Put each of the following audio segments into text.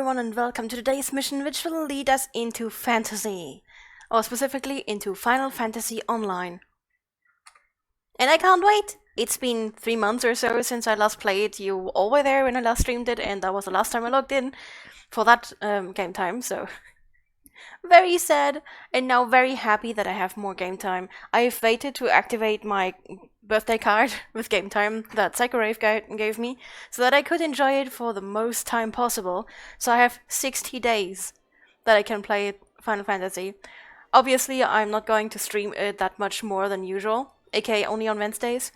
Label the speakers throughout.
Speaker 1: everyone and welcome to today's mission, which will lead us into fantasy, or specifically into Final Fantasy Online. And I can't wait! It's been 3 months or so since I last played. You all were there when I last streamed it, and that was the last time I logged in for that game time, so very sad, and now very happy that I have more game time. I've waited to activate my birthday card with game time that Psychorave gave me, so that I could enjoy it for the most time possible. So I have 60 days that I can play Final Fantasy. Obviously, I'm not going to stream it that much more than usual, aka only on Wednesdays.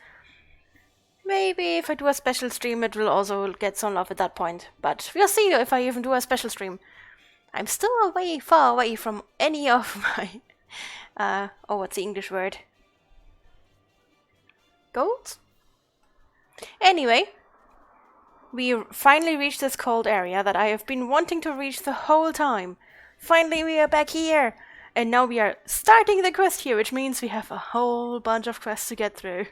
Speaker 1: Maybe if I do a special stream, it will also get some love at that point, but we'll see if I even do a special stream. I'm still far away from any of my, what's the English word? Goals? Anyway, we finally reached this cold area that I have been wanting to reach the whole time. Finally, we are back here! And now we are starting the quest here, which means we have a whole bunch of quests to get through.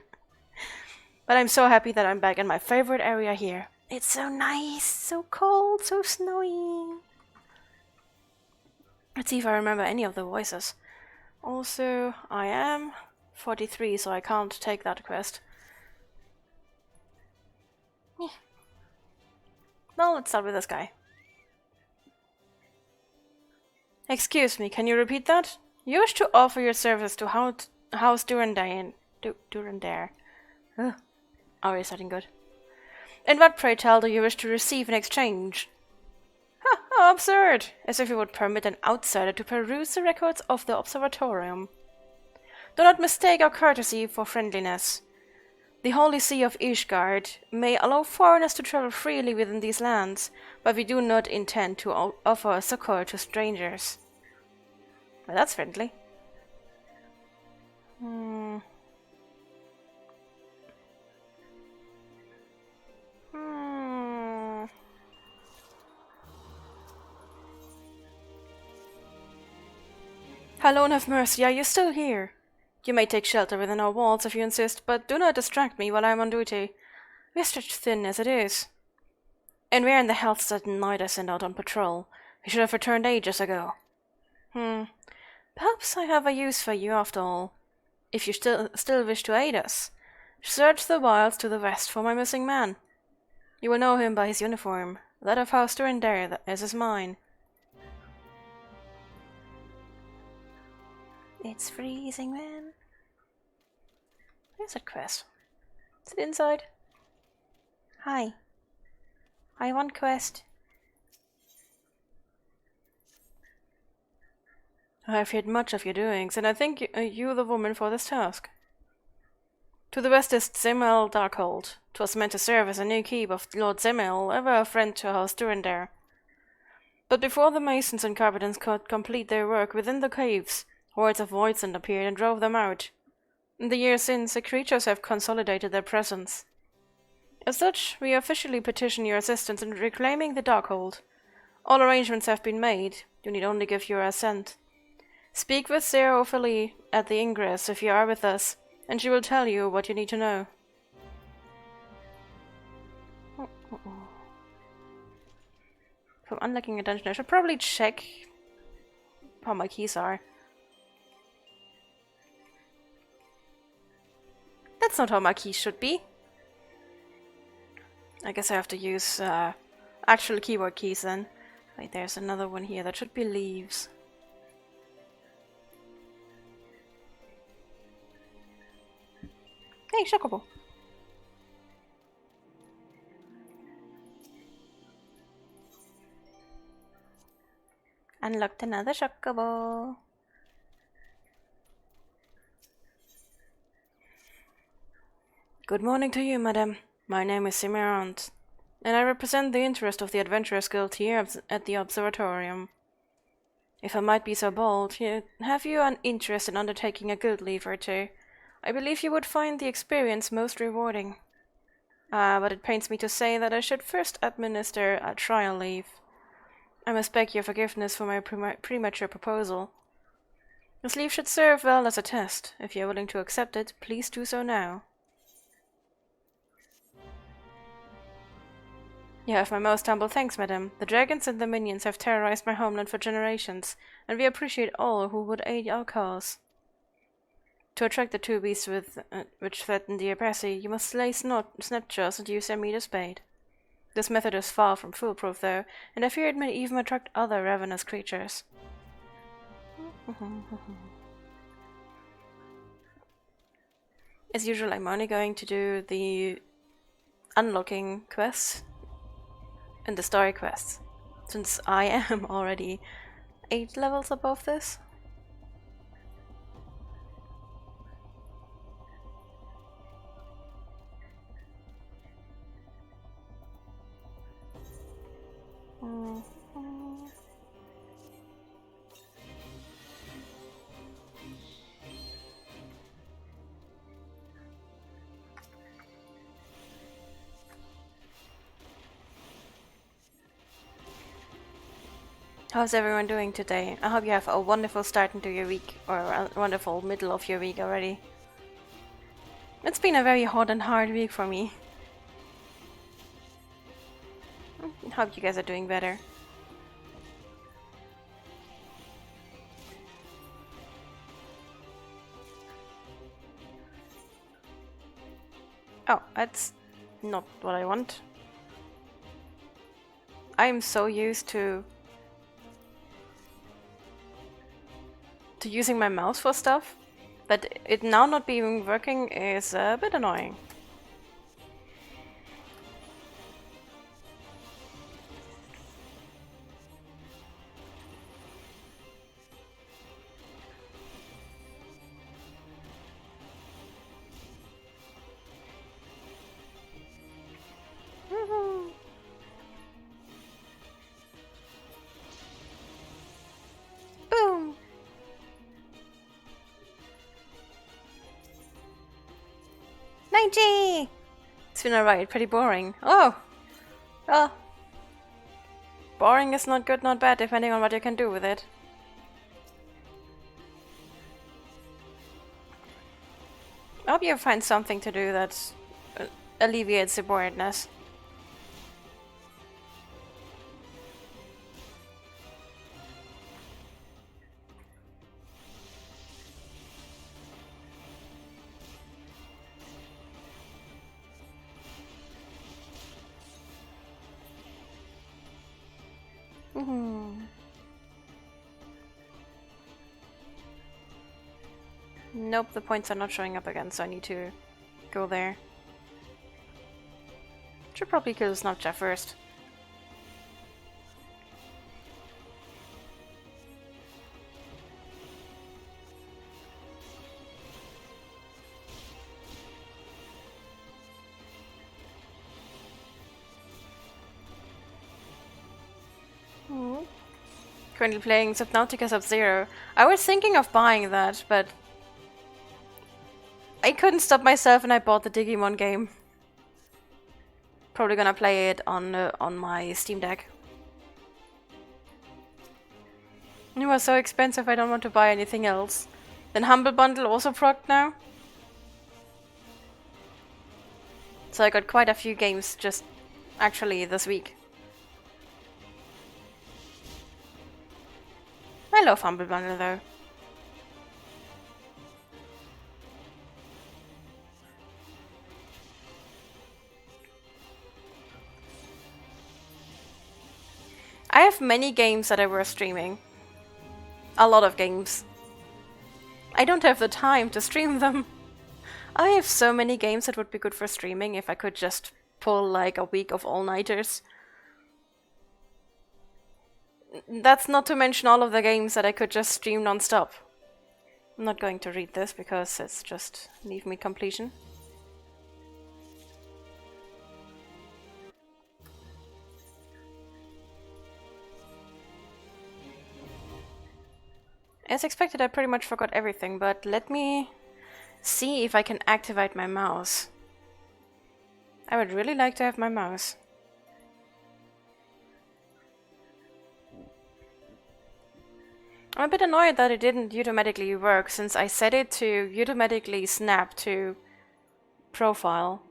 Speaker 1: But I'm so happy that I'm back in my favorite area here. It's so nice, so cold, so snowy. Let's see if I remember any of the voices. Also, I am 43, so I can't take that quest. Well, let's start with this guy. Excuse me, can you repeat that? You wish to offer your service to House Durandare. Ugh, already starting good. And what, pray tell, do you wish to receive in exchange? Ha! How absurd! As if you would permit an outsider to peruse the records of the observatorium. Do not mistake our courtesy for friendliness. The Holy See of Ishgard may allow foreigners to travel freely within these lands, but we do not intend to offer succor to strangers. Well, that's friendly. Hello and have mercy, are you still here? You may take shelter within our walls if you insist, but do not distract me while I am on duty. We are stretched thin as it is. And where in the hell's that knight I sent out on patrol? We should have returned ages ago. Perhaps I have a use for you after all. If you still wish to aid us, search the wilds to the west for my missing man. You will know him by his uniform. That of House Durandare is mine. It's freezing, man. Where's that quest? Is it inside? Hi. I want quest. I have heard much of your doings, and I think you the woman for this task. To the west is Zemel Darkhold. 'Twas meant to serve as a new keep of Lord Zemel, ever a friend to House Durandare. But before the masons and carpenters could complete their work within the caves, hordes of voidsent appeared and drove them out. In the years since, the creatures have consolidated their presence. As such, we officially petition your assistance in reclaiming the Darkhold. All arrangements have been made. You need only give your assent. Speak with Sarah Ophelia at the ingress if you are with us, and she will tell you what you need to know. From unlocking a dungeon, I should probably check how my keys are. That's not how my keys should be. I guess I have to use actual keyboard keys then. Wait, there's another one here. That should be leaves. Hey, Chocobo. Unlocked another Chocobo. Good morning to you, madam. My name is Simerant, and I represent the interest of the Adventurers Guild here at the Observatorium. If I might be so bold, have you an interest in undertaking a guild leave or two? I believe you would find the experience most rewarding. But it pains me to say that I should first administer a trial leave. I must beg your forgiveness for my premature proposal. This leave should serve well as a test. If you are willing to accept it, please do so now. You have my most humble thanks, madam. The dragons and the minions have terrorized my homeland for generations, and we appreciate all who would aid our cause. To attract the two beasts which threaten the oppressor, you must slay snapjaws and use their meat as bait. This method is far from foolproof, though, and I fear it may even attract other ravenous creatures. As usual, I'm only going to do the unlocking quests and the story quests, since I am already 8 levels above this. How's everyone doing today? I hope you have a wonderful start into your week, or a wonderful middle of your week already. It's been a very hot and hard week for me. I hope you guys are doing better. Oh, that's not what I want. I'm so used to using my mouse for stuff, but it now not being working is a bit annoying. Boom! It's been alright, pretty boring. Oh! Well, boring is not good, not bad, depending on what you can do with it. I hope you find something to do that alleviates the boredness. Nope, the points are not showing up again, so I need to go there. Should probably kill Snapchat first. Currently playing Subnautica Sub-Zero. I was thinking of buying that, but I couldn't stop myself and I bought the Digimon game. Probably gonna play it on my Steam Deck. It was so expensive I don't want to buy anything else. Then Humble Bundle also procced now. So I got quite a few games just actually this week. I love Humble Bundle though. I have many games that I were streaming. A lot of games. I don't have the time to stream them. I have so many games that would be good for streaming if I could just pull like a week of all-nighters. That's not to mention all of the games that I could just stream non-stop. I'm not going to read this because it's just leave me completion. As expected, I pretty much forgot everything, but let me see if I can activate my mouse. I would really like to have my mouse. I'm a bit annoyed that it didn't automatically work since I set it to automatically snap to profile.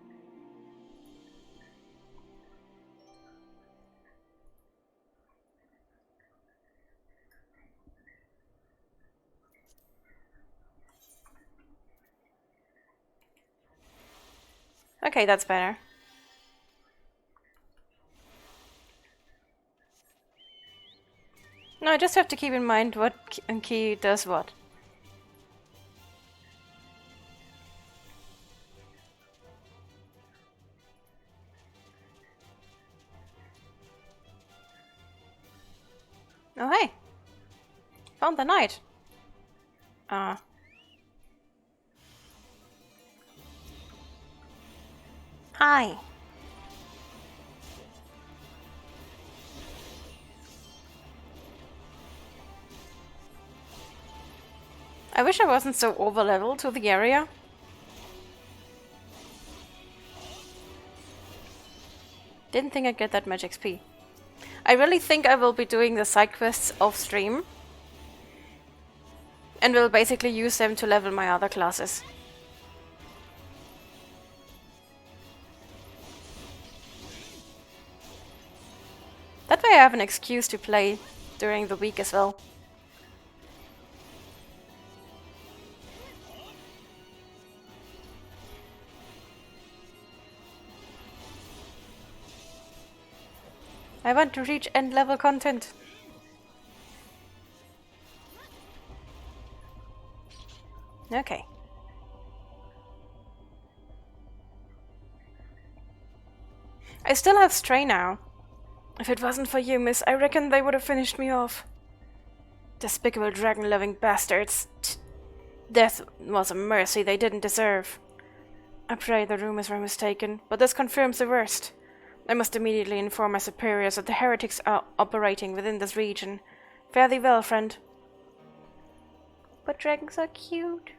Speaker 1: Okay, that's better. No, I just have to keep in mind what key does what. Oh hey! Found the knight! Hi! I wish I wasn't so over-leveled to the area. Didn't think I'd get that much XP. I really think I will be doing the side quests off-stream. And will basically use them to level my other classes. That way I have an excuse to play during the week as well. I want to reach end level content. Okay. I still have Stray now. If it wasn't for you, miss, I reckon they would have finished me off. Despicable dragon-loving bastards. Death was a mercy they didn't deserve. I pray the rumors were mistaken, but this confirms the worst. I must immediately inform my superiors that the heretics are operating within this region. Fare thee well, friend. But dragons are cute.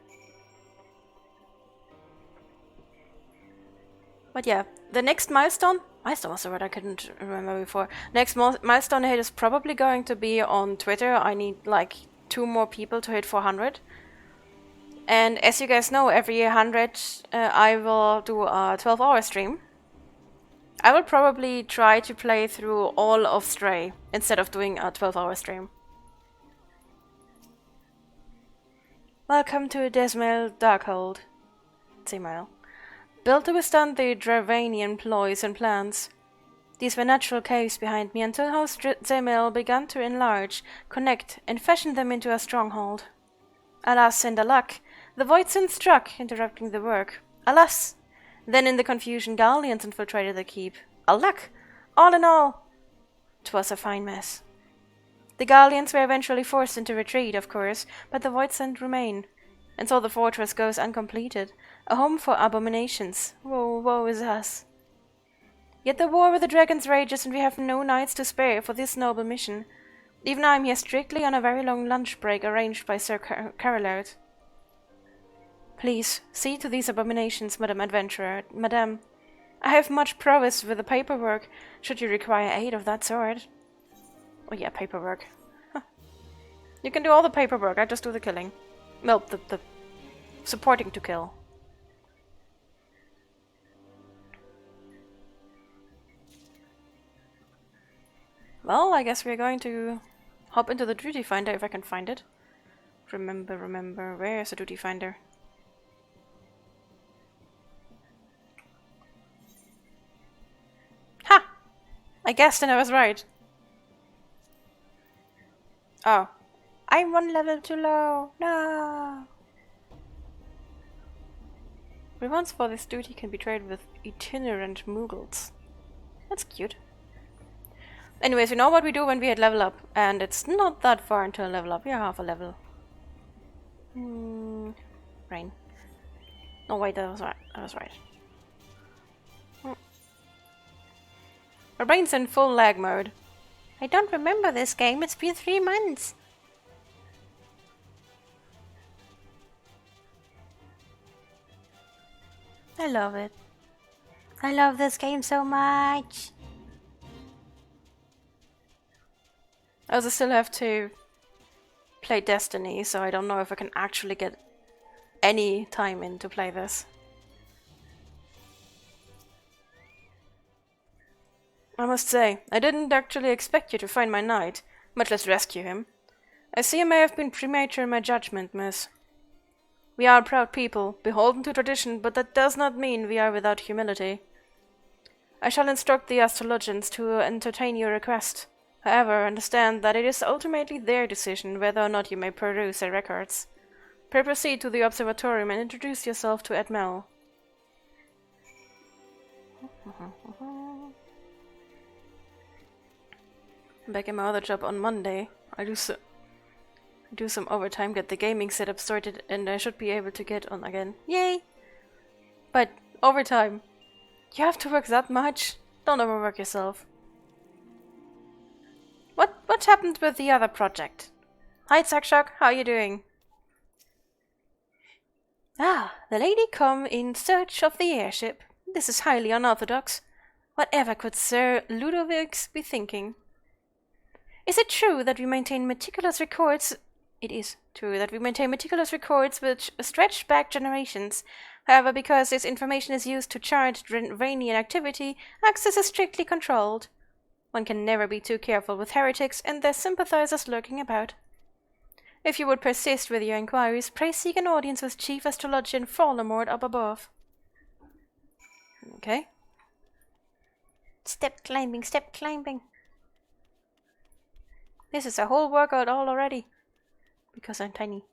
Speaker 1: But yeah, the next milestone... Milestone was the word I couldn't remember before. Next milestone hit is probably going to be on Twitter. I need like 2 more people to hit 400. And as you guys know, every 100 I will do a 12-hour stream. I will probably try to play through all of Stray instead of doing a 12-hour stream. Welcome to Desmail Darkhold. Desmail. Built to withstand the Dravanian ploys and plans. These were natural caves behind me until House Desmail began to enlarge, connect, and fashion them into a stronghold. Alas and alack, the void soon struck, interrupting the work. Alas! Then in the confusion Gallians infiltrated the keep. Alack! All in all, 'twas a fine mess. The Gallians were eventually forced into retreat, of course, but the void sent remain. And so the fortress goes uncompleted, a home for abominations. Woe is us. Yet the war with the dragons rages, and we have no nights to spare for this noble mission. Even I am here strictly on a very long lunch break arranged by Sir Carolard. Please, see to these abominations, Madame Adventurer. Madame, I have much prowess with the paperwork, should you require aid of that sort. Oh yeah, paperwork. Huh. You can do all the paperwork, I just do the killing. Well, the supporting to kill. Well, I guess we're going to hop into the duty finder if I can find it. Remember, where is the duty finder? Ha! I guessed and I was right. Oh. I'm 1 level too low. No! Rewards for this duty can be traded with itinerant Muggles. That's cute. Anyways, we know what we do when we hit level up, and it's not that far until level up. We are half a level. Rain. No, wait, that was right. That was right. My brain's in full lag mode. I don't remember this game. It's been 3 months. I love it. I love this game so much. I also still have to play Destiny, so I don't know if I can actually get any time in to play this. I must say, I didn't actually expect you to find my knight, much less rescue him. I see I may have been premature in my judgment, miss. We are a proud people, beholden to tradition, but that does not mean we are without humility. I shall instruct the astrologians to entertain your request. However, understand that it is ultimately their decision whether or not you may peruse their records. Pray proceed to the observatorium and introduce yourself to Admel. Back in my other job on Monday. I do some overtime, get the gaming setup sorted, and I should be able to get on again. Yay! But overtime. You have to work that much? Don't overwork yourself. What happened with the other project? Hi Zakshak, how are you doing? Ah, the lady come in search of the airship. This is highly unorthodox. Whatever could Sir Ludovic be thinking? Is it true that we maintain meticulous records? It is true that we maintain meticulous records which stretch back generations. However, because this information is used to chart Ranian activity, access is strictly controlled. One can never be too careful with heretics and their sympathizers lurking about. If you would persist with your inquiries, pray seek an audience with Chief Astrologian Fallamord up above. Okay. Step climbing, step climbing. This is a whole workout all already. Because I'm tiny.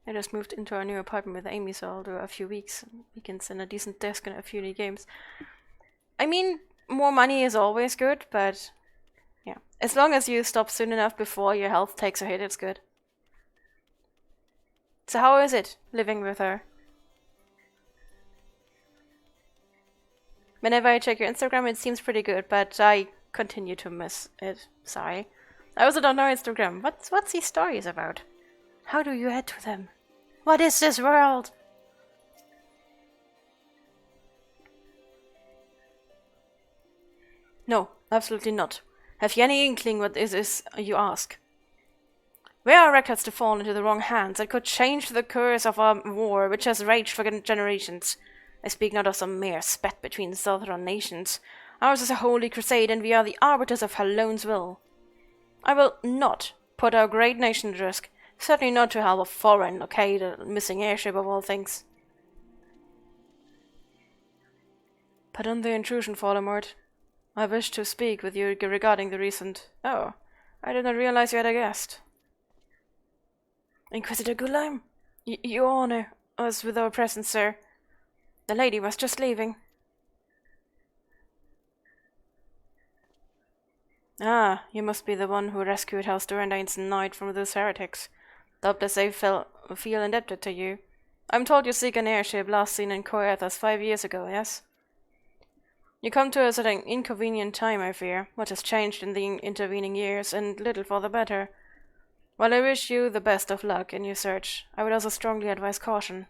Speaker 1: I just moved into our new apartment with Amy, so I'll do a few weekends and a decent desk and a few new games. I mean, more money is always good, but yeah. As long as you stop soon enough before your health takes a hit, it's good. So how is it, living with her? Whenever I check your Instagram, it seems pretty good, but I continue to miss it. Sorry. I also don't know Instagram. What's these stories about? How do you add to them? What is this world? No, absolutely not. Have you any inkling what this is, you ask? Where are records to fall into the wrong hands that could change the course of our war, which has raged for generations? I speak not of some mere spat between southern nations. Ours is a holy crusade, and we are the arbiters of Halone's will. I will not put our great nation at risk, certainly not to help a foreign, okay, the missing airship of all things. Pardon the intrusion, Fallamord. I wish to speak with you regarding the recent... Oh, I did not realize you had a guest. Inquisitor Gulam, you honor us with our presence, sir. The lady was just leaving. Ah, you must be the one who rescued House Durandine's knight from those heretics. Doubtless they feel indebted to you. I'm told you seek an airship last seen in Coerthas 5 years ago, yes? You come to us at an inconvenient time, I fear. Much has changed in the intervening years, and little for the better. While I wish you the best of luck in your search, I would also strongly advise caution.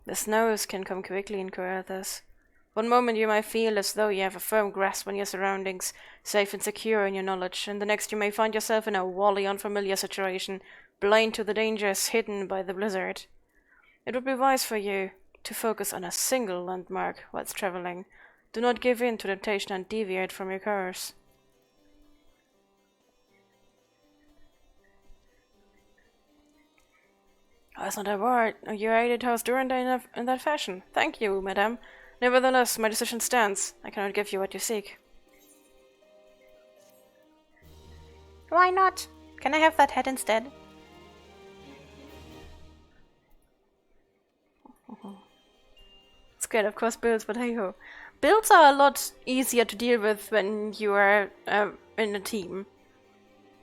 Speaker 1: The snows can come quickly in Coerthas. One moment you might feel as though you have a firm grasp on your surroundings, safe and secure in your knowledge, and the next you may find yourself in a wholly unfamiliar situation, blind to the dangers hidden by the blizzard. It would be wise for you to focus on a single landmark whilst traveling. Do not give in to temptation and deviate from your course. That's not a word. You aided House Durandine in that fashion. Thank you, madame. Nevertheless, my decision stands. I cannot give you what you seek. Why not? Can I have that head instead? It's good, of course, builds, but hey-ho. Builds are a lot easier to deal with when you are in a team.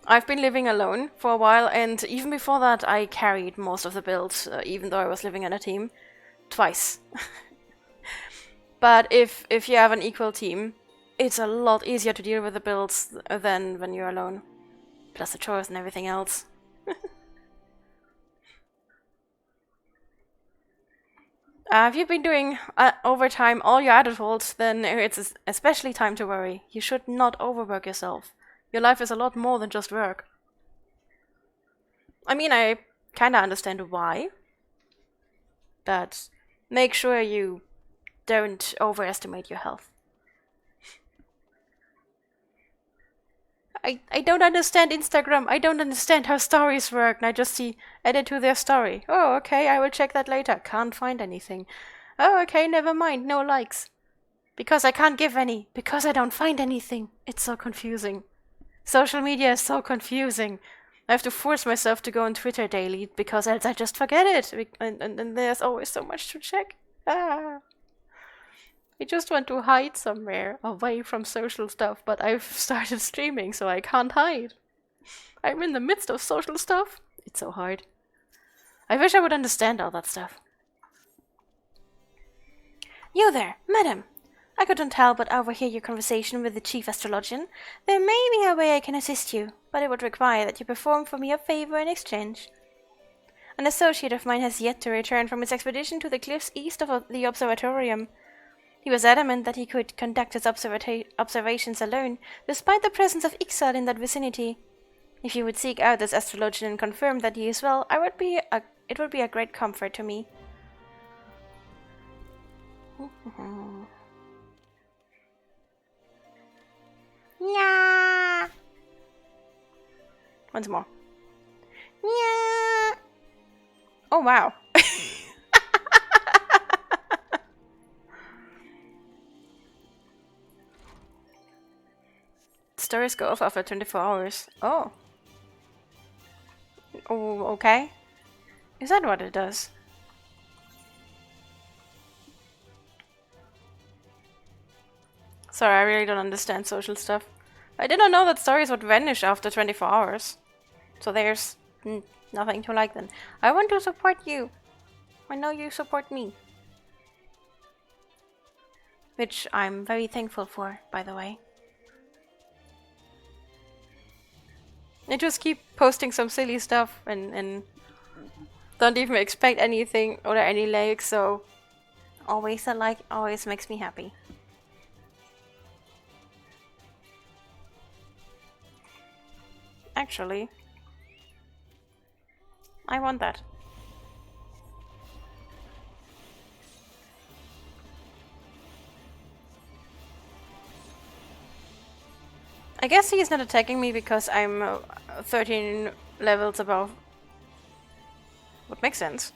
Speaker 1: I've been living alone for a while, and even before that I carried most of the builds, even though I was living in a team. Twice. But if you have an equal team, it's a lot easier to deal with the builds than when you're alone. Plus the chores and everything else. If you've been doing overtime all your adulthood, then it's especially time to worry. You should not overwork yourself. Your life is a lot more than just work. I mean, I kinda understand why. But make sure you don't overestimate your health. I don't understand Instagram. I don't understand how stories work. And I just see edit to their story. Oh, okay, I will check that later. Can't find anything. Oh, okay, never mind. No likes. Because I can't give any. Because I don't find anything. It's so confusing. Social media is so confusing. I have to force myself to go on Twitter daily because else I just forget it. And there's always so much to check. Ah. I just want to hide somewhere away from social stuff, but I've started streaming, so I can't hide. I'm in the midst of social stuff. It's so hard. I wish I would understand all that stuff. You there, madam. I couldn't help but overhear your conversation with the chief astrologian. There may be a way I can assist you, but it would require that you perform for me a favor in exchange. An associate of mine has yet to return from his expedition to the cliffs east of the observatorium. He was adamant that he could conduct his observations alone, despite the presence of Ixal in that vicinity. If you would seek out this astrologian and confirm that he is well, it would be a great comfort to me. Yeah. Once more. Yeah. Oh wow. Stories go off after 24 hours. Oh. Oh, okay. Is that what it does? Sorry, I really don't understand social stuff. I did not know that stories would vanish after 24 hours. So there's nothing to like then. I want to support you. I know you support me. Which I'm very thankful for, by the way. I just keep posting some silly stuff and don't even expect anything or any likes, so always a like always makes me happy. Actually, I want that. I guess he's not attacking me because I'm 13 levels above. Would make sense.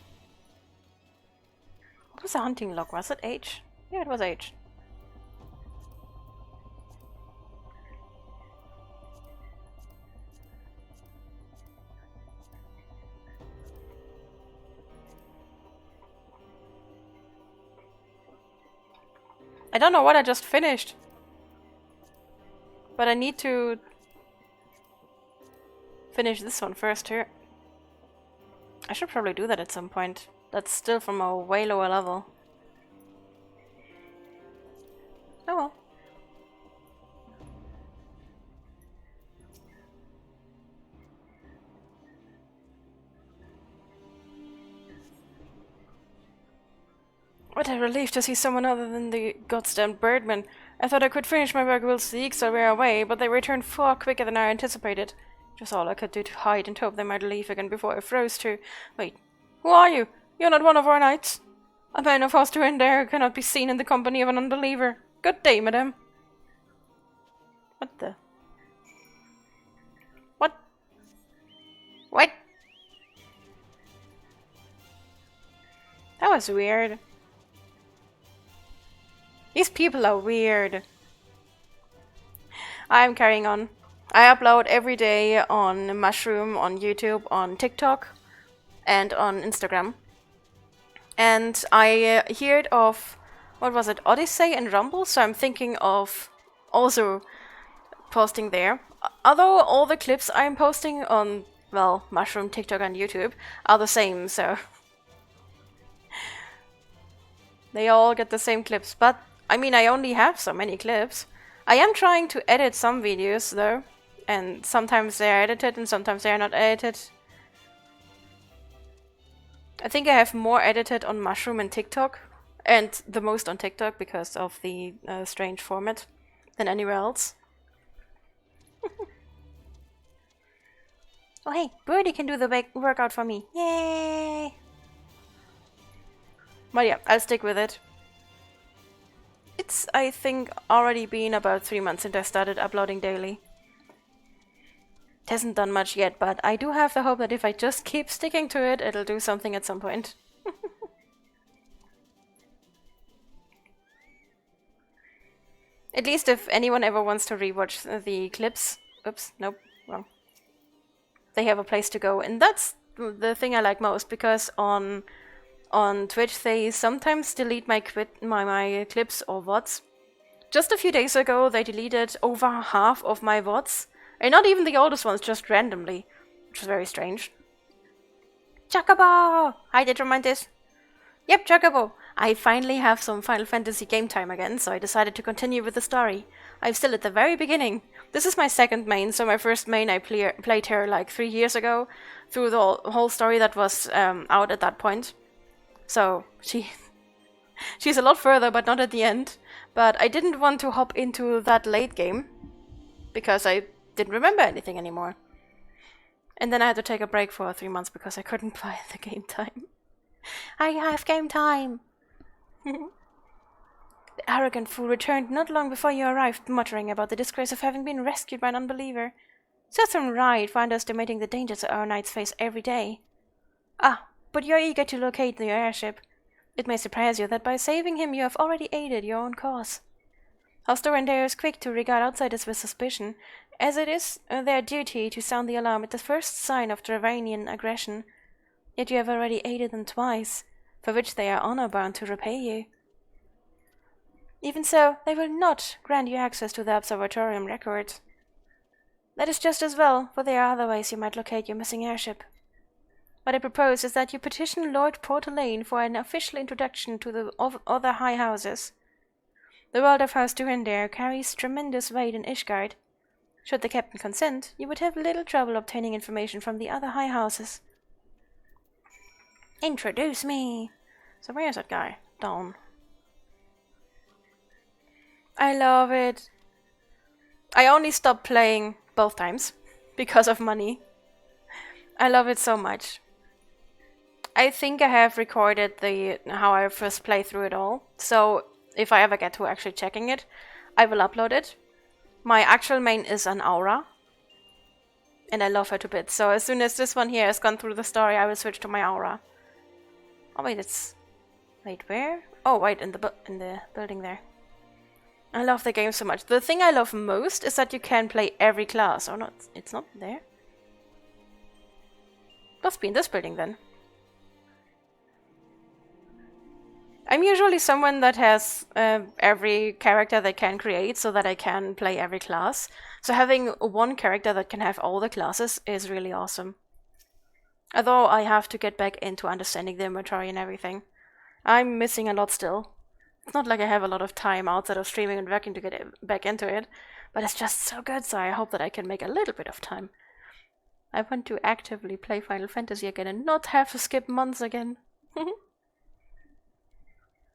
Speaker 1: What was the hunting log? Was it H? Yeah, it was H. I don't know what I just finished. But I need to finish this one first here. I should probably do that at some point. That's still from a way lower level. Oh well. What a relief to see someone other than the goddamn birdman. I thought I could finish my work whilst the Ixal were away, but they returned far quicker than I anticipated. Just all I could do to hide and hope they might leave again before I froze to. Wait, who are you? You're not one of our knights. A man of Foster and Dare cannot be seen in the company of an unbeliever. Good day, madame. What the? What? What? That was weird. These people are weird. I'm carrying on. I upload every day on Mushroom, on YouTube, on TikTok, and on Instagram. And I heard of, what was it, Odyssey and Rumble, so I'm thinking of also posting there. Although all the clips I'm posting on, well, Mushroom, TikTok, and YouTube are the same, so they all get the same clips, but I mean, I only have so many clips. I am trying to edit some videos, though, and sometimes they are edited and sometimes they are not edited. I think I have more edited on Mushroom and TikTok, and the most on TikTok because of the strange format, than anywhere else. Oh hey, Birdie can do the workout for me. Yay! But yeah, I'll stick with it. It's, I think, already been about 3 months since I started uploading daily. It hasn't done much yet, but I do have the hope that if I just keep sticking to it, it'll do something at some point. At least if anyone ever wants to rewatch the clips. Oops, nope, wrong. They have a place to go, and that's the thing I like most, because on Twitch they sometimes delete my clips or VODs. Just a few days ago they deleted over half of my VODs, and not even the oldest ones, just randomly, which was very strange. Chocobo! Hi, did you mind this? Yep, Chocobo! I finally have some Final Fantasy game time again, so I decided to continue with the story. I'm still at the very beginning. This is my second main, so my first main I played her like 3 years ago, through the whole story that was out at that point. So, she's a lot further, but not at the end. But I didn't want to hop into that late game, because I didn't remember anything anymore. And then I had to take a break for 3 months because I couldn't buy the game time. I have game time! The arrogant fool returned not long before you arrived, muttering about the disgrace of having been rescued by an unbeliever. Serves him right for underestimating the dangers our knights face every day. Ah, but you're eager to locate the airship. It may surprise you that by saving him you have already aided your own cause. House Durandare is quick to regard outsiders with suspicion, as it is their duty to sound the alarm at the first sign of Dravanian aggression. Yet you have already aided them twice, for which they are honor-bound to repay you. Even so, they will not grant you access to the Observatorium records. That is just as well, for there are other ways you might locate your missing airship. What I propose is that you petition Lord Portalaine for an official introduction to the other high houses. The world of House Durandare carries tremendous weight in Ishgard. Should the captain consent, you would have little trouble obtaining information from the other high houses. Introduce me! So where is that guy? Down. I love it. I only stopped playing both times because of money. I love it so much. I think I have recorded how I first played through it all, so if I ever get to actually checking it, I will upload it. My actual main is an Aura, and I love her to bits, so as soon as this one here has gone through the story, I will switch to my Aura. Oh wait, wait, where? Oh, wait, in the building there. I love the game so much. The thing I love most is that you can play every class. Or not, it's not there. Must be in this building then. I'm usually someone that has every character they can create so that I can play every class. So having one character that can have all the classes is really awesome. Although I have to get back into understanding the inventory and everything. I'm missing a lot still. It's not like I have a lot of time outside of streaming and working to get back into it, but it's just so good, so I hope that I can make a little bit of time. I want to actively play Final Fantasy again and not have to skip months again.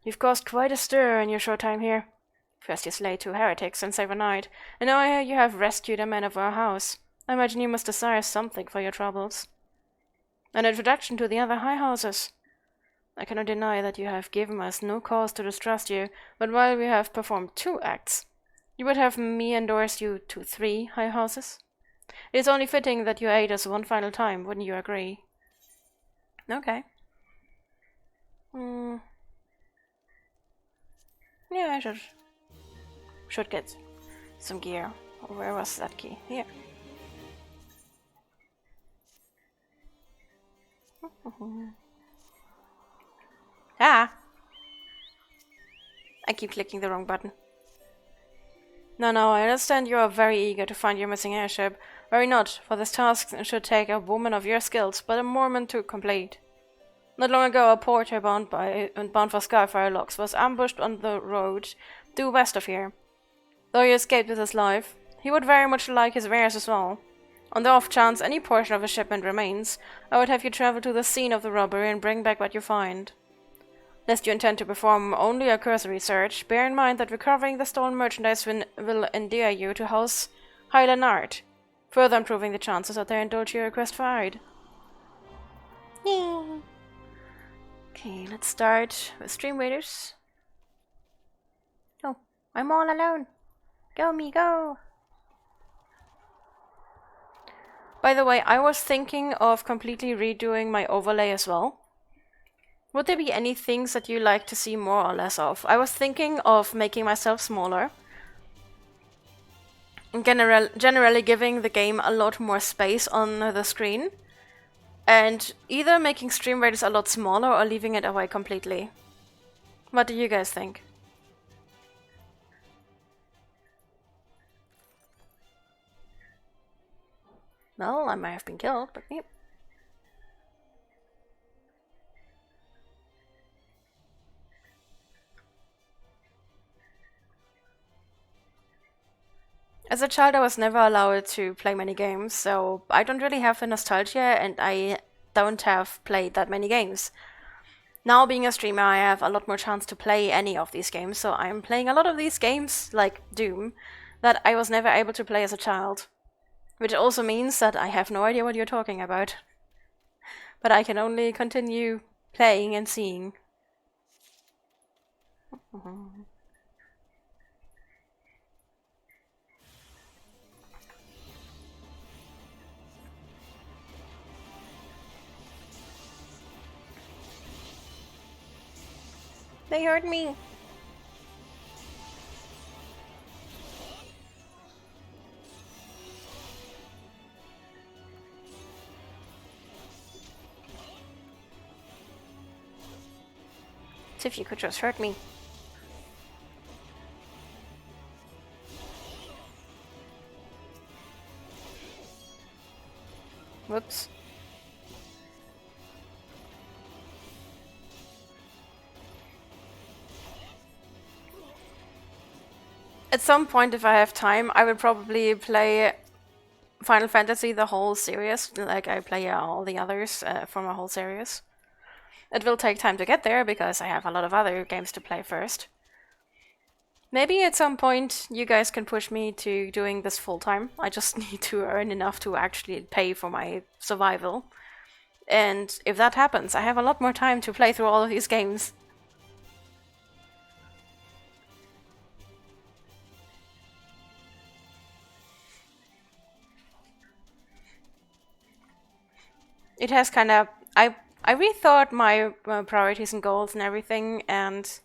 Speaker 1: You've caused quite a stir in your short time here. First you slay 2 heretics and save a knight, and now you have rescued a man of our house. I imagine you must desire something for your troubles. An introduction to the other high houses. I cannot deny that you have given us no cause to distrust you, but while we have performed 2 acts, you would have me endorse you to 3 high houses? It is only fitting that you aid us one final time, wouldn't you agree? Okay. Yeah, I should get some gear. Where was that key? Here. Ah! I keep clicking the wrong button. No, I understand you are very eager to find your missing airship. Worry not, for this task should take a woman of your skills, but a Mormon to complete. Not long ago, a porter bound for Skyfire Locks was ambushed on the road due west of here. Though he escaped with his life, he would very much like his wares as well. On the off chance any portion of his shipment remains, I would have you travel to the scene of the robbery and bring back what you find. Lest you intend to perform only a cursory search, bear in mind that recovering the stolen merchandise will endear you to House Hylanard, further improving the chances that they indulge your request for aid. Yay! Okay, let's start with stream waiters. Oh, I'm all alone. Go me, go! By the way, I was thinking of completely redoing my overlay as well. Would there be any things that you like to see more or less of? I was thinking of making myself smaller. Generally giving the game a lot more space on the screen. And either making stream rates a lot smaller or leaving it away completely. What do you guys think? Well, I might have been killed, but yep. As a child, I was never allowed to play many games, so I don't really have the nostalgia, and I don't have played that many games. Now, being a streamer, I have a lot more chance to play any of these games, so I'm playing a lot of these games, like Doom, that I was never able to play as a child. Which also means that I have no idea what you're talking about. But I can only continue playing and seeing. They hurt me. As if you could just hurt me. Whoops. At some point, if I have time, I will probably play Final Fantasy, the whole series, like I play all the others from a whole series. It will take time to get there, because I have a lot of other games to play first. Maybe at some point you guys can push me to doing this full-time. I just need to earn enough to actually pay for my survival. And if that happens, I have a lot more time to play through all of these games. It has kind of... I rethought my priorities and goals and everything, and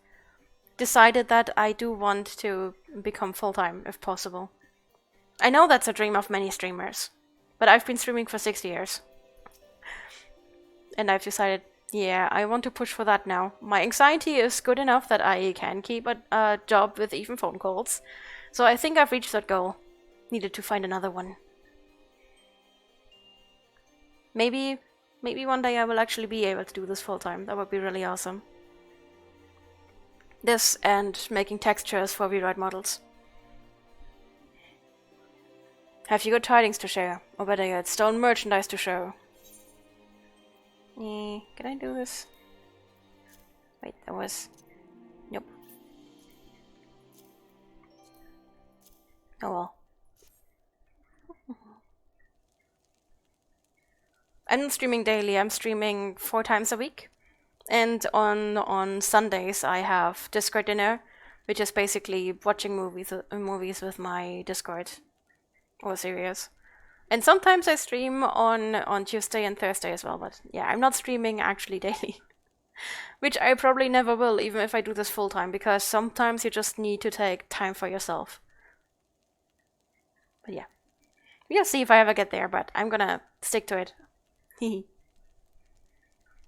Speaker 1: decided that I do want to become full-time, if possible. I know that's a dream of many streamers, but I've been streaming for 6 years. And I've decided, yeah, I want to push for that now. My anxiety is good enough that I can keep a job with even phone calls. So I think I've reached that goal. Needed to find another one. Maybe one day I will actually be able to do this full-time. That would be really awesome. This and making textures for rewrite models. Have you got tidings to share? Or better yet, stolen merchandise to show? Can I do this? Wait, that was... Nope. Oh well. I'm not streaming daily, I'm streaming 4 times a week. And on Sundays I have Discord dinner, which is basically watching movies with my Discord or series. And sometimes I stream on Tuesday and Thursday as well, but yeah, I'm not streaming actually daily. Which I probably never will, even if I do this full time, because sometimes you just need to take time for yourself. But yeah, we'll see if I ever get there, but I'm gonna stick to it. I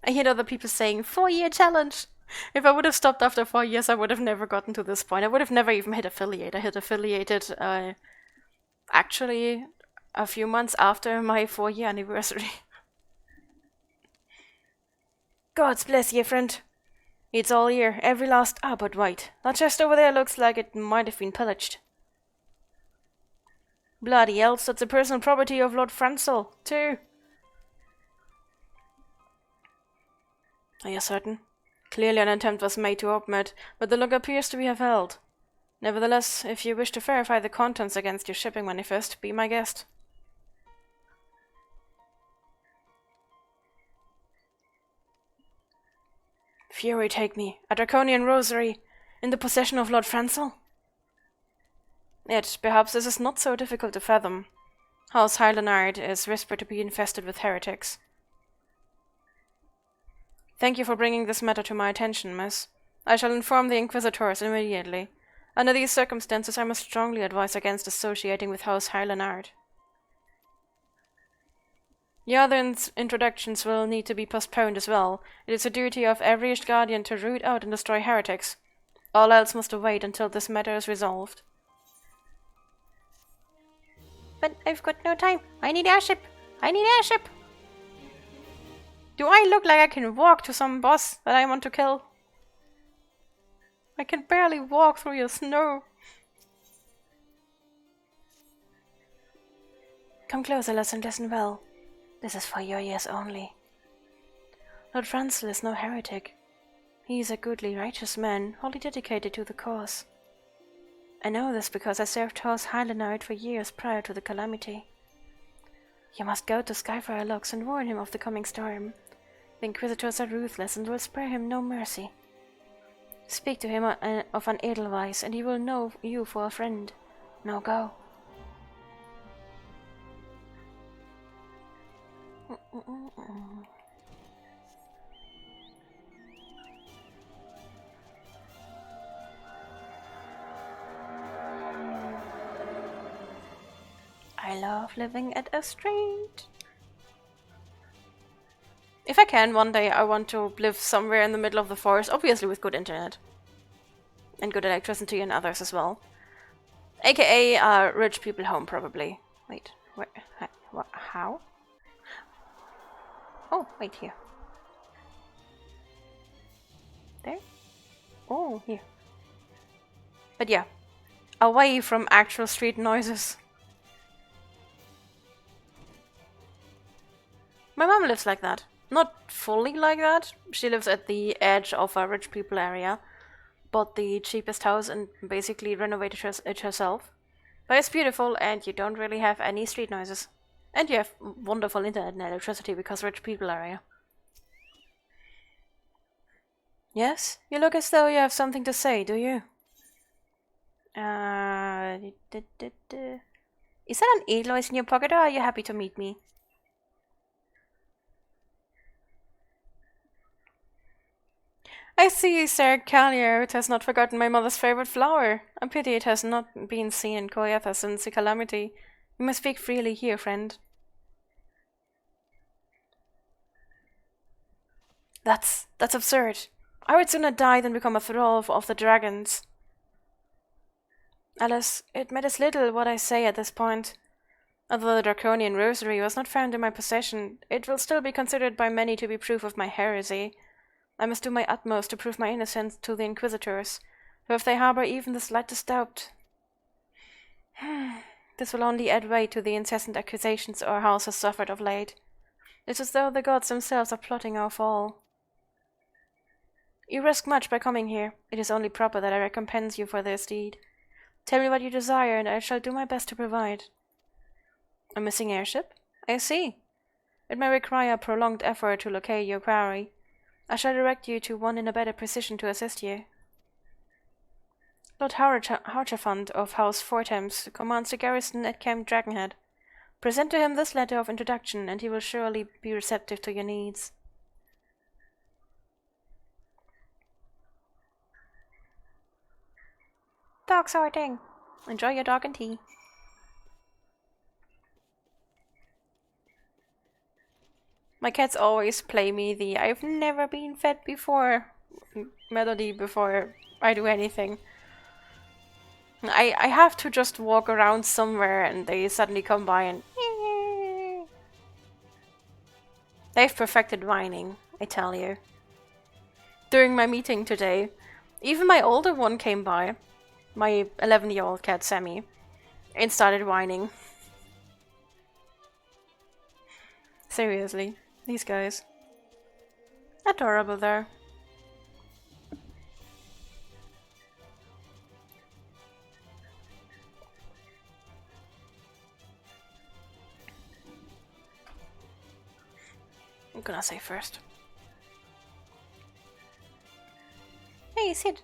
Speaker 1: hear other people saying, 4-year challenge! If I would have stopped after 4 years, I would have never gotten to this point. I would have never even hit affiliate. I hit affiliated actually a few months after my 4-year anniversary. Gods bless ye, friend. It's all here, every last... Ah, but wait. That chest over there looks like it might have been pillaged. Bloody hell, that's the personal property of Lord Francel, too. Are you certain? Clearly an attempt was made to open it, but the lock appears to be held. Nevertheless, if you wish to verify the contents against your shipping manifest, be my guest. Fury take me, a draconian rosary, in the possession of Lord Francel? Yet, perhaps this is not so difficult to fathom. House Highlandard is whispered to be infested with heretics. Thank you for bringing this matter to my attention, miss. I shall inform the Inquisitors immediately. Under these circumstances, I must strongly advise against associating with House Highlandard. The other introductions will need to be postponed as well. It is a duty of every Guardian to root out and destroy heretics. All else must await until this matter is resolved. But I've got no time. I need airship. I need airship. Do I look like I can walk to some boss that I want to kill? I can barely walk through your snow. Come closer, and listen well. This is for your ears only. Lord Franzel is no heretic. He is a goodly, righteous man, wholly dedicated to the cause. I know this because I served House Highlandard for years prior to the calamity. You must go to Skyfire Locks and warn him of the coming storm. The Inquisitors are ruthless and will spare him no mercy. Speak to him of an Edelweiss, and he will know you for a friend. Now go. I love living at a street. If I can, one day I want to live somewhere in the middle of the forest, obviously with good internet. And good electricity and others as well. AKA rich people home, probably. Wait, where? How? Oh, wait, here. There? Oh, here. But yeah, away from actual street noises. My mom lives like that. Not fully like that. She lives at the edge of a rich people area. Bought the cheapest house and basically renovated it herself. But it's beautiful and you don't really have any street noises. And you have wonderful internet and electricity because rich people area. Yes? You look as though you have something to say, do you? Is that an Edelweiss in your pocket or are you happy to meet me? I see, Sir Caliot has not forgotten my mother's favorite flower. A pity it has not been seen in Koyatha since the calamity. You may speak freely here, friend. That's absurd. I would sooner die than become a thrall of the dragons. Alice, it matters little what I say at this point. Although the draconian rosary was not found in my possession, it will still be considered by many to be proof of my heresy. I must do my utmost to prove my innocence to the Inquisitors, for if they harbor even the slightest doubt, this will only add weight to the incessant accusations our house has suffered of late. It's as though the gods themselves are plotting our fall. You risk much by coming here. It is only proper that I recompense you for this deed. Tell me what you desire, and I shall do my best to provide. A missing airship? I see. It may require a prolonged effort to locate your quarry. I shall direct you to one in a better position to assist you. Lord Harchafant of House Forthames commands the garrison at Camp Dragonhead. Present to him this letter of introduction, and he will surely be receptive to your needs. Dog sorting. Enjoy your dog and tea. My cats always play me the "I've never been fed before" melody before I do anything. I have to just walk around somewhere and they suddenly come by and they've perfected whining, I tell you. During my meeting today, even my older one came by, my 11-year-old cat Sammy, and started whining. Seriously. These guys. Adorable though. I'm gonna say first. Hey, Sid.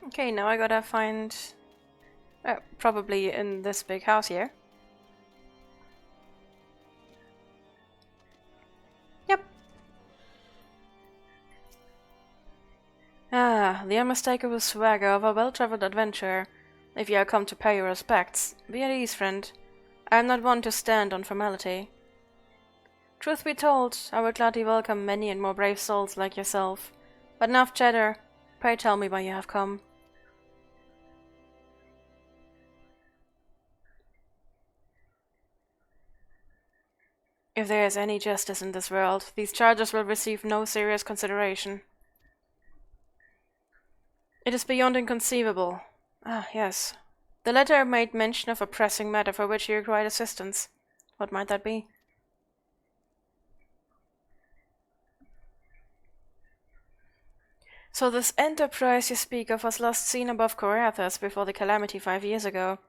Speaker 1: Okay, now I gotta find... probably in this big house here. Yep. Ah, the unmistakable swagger of a well-traveled adventurer. If you are come to pay your respects, be at ease, friend. I am not one to stand on formality. Truth be told, I would gladly welcome many and more brave souls like yourself. But enough chatter. Pray tell me why you have come. If there is any justice in this world, these charges will receive no serious consideration. It is beyond inconceivable. Ah, yes. The letter made mention of a pressing matter for which you required assistance. What might that be? So this enterprise you speak of was last seen above Corathus before the calamity 5 years ago.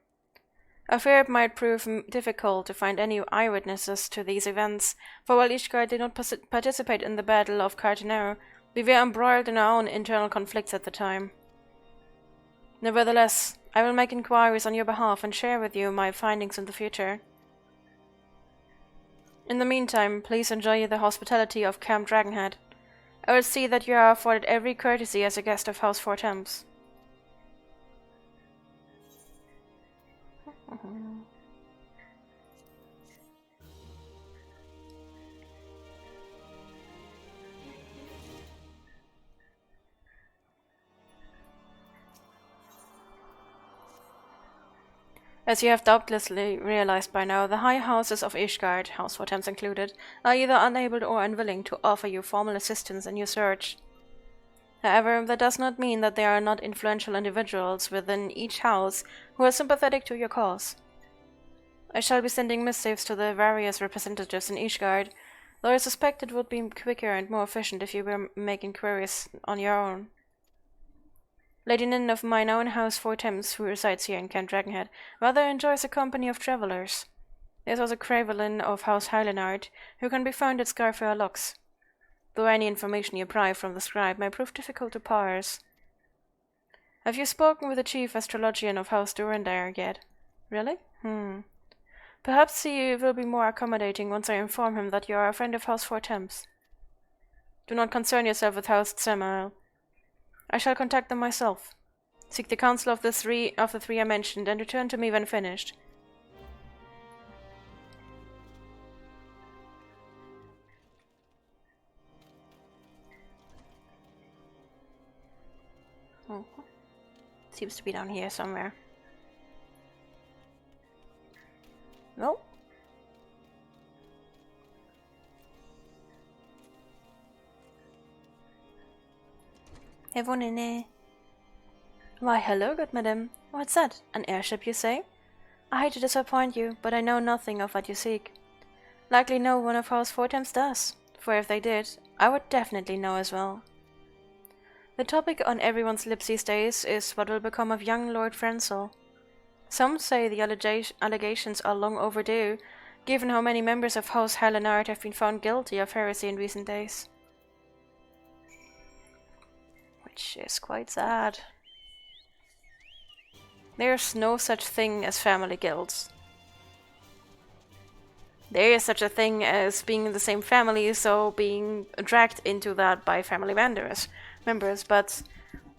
Speaker 1: I fear it might prove difficult to find any eyewitnesses to these events, for while Ishgard did not participate in the Battle of Cardenau, we were embroiled in our own internal conflicts at the time. Nevertheless, I will make inquiries on your behalf and share with you my findings in the future. In the meantime, please enjoy the hospitality of Camp Dragonhead. I will see that you are afforded every courtesy as a guest of House Four Thames. As you have doubtlessly realized by now, the high houses of Ishgard, House Four Thames included, are either unable or unwilling to offer you formal assistance in your search. However, that does not mean that there are not influential individuals within each house who are sympathetic to your cause. I shall be sending missives to the various representatives in Ishgard, though I suspect it would be quicker and more efficient if you were making queries on your own. Lady Nin of mine own House Four Thames, who resides here in Camp Dragonhead, rather enjoys the company of travellers. There is also Cravelin of House Hylenard, who can be found at Scarfair Locks, though any information you pry from the scribe may prove difficult to parse. Have you spoken with the chief astrologian of House Durandire yet? Really? Perhaps he will be more accommodating once I inform him that you are a friend of House Four Thames. Do not concern yourself with House Samael. I shall contact them myself. Seek the counsel of the three I mentioned and return to me when finished. Seems to be down here somewhere. No? Everyone in there? Why, hello, good madam. What's that? An airship, you say? I hate to disappoint you, but I know nothing of what you seek. Likely no one of House Four Thames does, for if they did, I would definitely know as well. The topic on everyone's lips these days is what will become of young Lord Frenzel. Some say the allegations are long overdue, given how many members of House Hylenard have been found guilty of heresy in recent days. Which is quite sad. There's no such thing as family guilds. There is such a thing as being in the same family, so being dragged into that by family members, but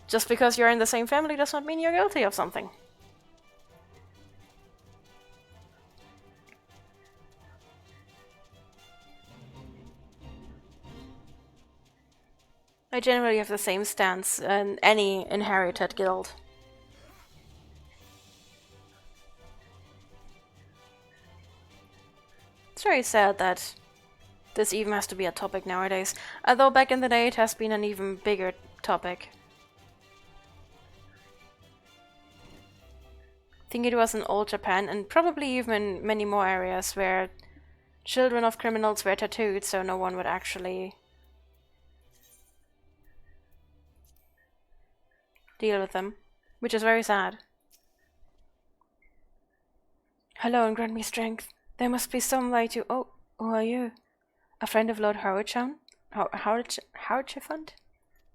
Speaker 1: just because you're in the same family does not mean you're guilty of something. I generally have the same stance in any inherited guild. It's very sad that this even has to be a topic nowadays, although back in the day it has been an even bigger topic. I think it was in old Japan, and probably even in many more areas where children of criminals were tattooed so no one would actually deal with them, which is very sad. Hello and grant me strength. There must be some way to... Oh, who are you? A friend of Lord Howardchifant?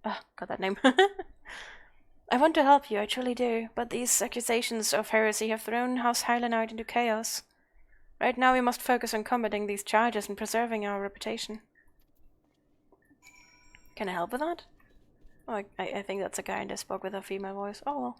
Speaker 1: Ah, got that name. I want to help you, I truly do, but these accusations of heresy have thrown House Hylanite into chaos. Right now we must focus on combating these charges and preserving our reputation. Can I help with that? Oh, I think that's a guy and I spoke with a female voice. Oh well.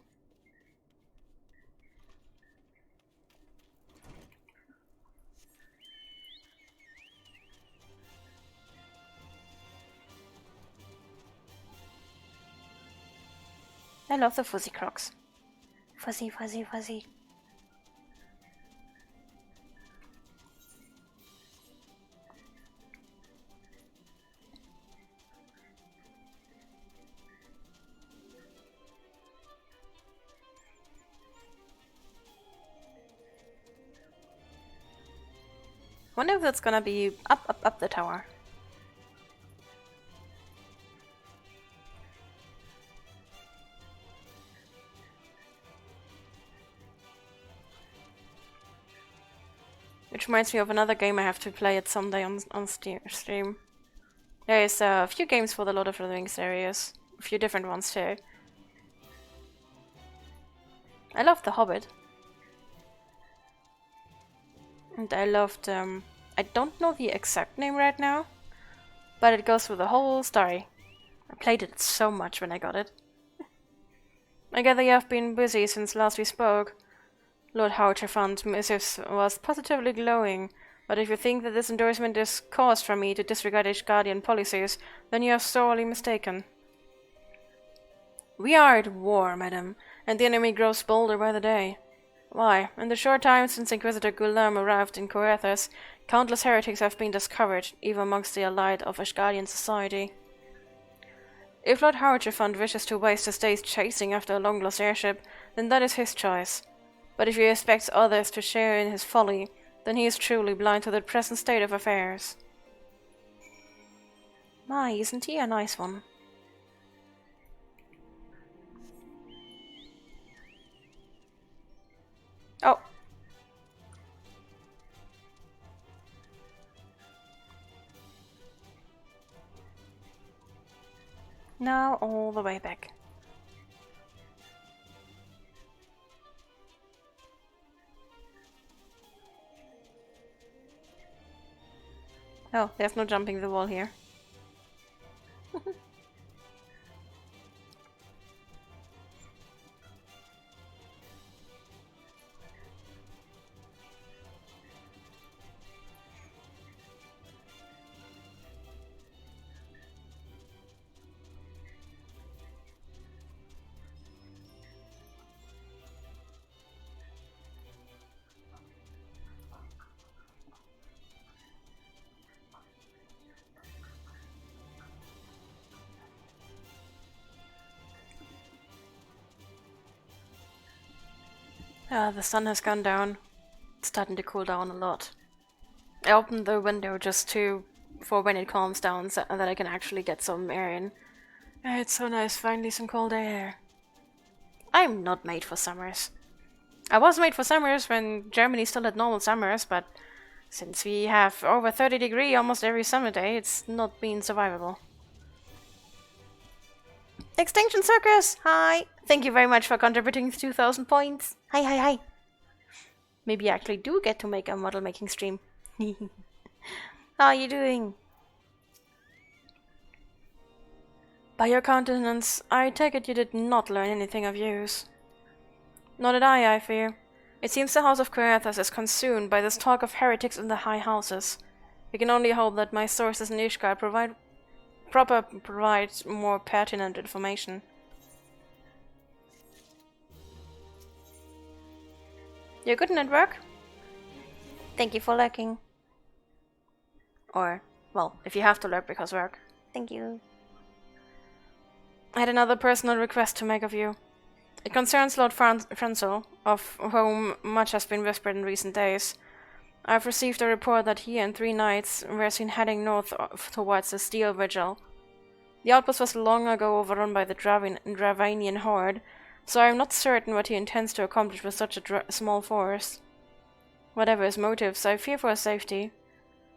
Speaker 1: I love the fuzzy crocs. Fuzzy, fuzzy, fuzzy. Wonder if that's gonna be up the tower. Which reminds me of another game I have to play it someday on stream. There is a few games for the Lord of the Rings series. A few different ones too. I loved The Hobbit. And I loved, I don't know the exact name right now, but it goes through the whole story. I played it so much when I got it. I gather you have been busy since last we spoke. Lord Houcherfund's missives was positively glowing, but if you think that this endorsement is cause for me to disregard Ishgardian policies, then you are sorely mistaken. We are at war, madam, and the enemy grows bolder by the day. Why, in the short time since Inquisitor Gulam arrived in Coerthas, countless heretics have been discovered, even amongst the elite of Ishgardian society. If Lord Houcherfund wishes to waste his days chasing after a long-lost airship, then that is his choice. But if he expects others to share in his folly, then he is truly blind to the present state of affairs. My, isn't he a nice one? Oh. Now all the way back. Oh, there's no jumping the wall here. The sun has gone down. It's starting to cool down a lot. I opened the window just for when it calms down so that I can actually get some air in. It's so nice, finally some cold air. I'm not made for summers. I was made for summers when Germany still had normal summers, but since we have over 30 degrees almost every summer day, it's not been survivable. Extinction Circus! Hi! Thank you very much for contributing 2,000 points. Hi, hi, hi. Maybe I actually do get to make a model making stream. How are you doing? By your countenance, I take it you did not learn anything of use. Nor did I fear. It seems the House of Coerthas is consumed by this talk of heretics in the high houses. We can only hope that my sources in Ishgard provide more pertinent information. You're good at work? Thank you for lurking. Or, well, if you have to lurk because work. Thank you. I had another personal request to make of you. It concerns Lord Franzel, of whom much has been whispered in recent days. I have received a report that he and 3 knights were seen heading north towards the Steel Vigil. The outpost was long ago overrun by the Dravanian horde, so I am not certain what he intends to accomplish with such a small force. Whatever his motives, I fear for his safety.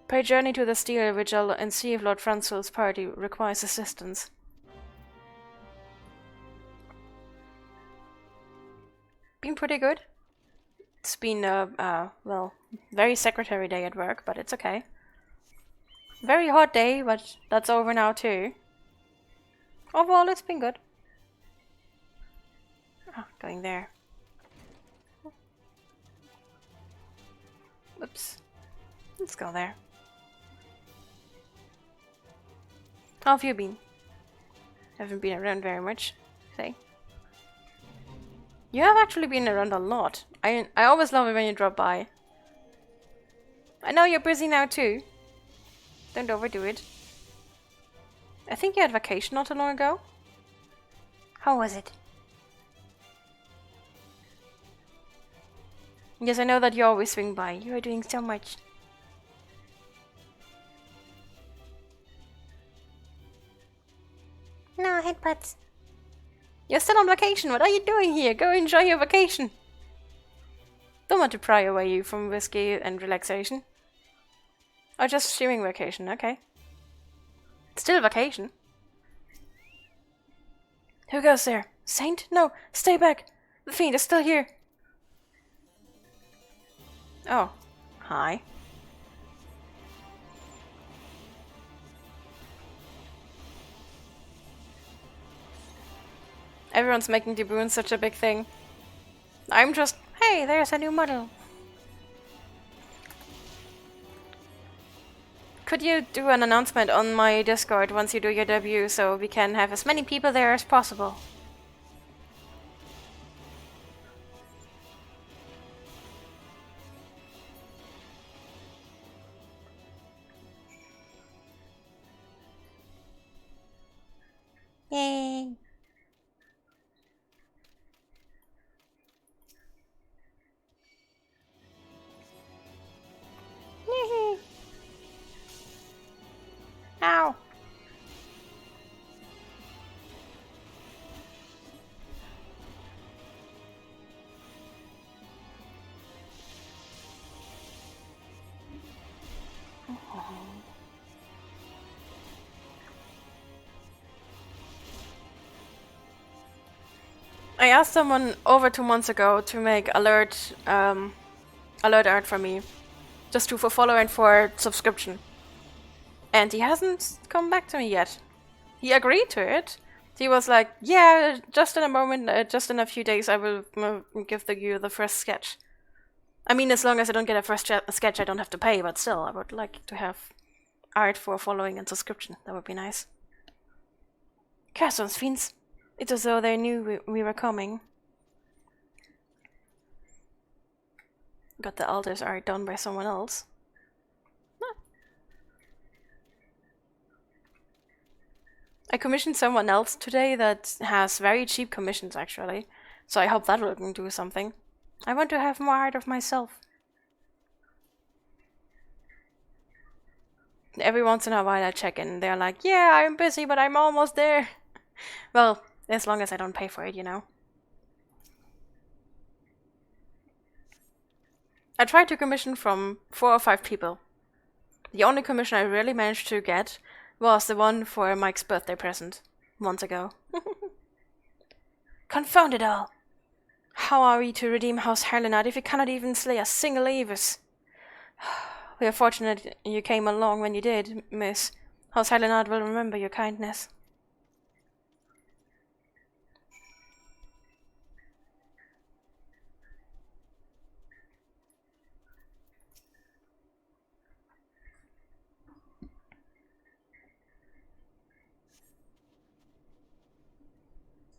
Speaker 1: Pray journey to the Steel Vigil and see if Lord Franzel's party requires assistance. been pretty good. It's been well, very secretary day at work, but it's okay. Very hot day, but that's over now too. Overall, it's been good. Oh, going there. Whoops. Let's go there. How have you been? Haven't been around very much, say. You have actually been around a lot. I always love it when you drop by. I know you're busy now too. Don't overdo it. I think you had vacation not too long ago. How was it? Yes, I know that you always swing by. You are doing so much. No, headbutts. You're still on vacation. What are you doing here? Go enjoy your vacation. Don't want to pry away you from whiskey and relaxation. Oh, just streaming vacation. Okay. Still vacation. Who goes there? Saint? No, stay back. The fiend is still here. Oh, hi. Everyone's making the boon such a big thing. I'm just, hey, there's a new model. Could you do an announcement on my Discord once you do your debut so we can have as many people there as possible? Yay! Ow! I asked someone over 2 months ago to make alert art for me, just for follow and for subscription, and he hasn't come back to me yet. He agreed to it. He was like, "Yeah, just in a moment, just in a few days, I will give you the first sketch." I mean, as long as I don't get a first sketch, I don't have to pay. But still, I would like to have art for following and subscription. That would be nice. Castles fiends. It's as though they knew we were coming. Got the altars art done by someone else. Huh. I commissioned someone else today that has very cheap commissions actually, so I hope that will do something. I want to have more art of myself. Every once in a while I check in, they're like, "Yeah, I'm busy, but I'm almost there." Well, as long as I don't pay for it, you know. I tried to commission from 4 or 5 people. The only commission I really managed to get was the one for Mike's birthday present months ago. Confound it all! How are we to redeem House Harlenard if we cannot even slay a single Avis? We are fortunate you came along when you did, miss. House Harlenard will remember your kindness.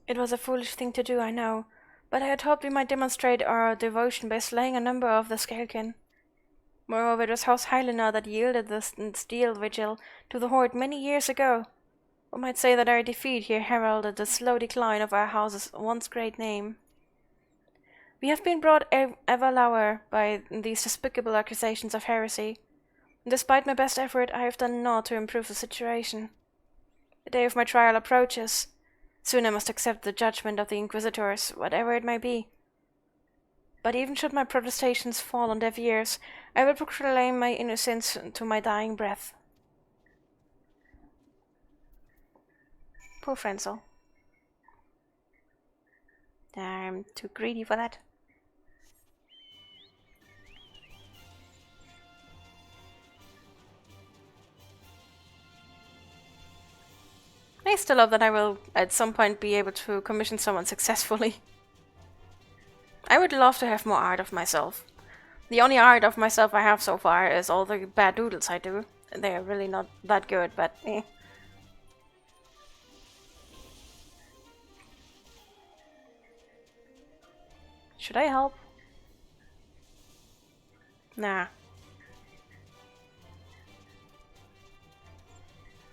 Speaker 1: It was a foolish thing to do, I know, but I had hoped we might demonstrate our devotion by slaying a number of the Scalekin. Moreover, it was House Highlander that yielded the steel vigil to the Horde many years ago. One might say that our defeat here heralded the slow decline of our house's once great name. We have been brought ever lower by these despicable accusations of heresy. Despite my best effort, I have done naught to improve the situation. The day of my trial approaches. Soon I must accept the judgment of the Inquisitors, whatever it may be. But even should my protestations fall on deaf ears, I will proclaim my innocence to my dying breath. Poor Frenzel. I'm too greedy for that. I still hope that I will at some point be able to commission someone successfully. I would love to have more art of myself. The only art of myself I have so far is all the bad doodles I do. They are really not that good, but eh. Should I help? Nah.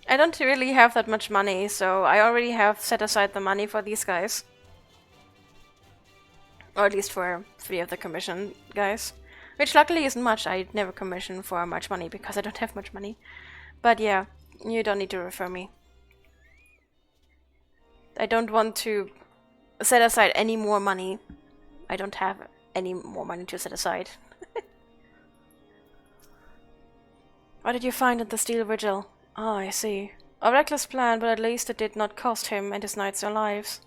Speaker 1: I don't really have that much money, so I already have set aside the money for these guys. Or at least for 3 of the commission guys. Which luckily isn't much. I never commission for much money because I don't have much money. But yeah, you don't need to refer me. I don't want to set aside any more money. I don't have any more money to set aside. What did you find at the Steel Vigil? Oh, I see. A reckless plan, but at least it did not cost him and his knights their lives.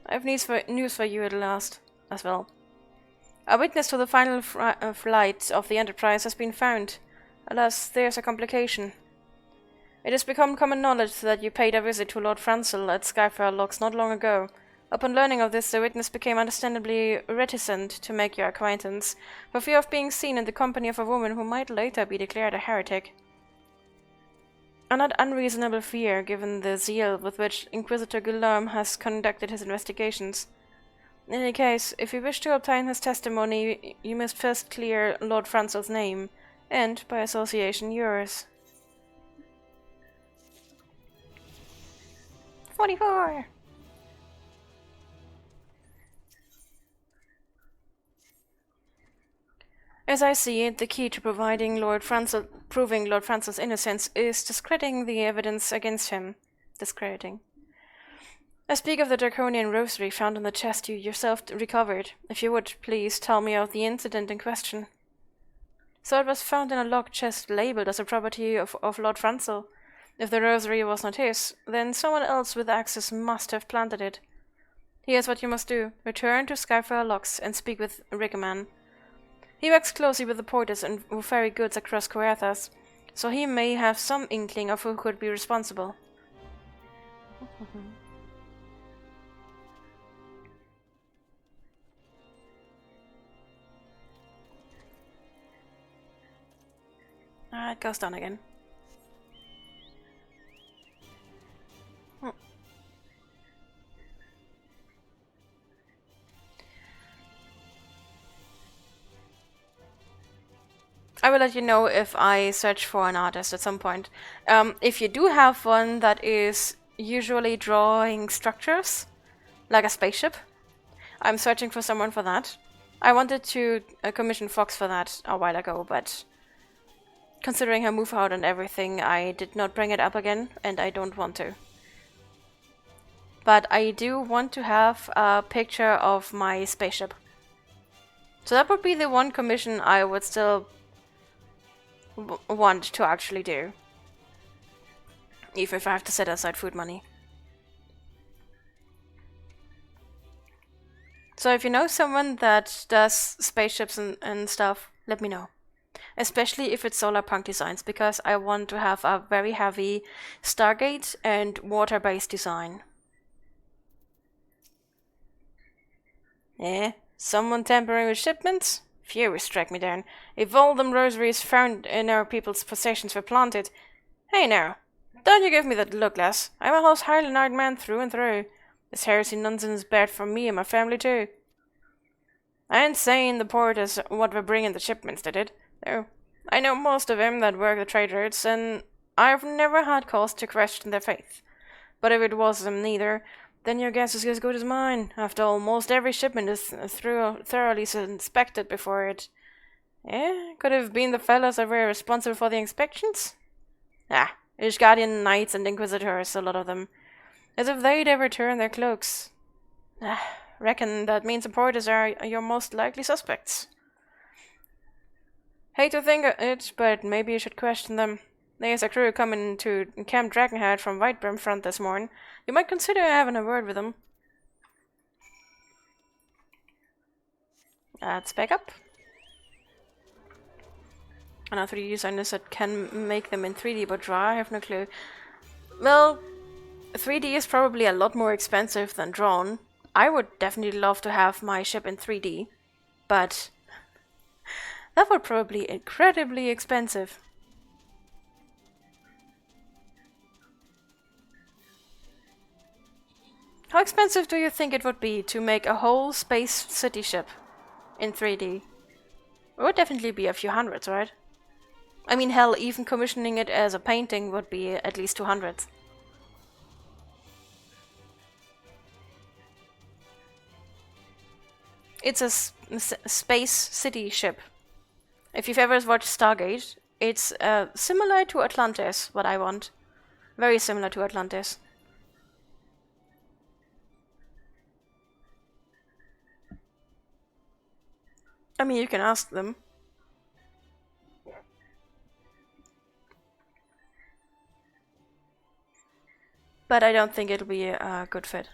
Speaker 1: I have news for you at last, as well. A witness to the final flight of the Enterprise has been found. Alas, there's a complication. It has become common knowledge that you paid a visit to Lord Francel at Skyfire Locks not long ago. Upon learning of this, the witness became understandably reticent to make your acquaintance, for fear of being seen in the company of a woman who might later be declared a heretic. A not unreasonable fear, given the zeal with which Inquisitor Guillaume has conducted his investigations. In any case, if you wish to obtain his testimony, you must first clear Lord Francel's name, and, by association, yours. 44! As I see it, the key to proving Lord Francel's innocence is discrediting the evidence against him. Discrediting. I speak of the draconian rosary found in the chest you yourself recovered. If you would, please tell me of the incident in question. So it was found in a locked chest labeled as a property of Lord Francel. If the rosary was not his, then someone else with access must have planted it. Here's what you must do. Return to Skyfire Locks and speak with Riggerman. He works closely with the porters and who ferry goods across Coerthas, so he may have some inkling of who could be responsible. It goes down again. I will let you know if I search for an artist at some point. If you do have one that is usually drawing structures, like a spaceship, I'm searching for someone for that. I wanted to commission Fox for that a while ago, but considering her move out and everything, I did not bring it up again, and I don't want to. But I do want to have a picture of my spaceship. So that would be the one commission I would still want to actually do, even if I have to set aside food money. So if you know someone that does spaceships and stuff, let me know. Especially if it's solar punk designs, because I want to have a very heavy Stargate and water-based design. Someone tampering with shipments? Fury strike me down. If all them rosaries found in our people's possessions were planted... Hey now, don't you give me that look, lass. I'm a House Highland man through and through. This heresy nonsense is bad for me and my family too. I ain't saying the porters what were bringing the shipments did it. No, I know most of them that work the trade routes, and I've never had cause to question their faith. But if it was them neither, then your guess is as good as mine. After all, most every shipment is thoroughly inspected before it... Could have been the fellows that were responsible for the inspections? Ishgardian knights and inquisitors, a lot of them. As if they'd ever turn their cloaks. Reckon that means the porters are your most likely suspects. Hate to think it, but maybe you should question them. There's a crew coming to Camp Dragonhead from Whitebrim Front this morning. You might consider having a word with them. Let's back up. Another 3D designers that can make them in 3D but draw, I have no clue. Well, 3D is probably a lot more expensive than drawn. I would definitely love to have my ship in 3D, but that would probably be incredibly expensive. How expensive do you think it would be to make a whole space city ship in 3D? It would definitely be a few hundreds, right? I mean, hell, even commissioning it as a painting would be at least 200s. It's a space city ship. If you've ever watched Stargate, it's similar to Atlantis, what I want. Very similar to Atlantis. I mean, you can ask them. But I don't think it'll be a good fit.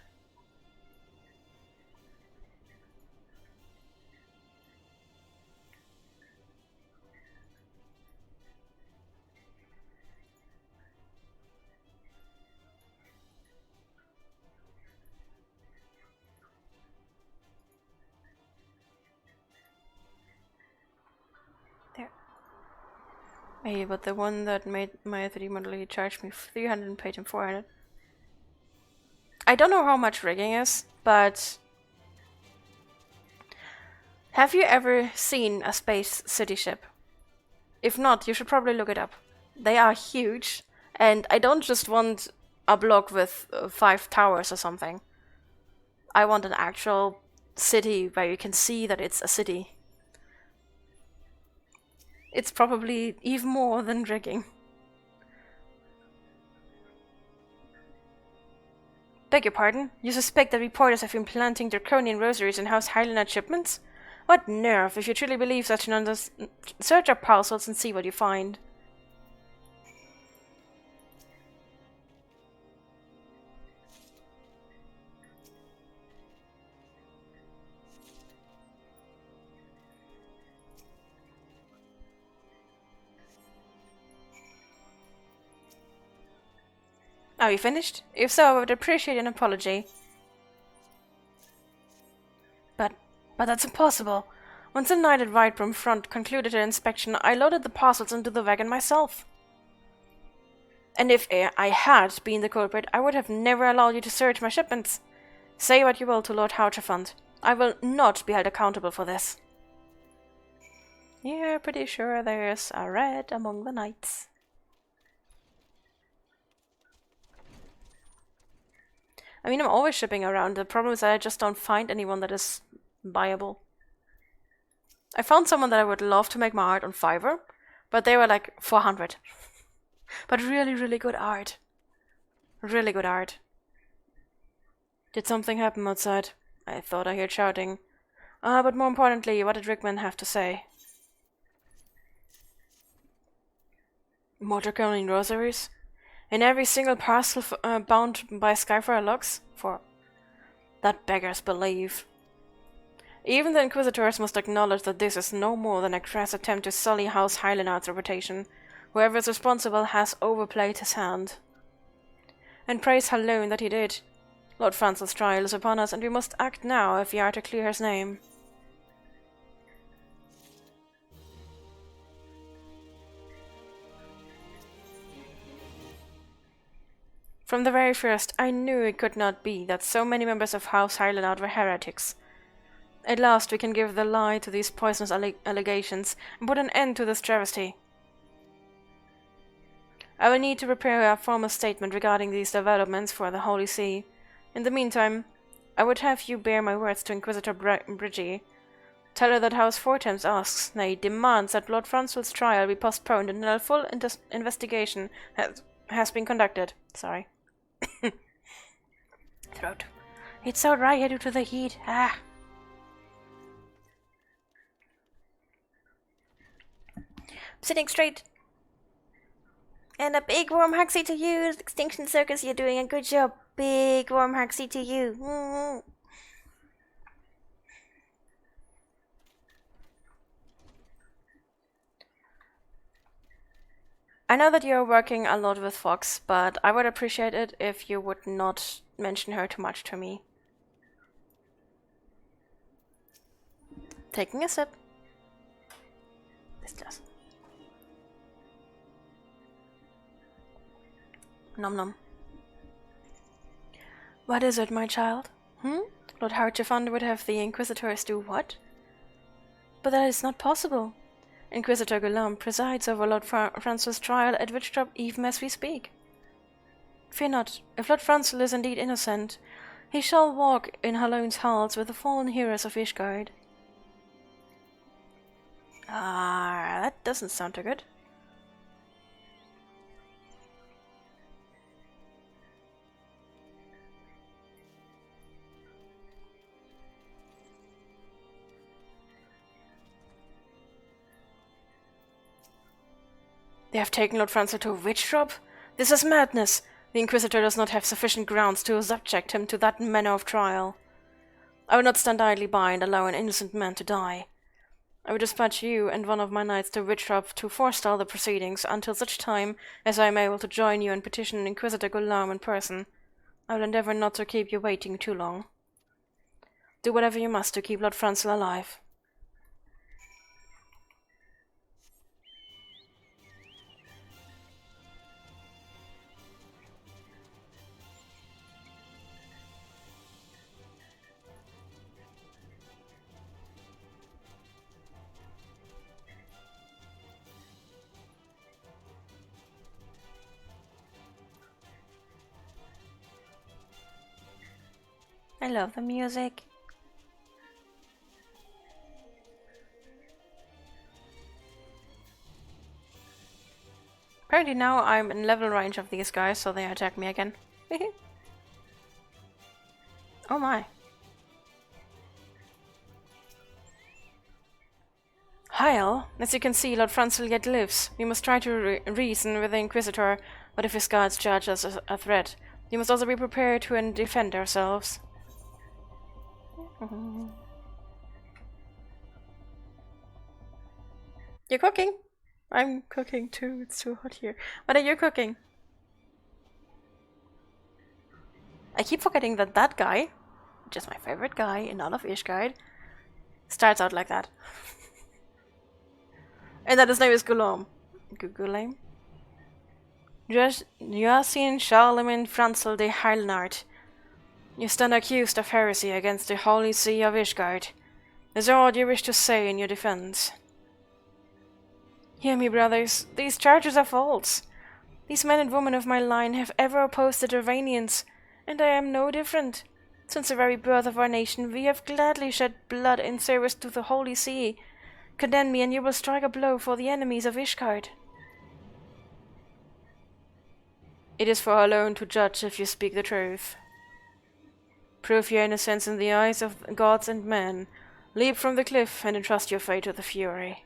Speaker 1: There. Hey, but the one that made my 3D model, he charged me 300 and paid him 400. I don't know how much rigging is, but have you ever seen a space city ship? If not, you should probably look it up. They are huge, and I don't just want a block with 5 towers or something. I want an actual city where you can see that it's a city. It's probably even more than rigging. Beg your pardon? You suspect that reporters have been planting draconian rosaries in House Highlander shipments? What nerve! If you truly believe such nonsense, search our parcels and see what you find. Are you finished? If so, I would appreciate an apology. But that's impossible. Once the knight at Right Room Front concluded her inspection, I loaded the parcels into the wagon myself. And if I had been the culprit, I would have never allowed you to search my shipments. Say what you will to Lord Houchefant. I will not be held accountable for this. You're pretty sure there's a red among the knights. I mean, I'm always shipping around. The problem is that I just don't find anyone that is viable. I found someone that I would love to make my art on Fiverr, but they were like 400. But really, really good art. Really good art. Did something happen outside? I thought I heard shouting. But more importantly, what did Rickman have to say? More draconian rosaries? In every single parcel bound by Skyfire locks? For that beggars belief. Even the Inquisitors must acknowledge that this is no more than a crass attempt to sully House Highland's reputation. Whoever is responsible has overplayed his hand. And praise Halloween that he did. Lord Francis' trial is upon us, and we must act now if we are to clear his name. From the very first, I knew it could not be that so many members of House Highland were heretics. At last we can give the lie to these poisonous allegations and put an end to this travesty. I will need to prepare a formal statement regarding these developments for the Holy See. In the meantime, I would have you bear my words to Inquisitor Bridgie. Tell her that House Fortams asks, nay, demands that Lord Francois' trial be postponed until a full investigation has been conducted. Sorry. Throat. It's so dry here due to the heat. Ah. Sitting straight. And a big warm hugsy to you, Extinction Circus. You're doing a good job. Big warm hugsy to you. Mm-hmm. I know that you're working a lot with Fox, but I would appreciate it if you would not mention her too much to me. Taking a sip. This does. Nom nom. What is it, my child? Lord Harchefand would have the Inquisitors do what? But that is not possible. Inquisitor Guillaume presides over Lord Francis' trial at Witchdrop even as we speak. Fear not, if Lord Francis is indeed innocent, he shall walk in Halone's halls with the fallen heroes of Ishgard. Ah, that doesn't sound too good. They have taken Lord Francis to Witchdrop? This is madness! The Inquisitor does not have sufficient grounds to subject him to that manner of trial. I would not stand idly by and allow an innocent man to die. I would dispatch you and one of my knights to Witchdrop to forestall the proceedings until such time as I am able to join you and petition Inquisitor Guillaume in person. I will endeavour not to keep you waiting too long. Do whatever you must to keep Lord Francis alive. I love the music. Apparently now I'm in level range of these guys, so they attack me again. Oh my. Heil, as you can see, Lord Francis yet lives. We must try to reason with the Inquisitor, but if his guards judge us as a threat, we must also be prepared to defend ourselves. You're cooking? I'm cooking too, it's too hot here. What are you cooking? I keep forgetting that that guy, which is my favorite guy in all of Ishgard, starts out like that. And that his name is Guillaume. Guillaume? Joachim Charlemagne Franzel de Heilnart. You stand accused of heresy against the Holy See of Ishgard. Is there aught you wish to say in your defense? Hear me, brothers. These charges are false. These men and women of my line have ever opposed the Durvanians, and I am no different. Since the very birth of our nation, we have gladly shed blood in service to the Holy See. Condemn me, and you will strike a blow for the enemies of Ishgard. It is for her alone to judge if you speak the truth. Prove your innocence in the eyes of gods and men. Leap from the cliff and entrust your fate to the Fury.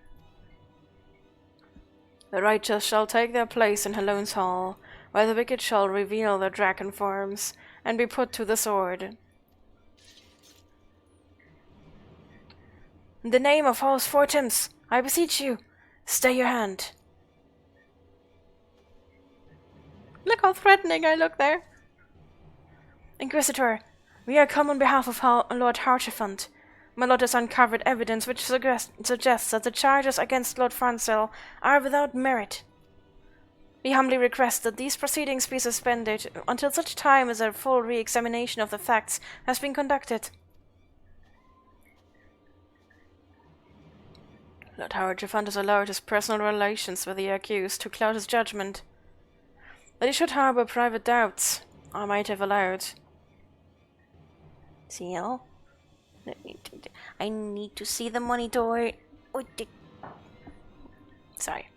Speaker 1: The righteous shall take their place in Halone's hall, where the wicked shall reveal their dragon forms and be put to the sword. In the name of House Fortums, I beseech you, stay your hand. Look how threatening I look there. Inquisitor, we are come on behalf of Lord Harchefand. My lord has uncovered evidence which suggests that the charges against Lord Francis are without merit. We humbly request that these proceedings be suspended until such time as a full re-examination of the facts has been conducted. Lord Harchefand has allowed his personal relations with the accused to cloud his judgment. That he should harbor private doubts, I might have allowed. Seal? I need to see the monitor. Sorry.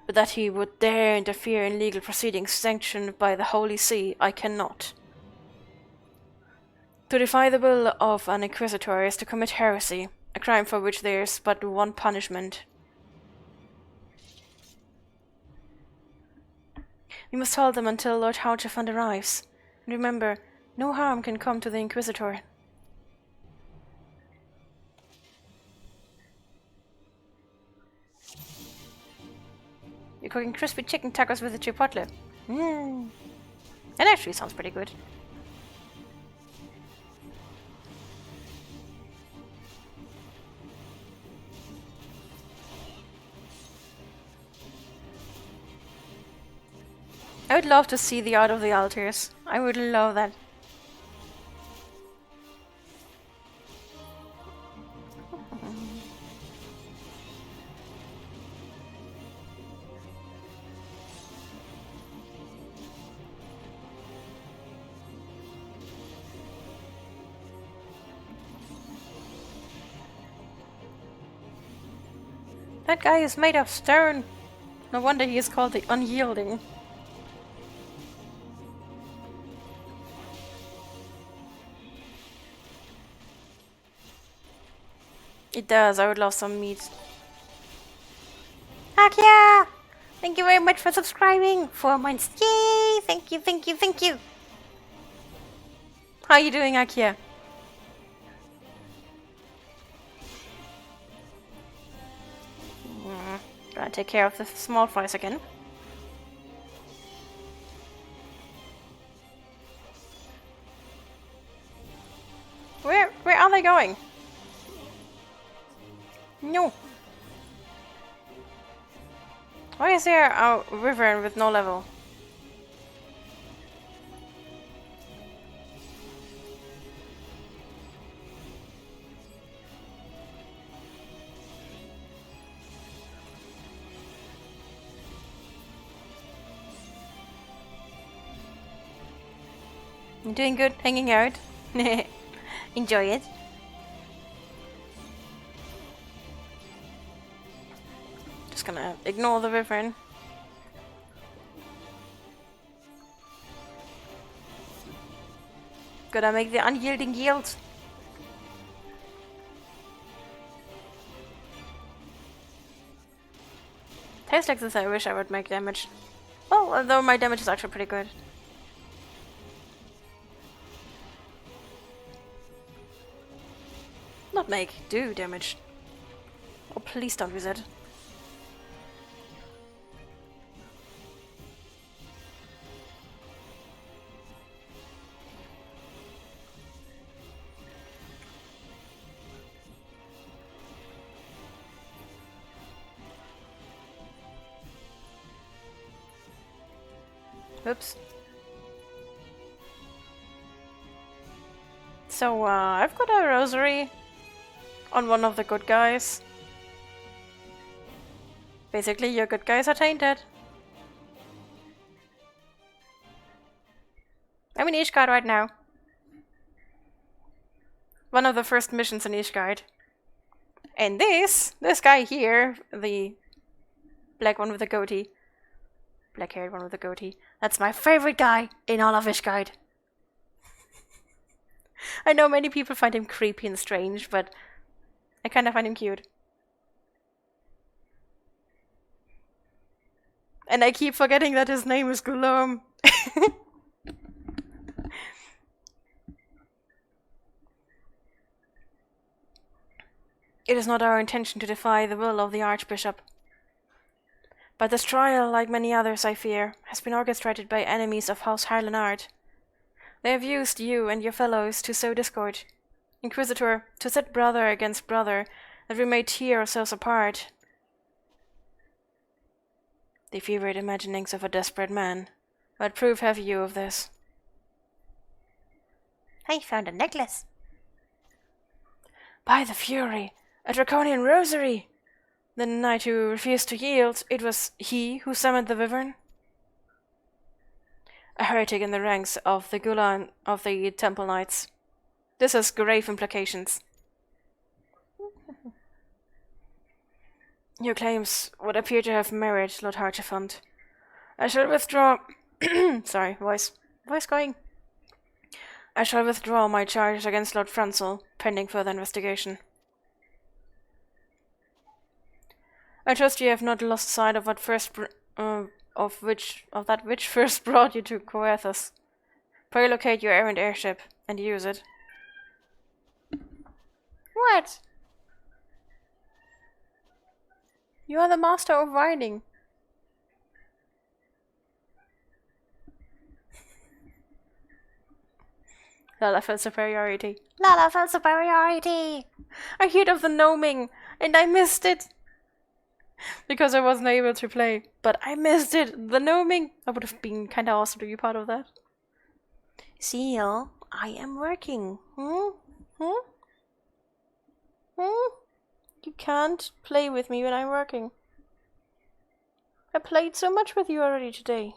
Speaker 1: But that he would dare interfere in legal proceedings sanctioned by the Holy See, I cannot. To defy the will of an inquisitor is to commit heresy, a crime for which there is but one punishment. We must hold them until Lord Harchefand arrives. And remember, no harm can come to the Inquisitor. You're cooking crispy chicken tacos with a chipotle. Mmm. That actually sounds pretty good. I would love to see the art of the altars. I would love that. That guy is made of stone. No wonder he is called the Unyielding. It does. I would love some meat. Heck yeah! Thank you very much for subscribing. 4 months. Yay! Thank you, thank you, thank you. How are you doing, Akia? Gotta take care of the small fries again. Where are they going? No. Why is there a river with no level? I'm doing good, hanging out. Enjoy it. Just gonna ignore the river. Gotta make the unyielding yield. Tastes like this, I wish I would make damage. Well, although my damage is actually pretty good. Not make, do damage. Oh, please don't visit. Oops. So, I've got a rosary on one of the good guys. Basically, your good guys are tainted. I'm in Ishgard right now. One of the first missions in Ishgard. And this guy here, the black one with the goatee. Black-haired one with a goatee. That's my favorite guy in all of Ishgard. I know many people find him creepy and strange, but I kind of find him cute. And I keep forgetting that his name is Guillaume. It is not our intention to defy the will of the Archbishop. But this trial, like many others, I fear, has been orchestrated by enemies of House Harlanard. They have used you and your fellows to sow discord. Inquisitor, to set brother against brother, that we may tear ourselves apart. The fevered imaginings of a desperate man. What proof have you of this? I found a necklace. By the Fury, a draconian rosary! The knight who refused to yield, it was he who summoned the wyvern? A heretic in the ranks of the Gulan of the Temple Knights. This has grave implications. Your claims would appear to have merit, Lord Harchefont. I shall withdraw... Sorry, voice going. I shall withdraw my charges against Lord Franzel, pending further investigation. I trust you have not lost sight of what that which first brought you to Coerthas. Pray locate your errant airship and use it. What? You are the master of riding. Lala felt superiority. Lala felt superiority! I heard of the gnoming, and I missed it! Because I wasn't able to play. But I missed it! The gnoming! I would have been kinda awesome to be part of that. Seal, I am working. You can't play with me when I'm working. I played so much with you already today.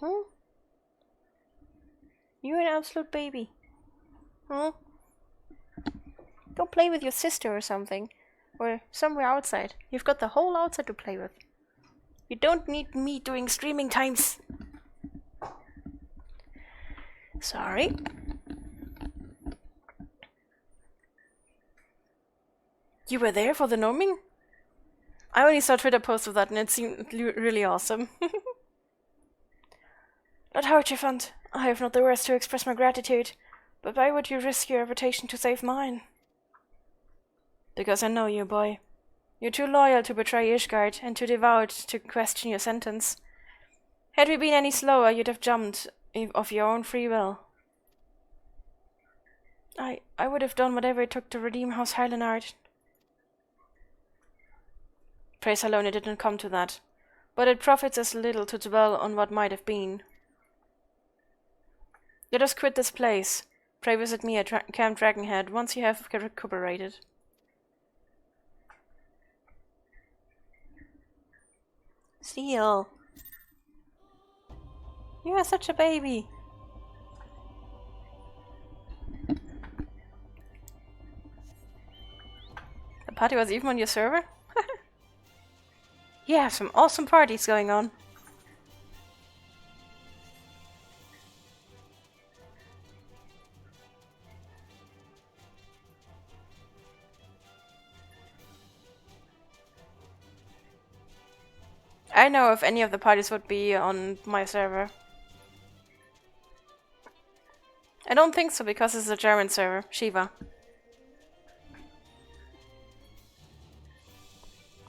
Speaker 1: You're an absolute baby. Go play with your sister or something. Or somewhere outside. You've got the whole outside to play with. You don't need me doing streaming times. Sorry. You were there for the gnoming? I only saw Twitter posts of that and it seemed really awesome. Lord Howard, I have not the words to express my gratitude, but why would you risk your reputation to save mine? Because I know you, boy. You're too loyal to betray Ishgard and too devout to question your sentence. Had we been any slower, you'd have jumped of your own free will. I would have done whatever it took to redeem House Hylanard. Praise alone, it didn't come to that, but it profits us little to dwell on what might have been. Let us quit this place. Pray visit me at Camp Dragonhead once you have recuperated. Seal. You are such a baby. The party was even on your server? Yeah, some awesome parties going on. I don't know if any of the parties would be on my server. I don't think so because it's a German server, Shiva.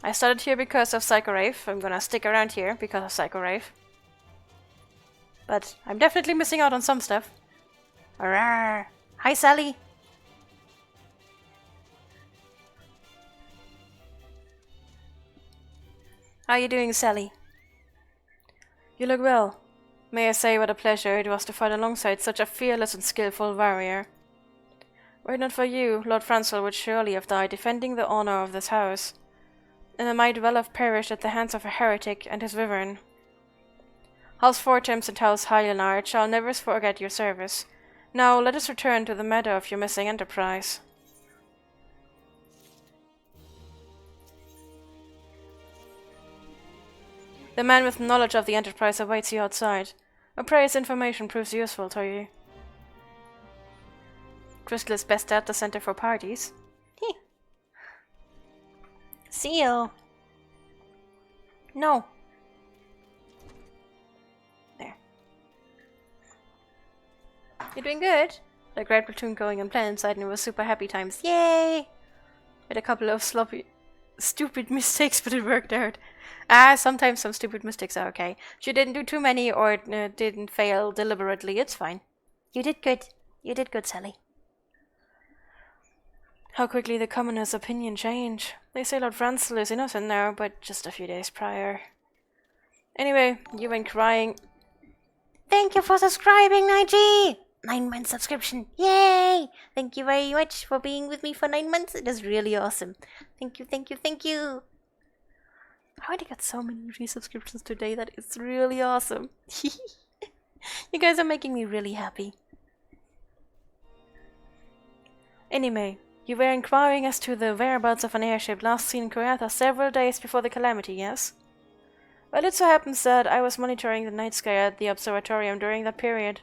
Speaker 1: I started here because of Psycho Rave. I'm gonna stick around here because of Psycho Rave. But I'm definitely missing out on some stuff. Arrgh. Hi, Sally. How are you doing, Sally? You look well. May I say what a pleasure it was to fight alongside such a fearless and skillful warrior. Were it not for you, Lord Franzel would surely have died defending the honor of this house, and I might well have perished at the hands of a heretic and his wyvern. House Fortams and House Hylanard shall never forget your service. Now let us return to the matter of your missing enterprise. The man with knowledge of the enterprise awaits you outside. I pray his information proves useful to you. Crystal is best at the center for parties. Seal. No. There. You're doing good. The great platoon going on plan inside and it was super happy times. Yay! Had a couple of sloppy, stupid mistakes, but it worked out. Sometimes some stupid mistakes are okay. If you didn't do too many or didn't fail deliberately, it's fine. You did good. You did good, Sally. How quickly the commoners' opinion change. They say Lord Franzel is innocent now, but just a few days prior. Anyway, you went crying. Thank you for subscribing, Nige! 9-month subscription. Yay! Thank you very much for being with me for 9 months. It is really awesome. Thank you, thank you, thank you. I already got so many resubscriptions today that it's really awesome. You guys are making me really happy. Anyway, you were inquiring as to the whereabouts of an airship last seen in Koratha several days before the calamity, yes? Well, it so happens that I was monitoring the night sky at the observatorium during that period.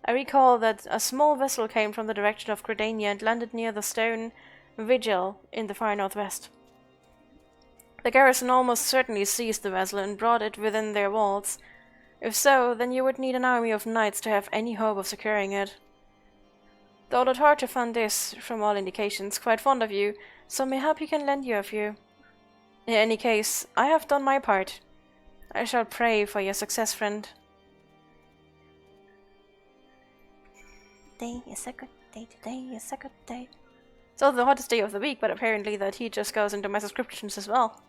Speaker 1: I recall that a small vessel came from the direction of Credania and landed near the stone Vigil in the far northwest. The garrison almost certainly seized the vessel and brought it within their walls. If so, then you would need an army of knights to have any hope of securing it. Though Lord Hartefund is, from all indications, quite fond of you, so mayhap he can lend you a few. In any case, I have done my part. I shall pray for your success, friend. Day is a good Day today is a good day. It's also the hottest day of the week, but apparently that heat just goes into my subscriptions as well.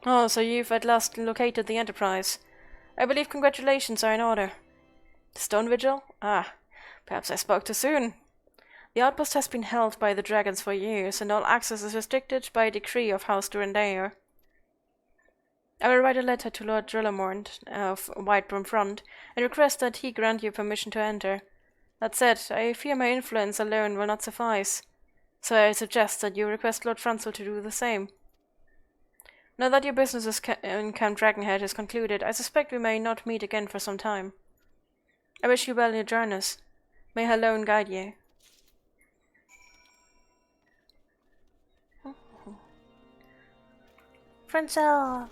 Speaker 1: Oh, so you've at last located the Enterprise. I believe congratulations are in order. The Stone Vigil? Ah, perhaps I spoke too soon. The outpost has been held by the dragons for years, and all access is restricted by a decree of House Durandale. I will write a letter to Lord Drillamort of Whitebroom Front and request that he grant you permission to enter. That said, I fear my influence alone will not suffice, so I suggest that you request Lord Franzel to do the same. Now that your business in Camp Dragonhead is concluded, I suspect we may not meet again for some time. I wish you well in your journeys. May her alone guide you. Franzel!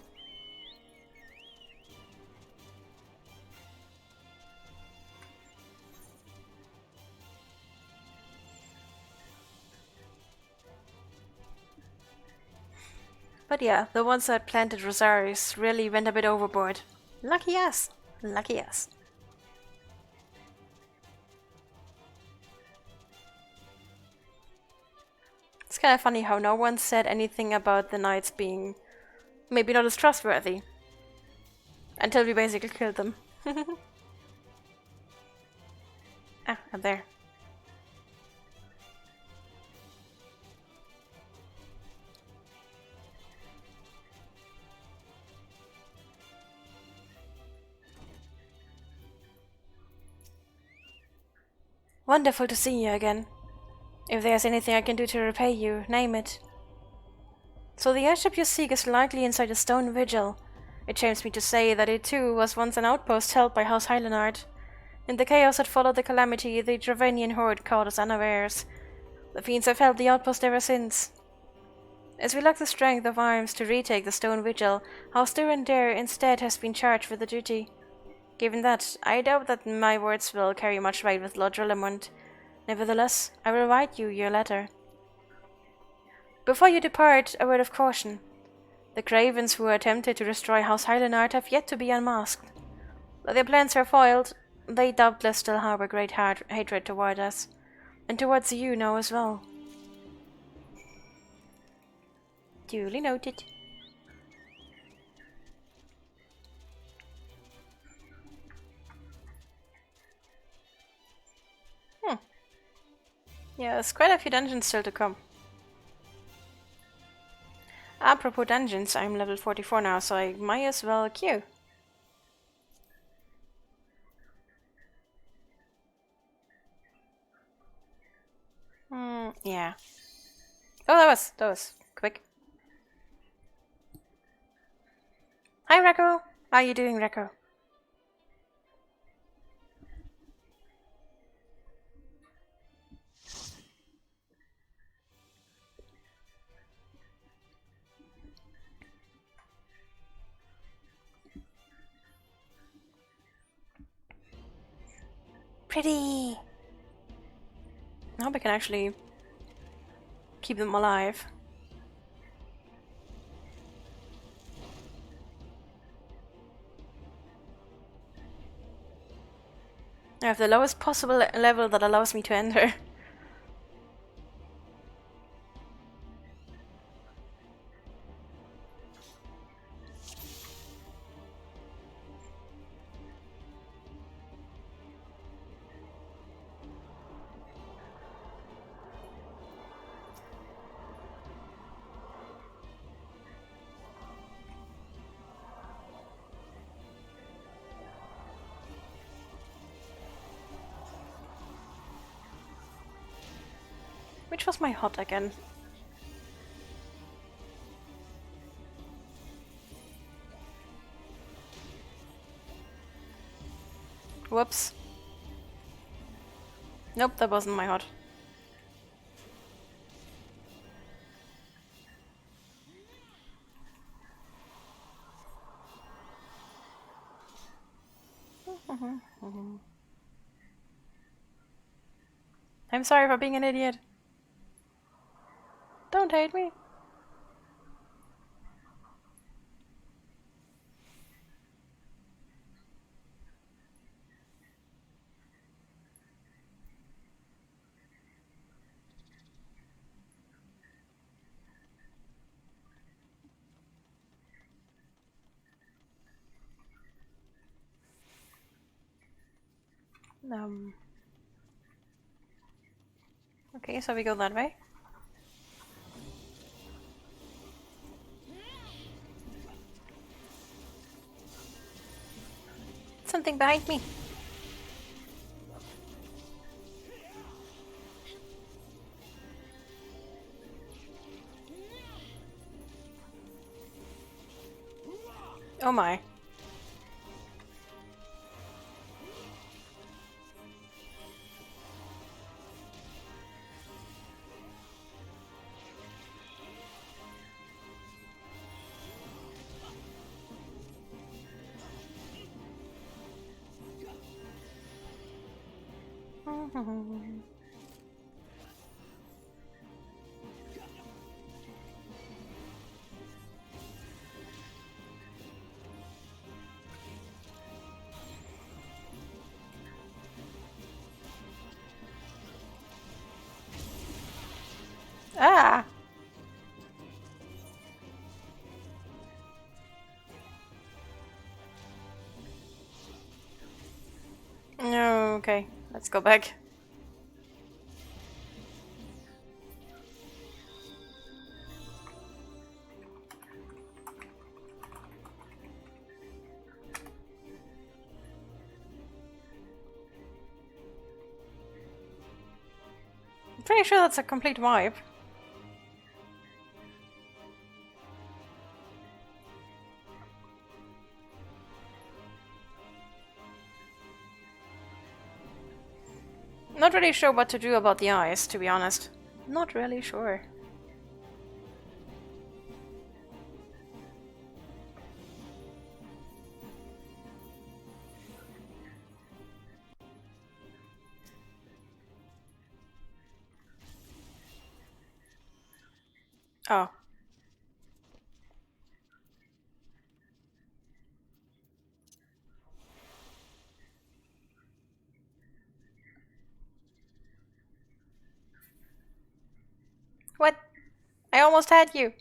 Speaker 1: But yeah, the ones that planted Rosaris really went a bit overboard. Lucky us. Lucky us. It's kind of funny how no one said anything about the knights being maybe not as trustworthy. Until we basically killed them. Ah, I'm there. Wonderful to see you again. If there's anything I can do to repay you, name it. So the airship you seek is likely inside the Stone Vigil. It shames me to say that it too was once an outpost held by House Hylanard. In the chaos that followed the calamity, the Dravenian horde caught us unawares. The fiends have held the outpost ever since. As we lack the strength of arms to retake the Stone Vigil, House Durandare instead has been charged with the duty. Given that, I doubt that my words will carry much weight with Lord Drillamont. Nevertheless, I will write you your letter. Before you depart, a word of caution. The cravens who attempted to destroy House Hylanard have yet to be unmasked. Though their plans are foiled, they doubtless still harbor great hatred toward us, and towards you now as well. Duly noted. Yeah, there's quite a few dungeons still to come. Apropos dungeons, I'm level 44 now, so I might as well queue. Yeah. Oh, that was quick. Hi, Rekko. How are you doing, Rekko? Pretty. I hope I can actually keep them alive. I have the lowest possible level that allows me to enter. Which was my hot again? Whoops. Nope, that wasn't my hot. I'm sorry for being an idiot. Don't hate me. Okay, so we go that way. Something behind me. Oh my. Ah! No, okay. Let's go back. I'm pretty sure that's a complete wipe. Not really sure what to do about the eyes, to be honest. Not really sure. Oh. What? I almost had you.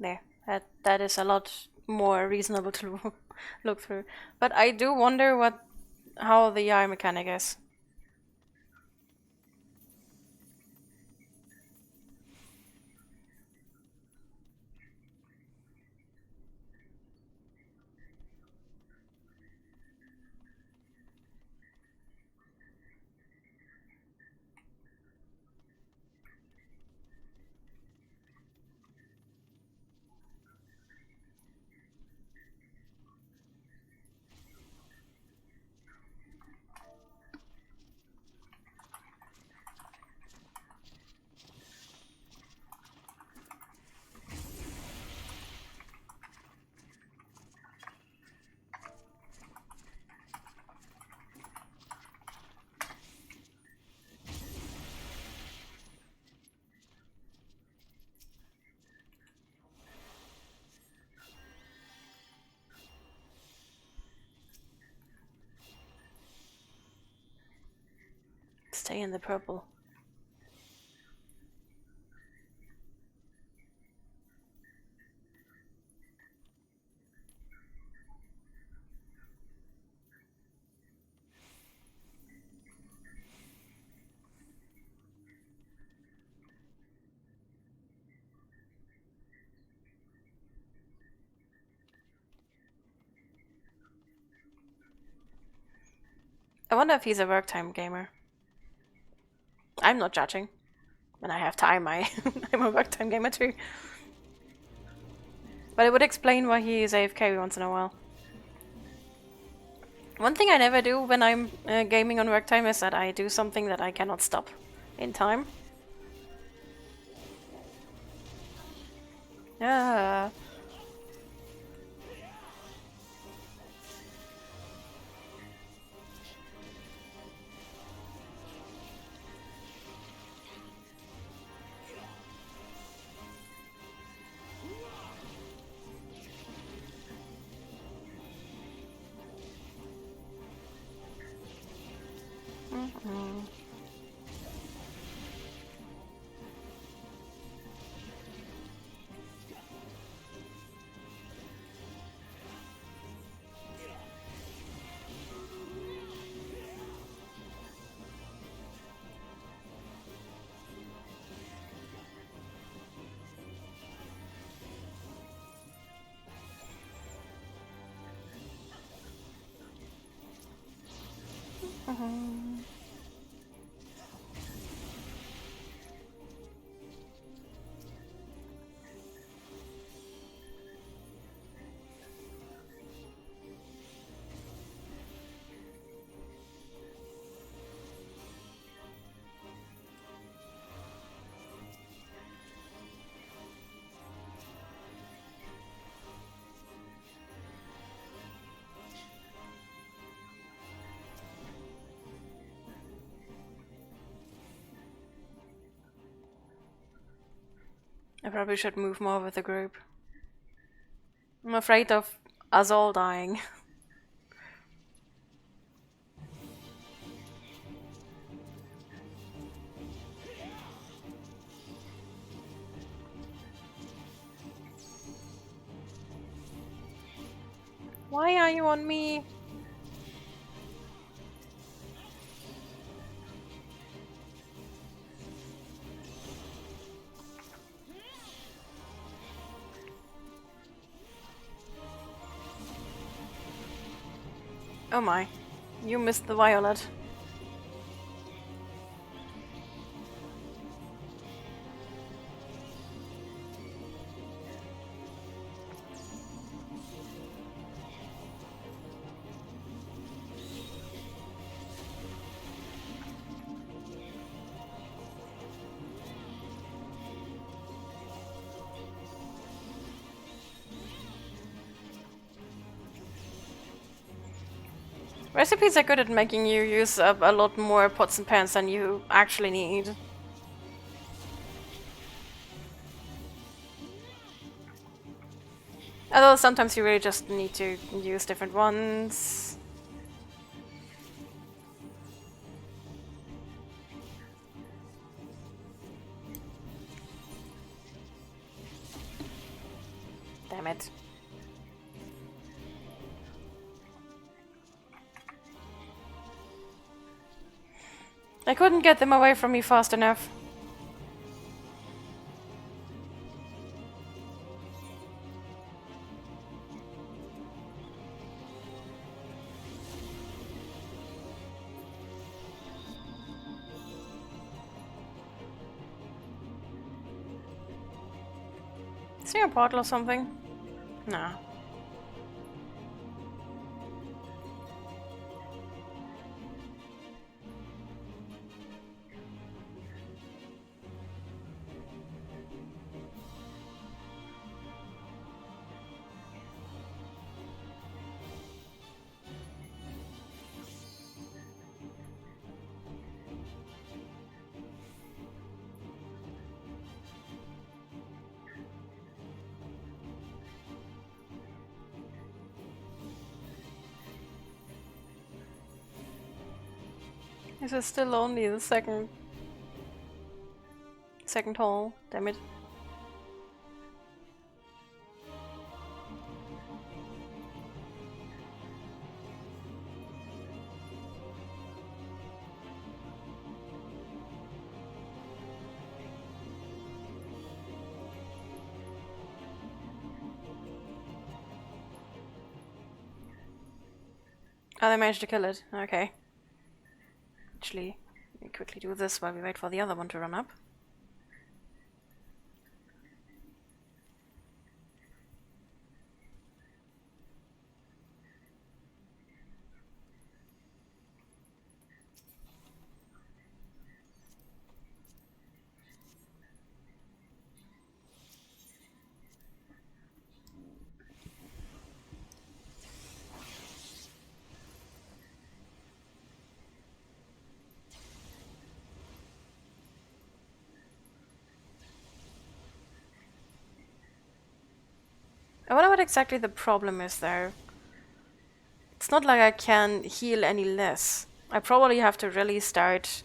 Speaker 1: There. That is a lot more reasonable to look through. But I do wonder how the eye mechanic is. Stay in the purple. I wonder if he's a work time gamer. I'm not judging. When I have time, I'm a work time gamer too. But it would explain why he is AFK once in a while. One thing I never do when I'm gaming on work time is that I do something that I cannot stop in time. Ah. I probably should move more with the group. I'm afraid of us all dying. Why are you on me? Oh my, you missed the violet. Recipes are good at making you use up a lot more pots and pans than you actually need. Although sometimes you really just need to use different ones. Damn it. I couldn't get them away from me fast enough. Is there a bottle or something? No. This is still only the second hole, damn it. Oh, they managed to kill it. Okay. Actually, let me quickly do this while we wait for the other one to run up. I wonder what exactly the problem is there. It's not like I can heal any less. I probably have to really start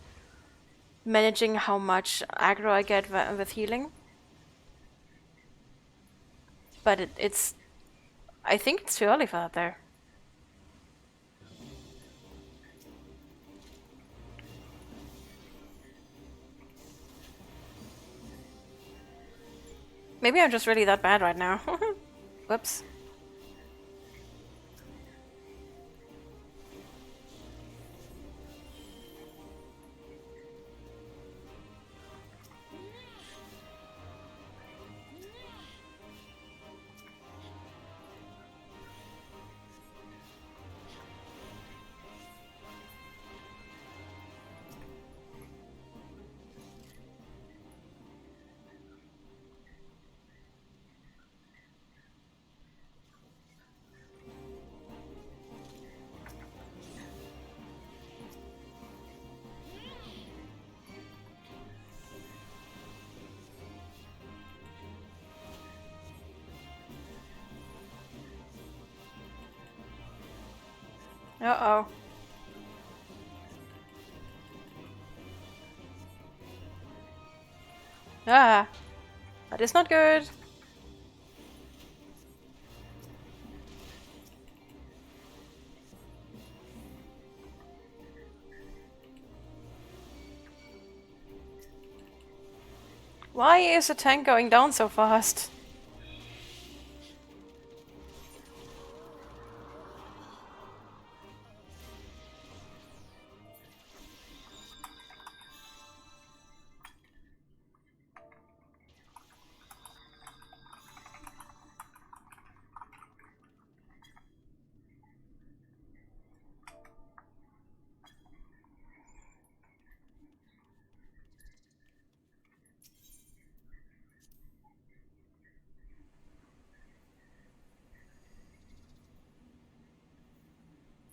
Speaker 1: managing how much aggro I get with healing. But it's... I think it's too early for that there. Maybe I'm just really that bad right now. Whoops. Uh-oh. Ah, that is not good. Why is the tank going down so fast?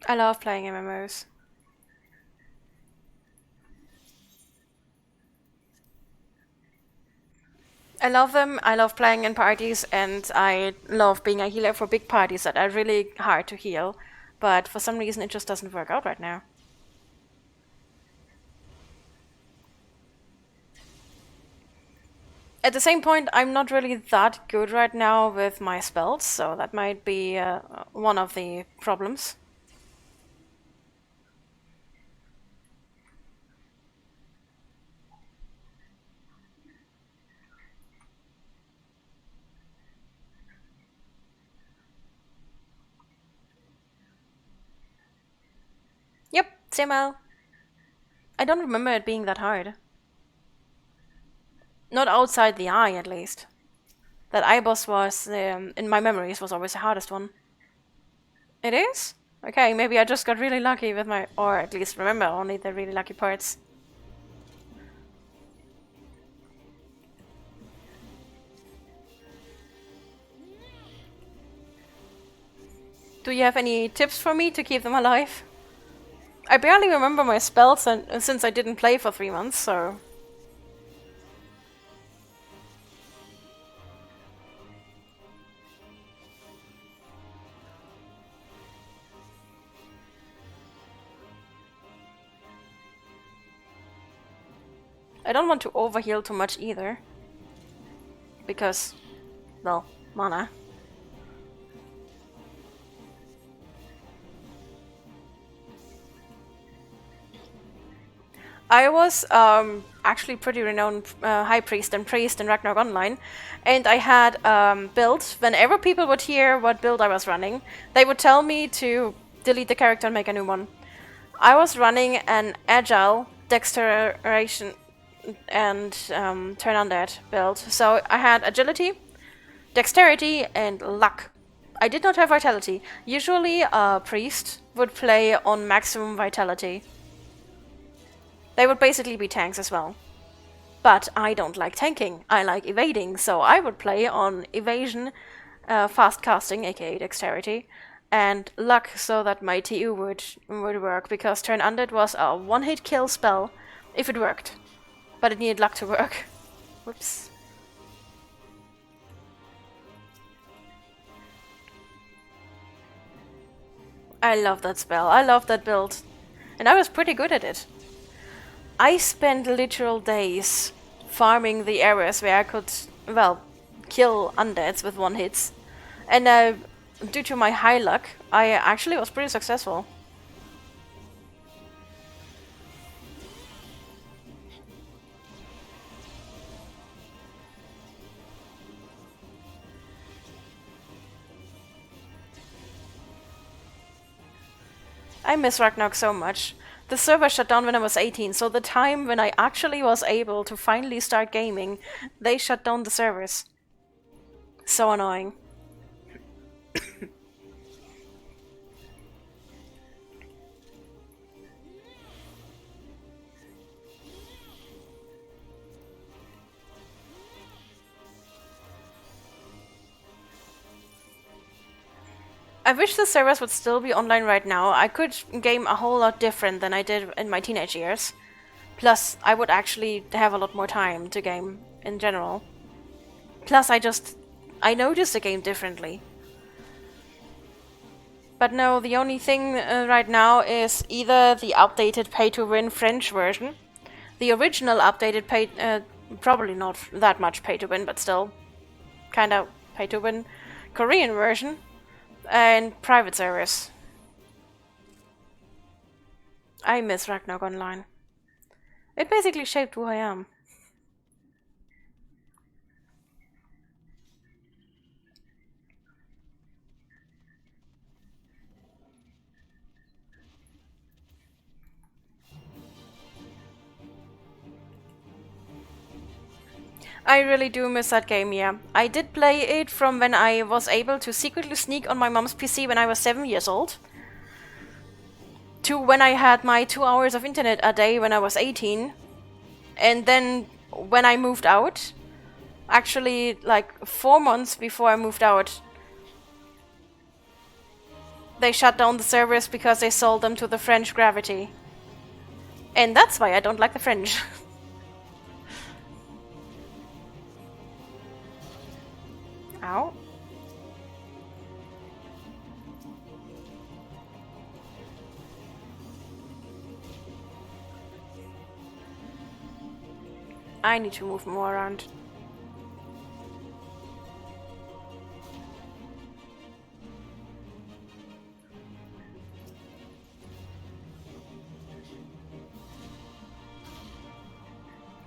Speaker 1: I love playing MMOs. I love them, I love playing in parties, and I love being a healer for big parties that are really hard to heal. But for some reason it just doesn't work out right now. At the same point, I'm not really that good right now with my spells, so that might be one of the problems. Yep, same. I don't remember it being that hard. Not outside the eye, at least. That eye boss was, in my memories, was always the hardest one. It is? Okay, maybe I just got really lucky with my... or at least remember only the really lucky parts. Do you have any tips for me to keep them alive? I barely remember my spells since I didn't play for 3 months, so... I don't want to overheal too much either. Because, well, mana. I was actually pretty renowned high priest and priest in Ragnarok Online, and I had build. Whenever people would hear what build I was running, they would tell me to delete the character and make a new one. I was running an agile dexteration and turn undead build, so I had agility, dexterity, and luck. I did not have vitality. Usually a priest would play on maximum vitality. They would basically be tanks as well. But I don't like tanking, I like evading, so I would play on evasion, fast casting, aka dexterity, and luck so that my TU would work, because Turn Undead was a one-hit kill spell if it worked. But it needed luck to work. Whoops. I love that spell, I love that build. And I was pretty good at it. I spent literal days farming the areas where I could, well, kill undeads with one hit. And due to my high luck, I actually was pretty successful. I miss Ragnarok so much. The server shut down when I was 18, so the time when I actually was able to finally start gaming, they shut down the servers. So annoying. I wish the servers would still be online right now. I could game a whole lot different than I did in my teenage years. Plus, I would actually have a lot more time to game in general. Plus, I notice the game differently. But no, the only thing right now is either the updated pay-to-win French version, the original updated probably not that much pay-to-win, but still kinda pay-to-win Korean version, and private servers. I miss Ragnarok Online. It basically shaped who I am. I really do miss that game, yeah. I did play it from when I was able to secretly sneak on my mom's PC when I was 7 years old, to when I had my 2 hours of internet a day when I was 18, and then when I moved out, actually like 4 months before I moved out, they shut down the servers because they sold them to the French Gravity. And that's why I don't like the French. Ow. I need to move more around.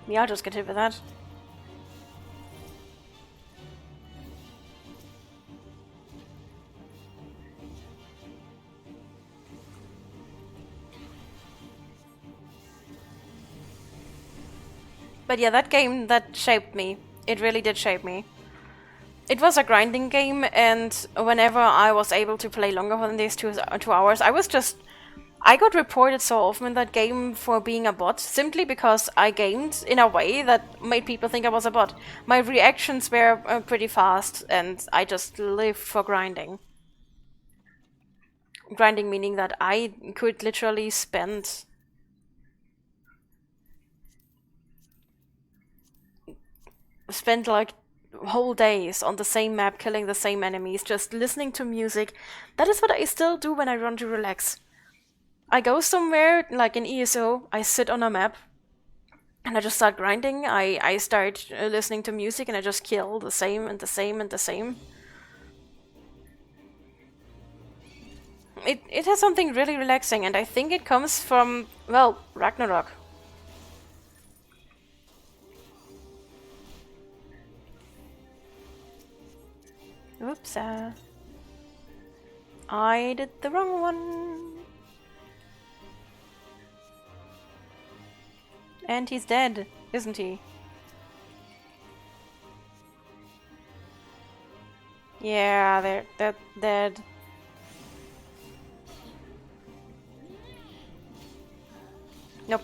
Speaker 1: Yeah, I'll just get hit with that. But yeah, that game, that shaped me. It really did shape me. It was a grinding game, and whenever I was able to play longer than these 2 hours, I got reported so often in that game for being a bot, simply because I gamed in a way that made people think I was a bot. My reactions were pretty fast, and I just lived for grinding. Grinding meaning that I could literally spend like whole days on the same map killing the same enemies, just listening to music. That is what I still do when I want to relax. I go somewhere, like in ESO, I sit on a map, and I just start grinding. I start listening to music, and I just kill the same and the same and the same. It has something really relaxing, and I think it comes from, well, Ragnarok. Oops, I did the wrong one. And he's dead, isn't he? Yeah, they're dead. Nope.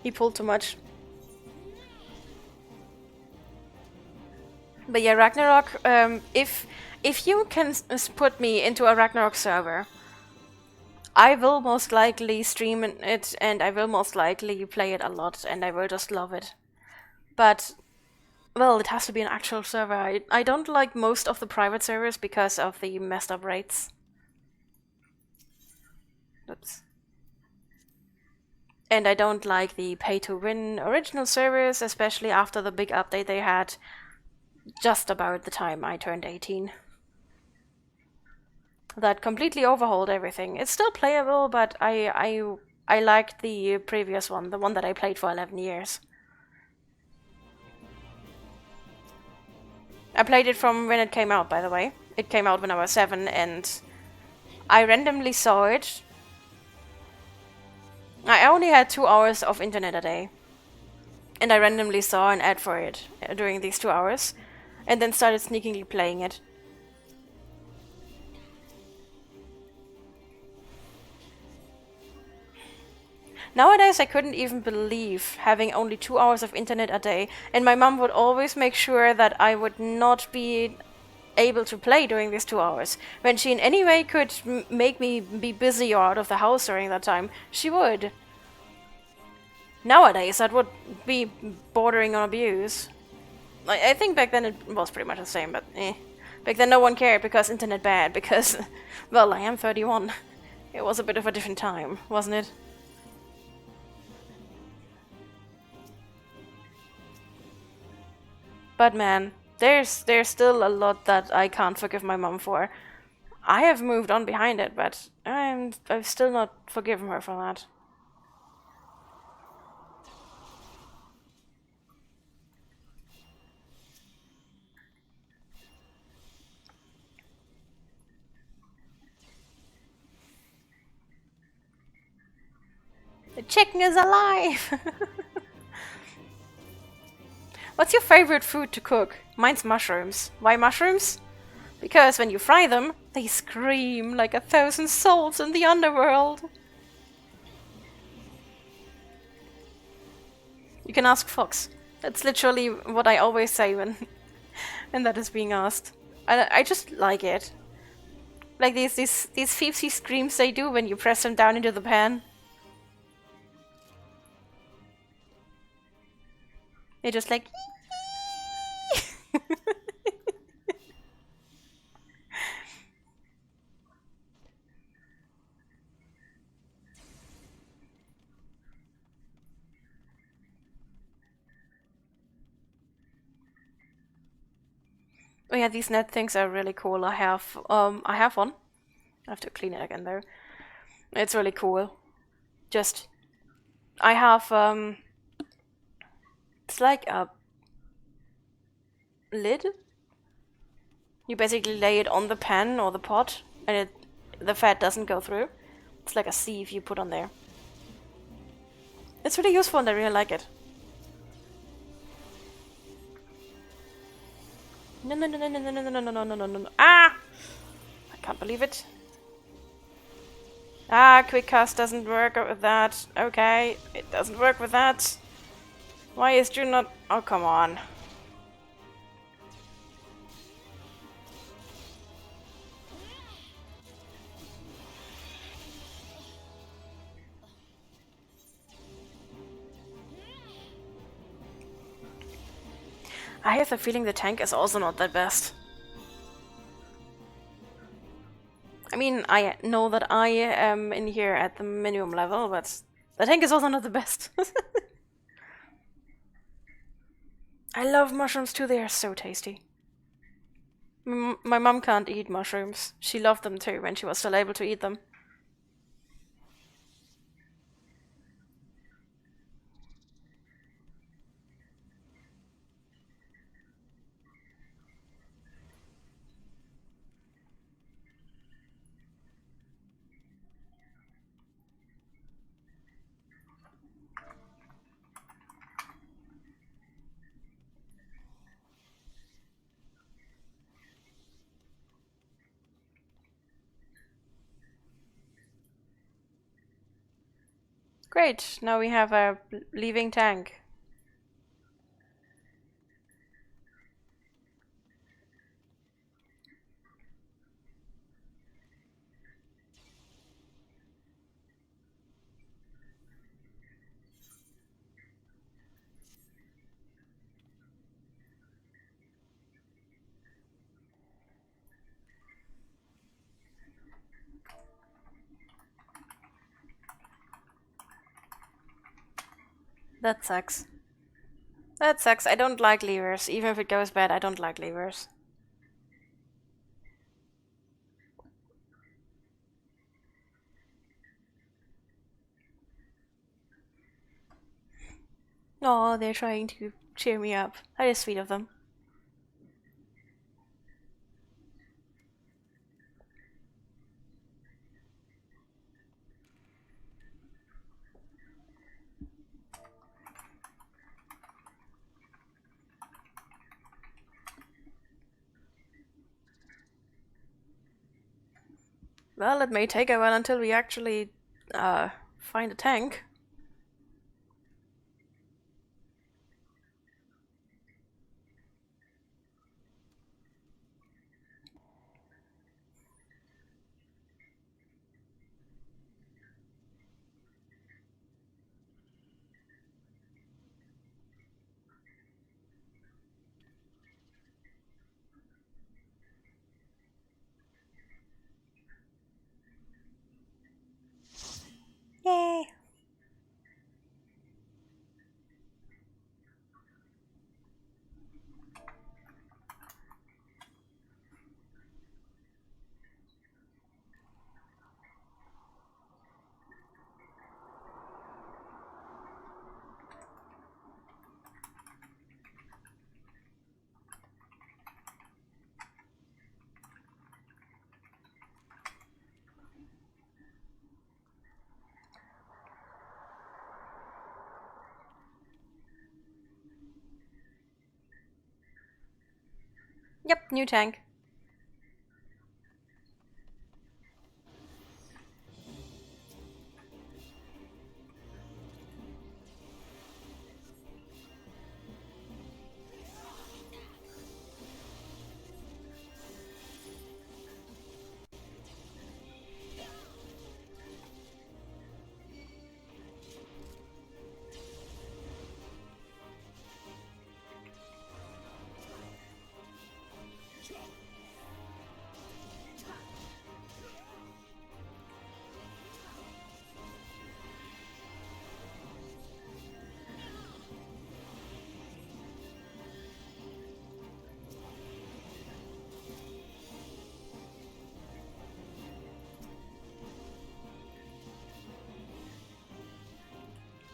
Speaker 1: He pulled too much. But yeah, Ragnarok, if you can put me into a Ragnarok server, I will most likely stream it, and I will most likely play it a lot, and I will just love it. But, well, it has to be an actual server. I don't like most of the private servers because of the messed up rates. Oops. And I don't like the pay-to-win original service, especially after the big update they had just about the time I turned 18. That completely overhauled everything. It's still playable, but I liked the previous one, the one that I played for 11 years. I played it from when it came out, by the way. It came out when I was 7, and I randomly saw it. I only had 2 hours of internet a day. And I randomly saw an ad for it during these 2 hours, and then started sneakily playing it. Nowadays, I couldn't even believe having only 2 hours of internet a day, and my mom would always make sure that I would not be able to play during these 2 hours. When she in any way could make me be busy or out of the house during that time, she would. Nowadays, that would be bordering on abuse. I think back then it was pretty much the same, but eh. Back then no one cared because internet bad, because, well, I am 31. It was a bit of a different time, wasn't it? But man, there's still a lot that I can't forgive my mom for. I have moved on behind it, but I've still not forgiven her for that. The chicken is alive! What's your favorite food to cook? Mine's mushrooms. Why mushrooms? Because when you fry them, they scream like 1,000 souls in the underworld. You can ask Fox. That's literally what I always say when that is being asked. I just like it. Like these feepsy screams they do when you press them down into the pan. They're just like... Oh yeah, these net things are really cool. I have one. I have to clean it again though. It's really cool. Just I have it's like a lid. You basically lay it on the pan or the pot, and the fat doesn't go through. It's like a sieve you put on there. It's really useful and I really like it. No no no no no no no no no no no no no no. Ah! I can't believe it. Ah, quick cast doesn't work with that. Okay, it doesn't work with that. Why is June not... Oh, come on. I have the feeling the tank is also not that best. I mean, I know that I am in here at the minimum level, but the tank is also not the best. I love mushrooms too, they are so tasty. My mom can't eat mushrooms. She loved them too when she was still able to eat them. Great, now we have a leaving tank. That sucks. That sucks. I don't like levers. Even if it goes bad, I don't like levers. Oh, they're trying to cheer me up. That is sweet of them. Well, it may take a while until we actually find a tank. Yay! Yep, new tank.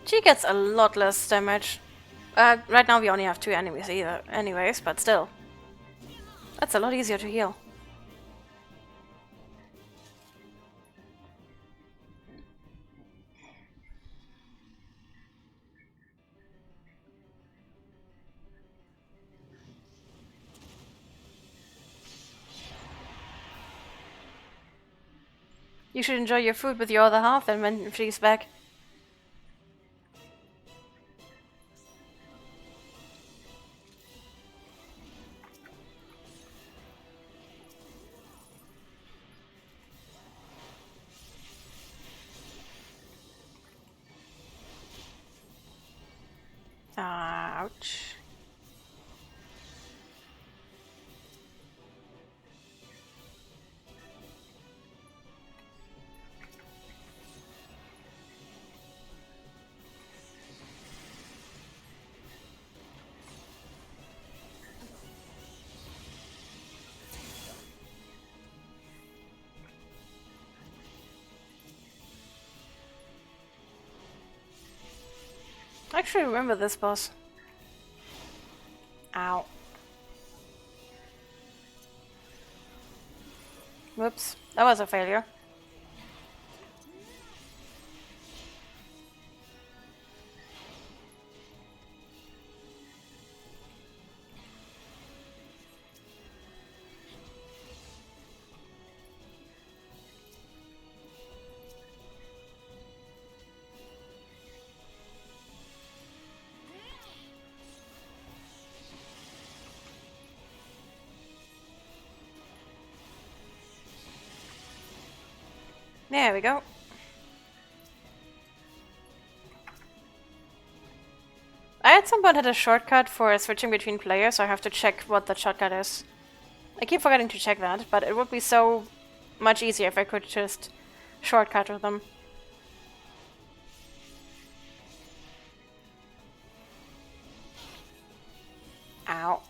Speaker 1: She gets a lot less damage. Right now we only have 2 enemies anyways, but still. That's a lot easier to heal. You should enjoy your food with your other half then when she's back. Ouch. I actually remember this boss. Ow. Whoops. That was a failure. There we go. I at some point had a shortcut for switching between players, so I have to check what that shortcut is. I keep forgetting to check that, but it would be so much easier if I could just shortcut with them. Ow.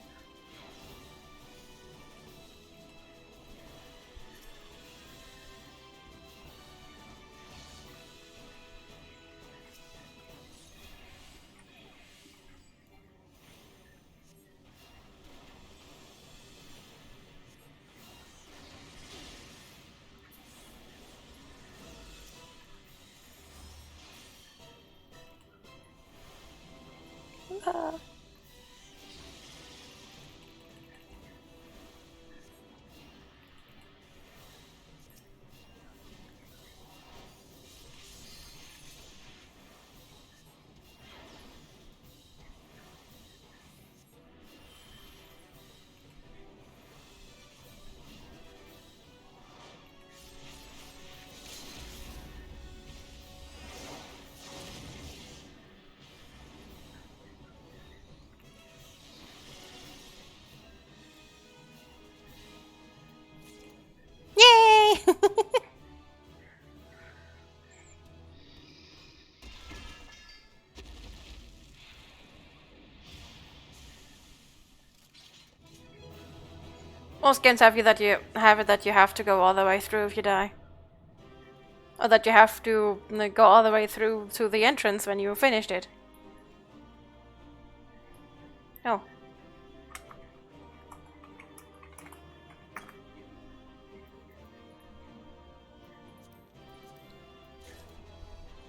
Speaker 1: Yay! Most games have it that you have to go all the way through if you die. Or that you have to go all the way through to the entrance when you finished it. Oh.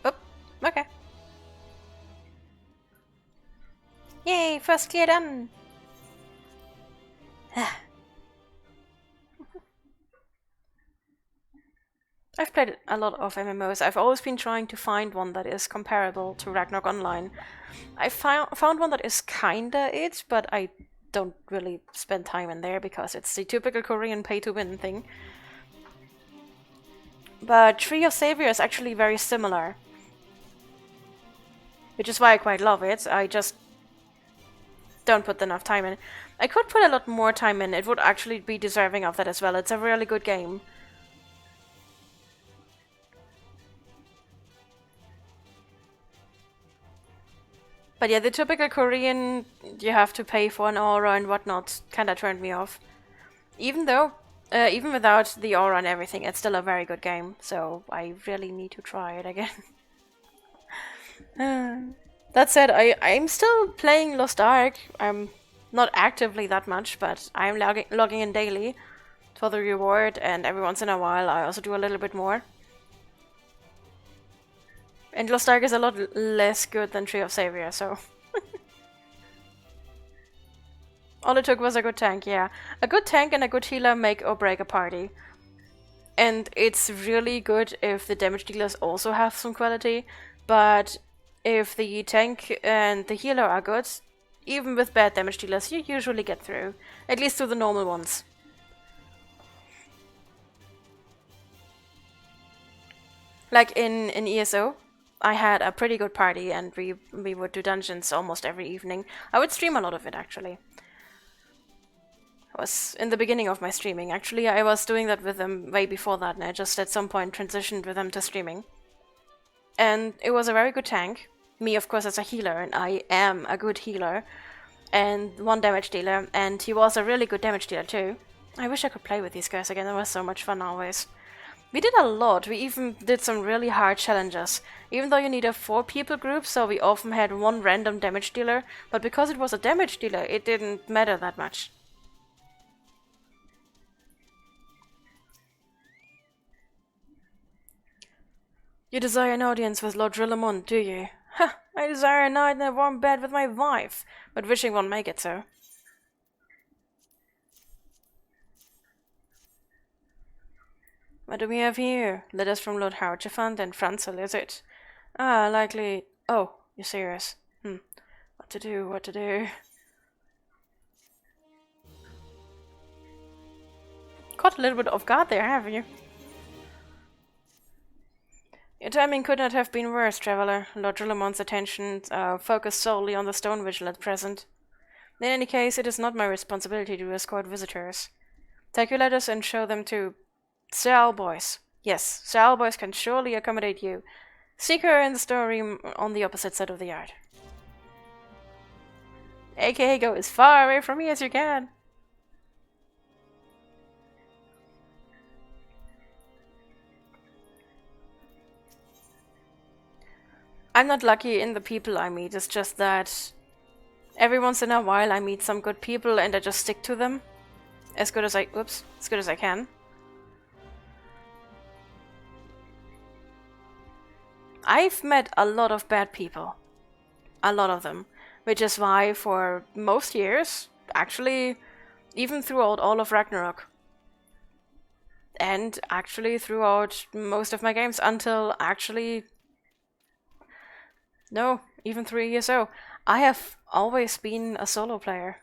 Speaker 1: Oop. Okay. Yay, first clear done! I've played a lot of MMOs. I've always been trying to find one that is comparable to Ragnarok Online. I found one that is kinda it, but I don't really spend time in there because it's the typical Korean pay-to-win thing. But Tree of Savior is actually very similar. Which is why I quite love it. I just don't put enough time in. I could put a lot more time in. It would actually be deserving of that as well. It's a really good game. But yeah, the typical Korean, you have to pay for an aura and whatnot, kinda turned me off. Even without the aura and everything, it's still a very good game. So I really need to try it again. That said, I'm still playing Lost Ark. I'm not actively that much, but I'm logging in daily for the reward, and every once in a while I also do a little bit more. And Lost Ark is a lot less good than Tree of Savior, so... All it took was a good tank, yeah. A good tank and a good healer make or break a party. And it's really good if the damage dealers also have some quality, but if the tank and the healer are good, even with bad damage dealers, you usually get through. At least to the normal ones. Like in ESO, I had a pretty good party and we would do dungeons almost every evening. I would stream a lot of it, actually. I was in the beginning of my streaming. Actually, I was doing that with them way before that, and I just at some point transitioned with them to streaming. And it was a very good tank. Me, of course, as a healer, and I am a good healer. And one damage dealer, and he was a really good damage dealer too. I wish I could play with these guys again, it was so much fun always. We did a lot, we even did some really hard challenges. Even though you need a 4-people group, so we often had one random damage dealer, but because it was a damage dealer, it didn't matter that much. You desire an audience with Lord Drillamon, do you? Ha! I desire a night in a warm bed with my wife, but wishing one make it so. What do we have here? Letters from Lord Harchefant and Franzel, is it? Ah, likely... Oh, you're serious. What to do, what to do... Caught a little bit off guard there, haven't you? Your timing could not have been worse, traveler. Lord Drillamon's attention focused solely on the stone vigil at present. In any case, it is not my responsibility to escort visitors. Take your letters and show them to Sir Alboys. Yes, Sir Alboys can surely accommodate you. Seek her in the storeroom on the opposite side of the yard. AKA go as far away from me as you can. I'm not lucky in the people I meet, it's just that every once in a while I meet some good people and I just stick to them as good as I can. I've met a lot of bad people. A lot of them. Which is why for most years, actually, even throughout all of Ragnarok, and actually throughout most of my games until actually... No, even 3 ESO. I have always been a solo player.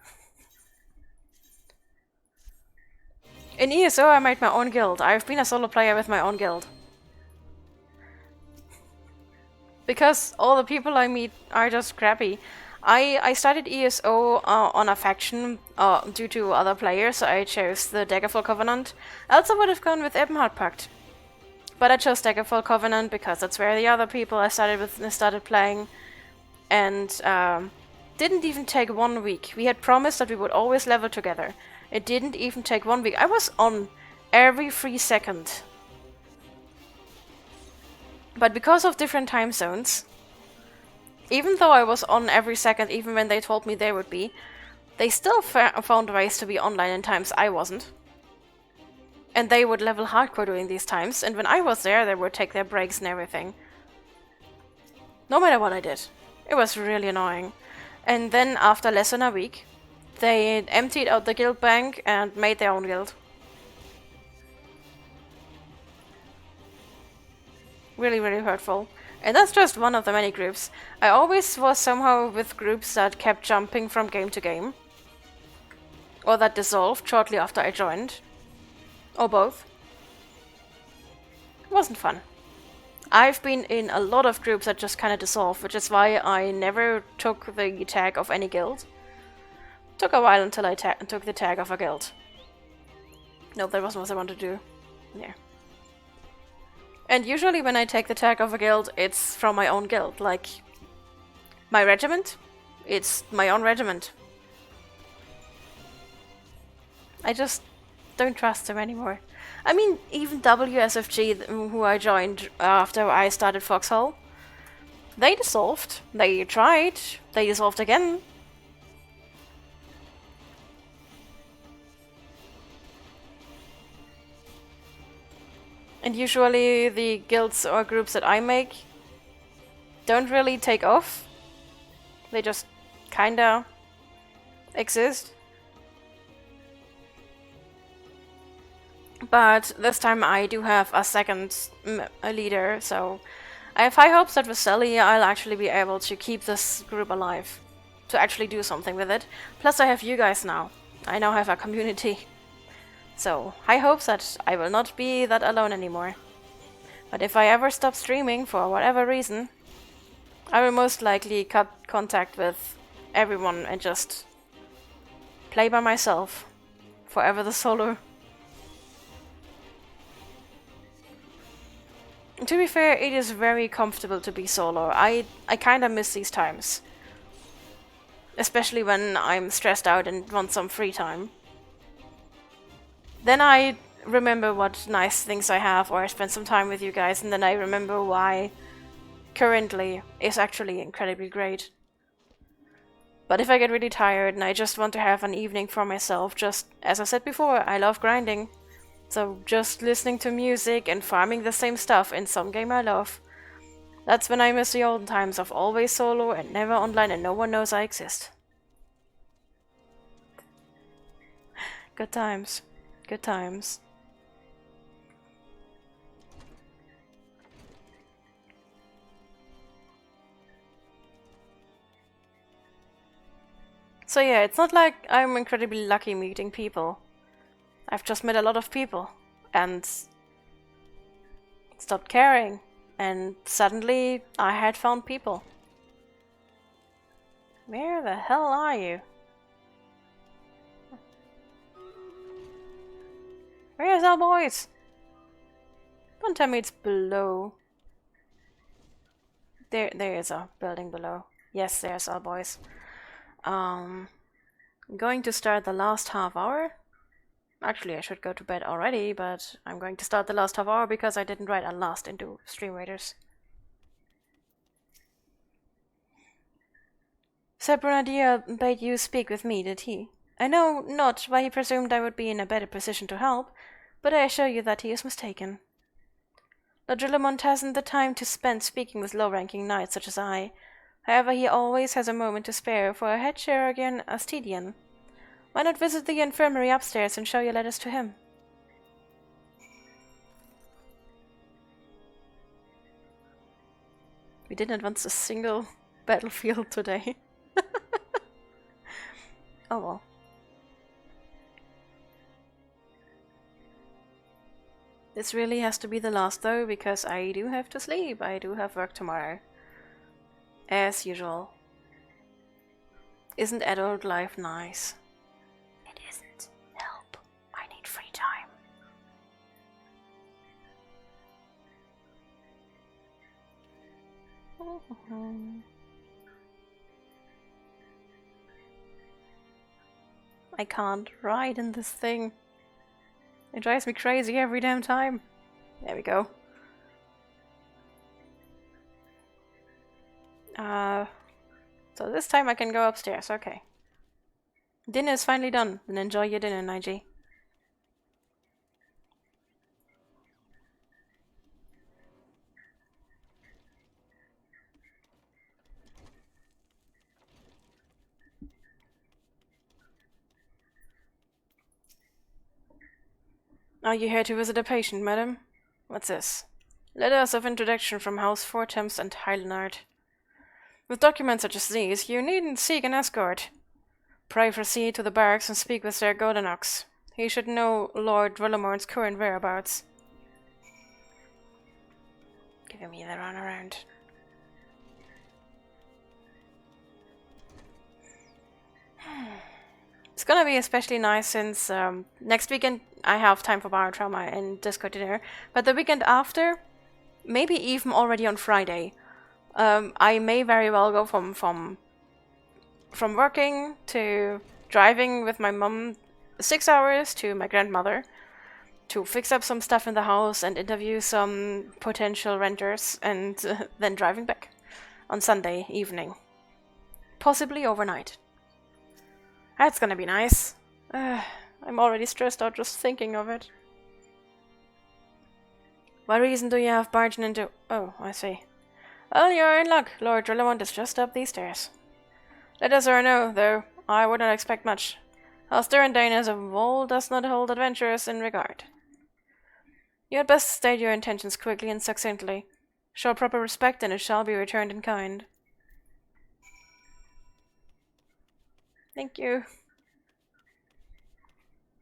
Speaker 1: In ESO I made my own guild. I've been a solo player with my own guild. Because all the people I meet are just crappy. I started ESO on a faction due to other players, so I chose the Daggerfall Covenant. I also would have gone with Ebonheart Pact. But I chose Daggerfall Covenant because that's where the other people I started with started playing. And didn't even take 1 week. We had promised that we would always level together. It didn't even take 1 week. I was on every free second. But because of different time zones, even though I was on every second, even when they told me they would be, they still found ways to be online in times I wasn't. And they would level hardcore during these times, and when I was there, they would take their breaks and everything. No matter what I did. It was really annoying. And then after less than a week, they emptied out the guild bank and made their own guild. Really, really hurtful. And that's just one of the many groups. I always was somehow with groups that kept jumping from game to game. Or that dissolved shortly after I joined. Or both. It wasn't fun. I've been in a lot of groups that just kind of dissolved, which is why I never took the tag of any guild. Took a while until I took the tag of a guild. Nope, that wasn't what I wanted to do. Yeah. And usually when I take the tag of a guild, it's from my own guild. Like, my regiment, it's my own regiment. I just don't trust them anymore. I mean, even WSFG, who I joined after I started Foxhole, they dissolved. They tried. They dissolved again. And usually the guilds or groups that I make don't really take off. They just kinda exist. But this time I do have a second leader, so I have high hopes that with Sally I'll actually be able to keep this group alive. To actually do something with it. Plus I have you guys now. I now have a community. So, high hopes that I will not be that alone anymore. But if I ever stop streaming for whatever reason, I will most likely cut contact with everyone and just play by myself. Forever the solo. To be fair, it is very comfortable to be solo. I kinda miss these times. Especially when I'm stressed out and want some free time. Then I remember what nice things I have, or I spend some time with you guys, and then I remember why currently is actually incredibly great. But if I get really tired and I just want to have an evening for myself, just as I said before, I love grinding. So just listening to music and farming the same stuff in some game I love. That's when I miss the old times of always solo and never online and no one knows I exist. Good times. Good times. So yeah, it's not like I'm incredibly lucky meeting people. I've just met a lot of people and stopped caring, and suddenly I had found people. Where the hell are you? Where's our boys? Don't tell me it's below. There is a building below. Yes, there's our boys. I'm going to start the last half hour. Actually, I should go to bed already, but I'm going to start the last half hour because I didn't write a last into Stream Raiders. Sir Bernardia bade you speak with me, did he? I know not why he presumed I would be in a better position to help, but I assure you that he is mistaken. Lord Drillamont hasn't the time to spend speaking with low-ranking knights such as I. However, he always has a moment to spare for a head chirurgeon Astidian. Why not visit the infirmary upstairs and show your letters to him? We didn't advance a single battlefield today. Oh well. This really has to be the last though, because I do have to sleep. I do have work tomorrow. As usual. Isn't adult life nice? It isn't. Help. I need free time. I can't ride in this thing. It drives me crazy every damn time. There we go. So this time I can go upstairs, okay. Dinner is finally done, then enjoy your dinner, Nige. Are you here to visit a patient, madam? What's this? Letters of introduction from House Fortams and Highlandard. With documents such as these, you needn't seek an escort. Pray proceed to the barracks and speak with Sir Goldenox. He should know Lord Drillamorn's current whereabouts. Giving me the runaround. It's gonna be especially nice since next weekend I have time for Biotrauma and Discord dinner, but the weekend after, maybe even already on Friday, I may very well go from working to driving with my mum 6 hours to my grandmother to fix up some stuff in the house and interview some potential renters, and then driving back on Sunday evening. Possibly overnight. That's gonna be nice. I'm already stressed out just thinking of it. What reason do you have barging into... Oh, I see. Well, you're in luck. Lord Drillamont is just up these stairs. Let us or no, though, I would not expect much. House Durandane as of old does not hold adventurers in regard. You had best state your intentions quickly and succinctly. Show proper respect and it shall be returned in kind. Thank you.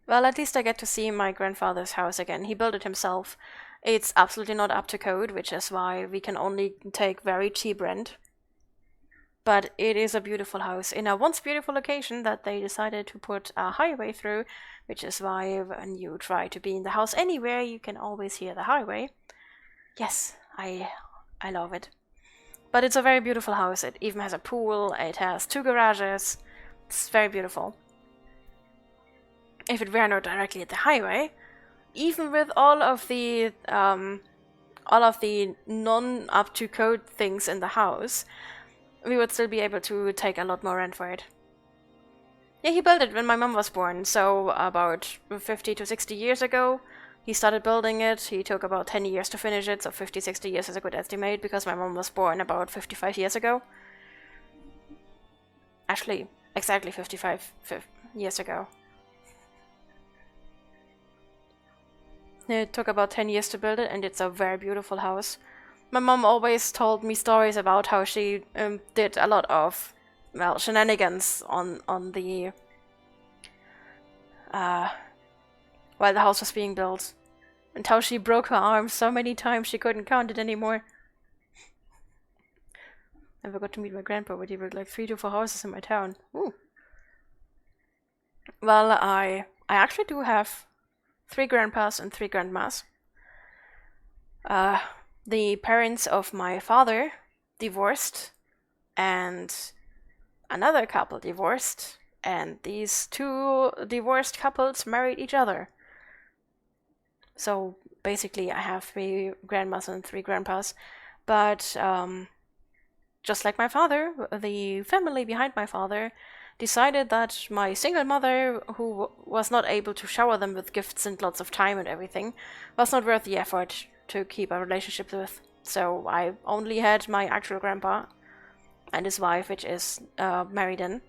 Speaker 1: Well, at least I get to see my grandfather's house again. He built it himself. It's absolutely not up to code, which is why we can only take very cheap rent. But it is a beautiful house in a once beautiful location that they decided to put a highway through, which is why when you try to be in the house anywhere, you can always hear the highway. Yes, I love it. But it's a very beautiful house. It even has a pool, it has 2 garages. It's very beautiful. If it were not directly at the highway, even with all of the non-up-to-code things in the house, we would still be able to take a lot more rent for it. Yeah, he built it when my mom was born, so about 50 to 60 years ago. He started building it. He took about 10 years to finish it, so 50, 60 years is a good estimate, because my mom was born about 55 years ago. Actually, exactly 55 years ago. It took about 10 years to build it, and it's a very beautiful house. My mom always told me stories about how she did a lot of, well, shenanigans on the while the house was being built, and how she broke her arm so many times she couldn't count it anymore. Never got to meet my grandpa, but he built like 3 to 4 houses in my town. Ooh. Well, I actually do have 3 grandpas and 3 grandmas. The parents of my father divorced, and another couple divorced, and these two divorced couples married each other. So basically I have 3 grandmas and 3 grandpas, but just like my father, the family behind my father decided that my single mother, who was not able to shower them with gifts and lots of time and everything, was not worth the effort to keep a relationship with. So I only had my actual grandpa and his wife, which is married in,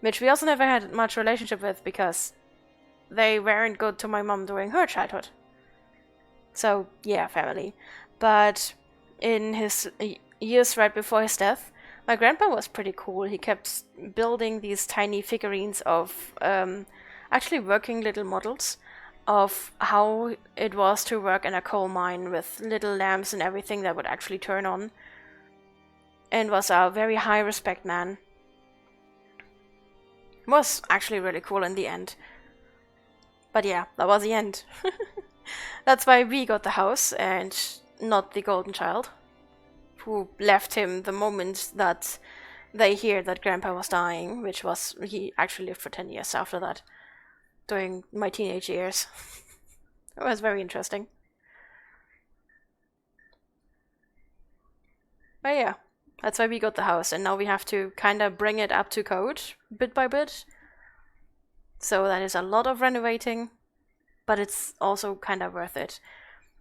Speaker 1: which we also never had much relationship with because they weren't good to my mom during her childhood. So yeah, family. But in his years right before his death, my grandpa was pretty cool. He kept building these tiny figurines of actually working little models of how it was to work in a coal mine with little lamps and everything that would actually turn on, and was a very high respect man. Was actually really cool in the end. But yeah, that was the end. That's why we got the house and not the golden child, who left him the moment that they hear that grandpa was dying, which was, he actually lived for 10 years after that, during my teenage years. It was very interesting. But yeah, that's why we got the house, and now we have to kind of bring it up to code, bit by bit. So that is a lot of renovating, but it's also kind of worth it.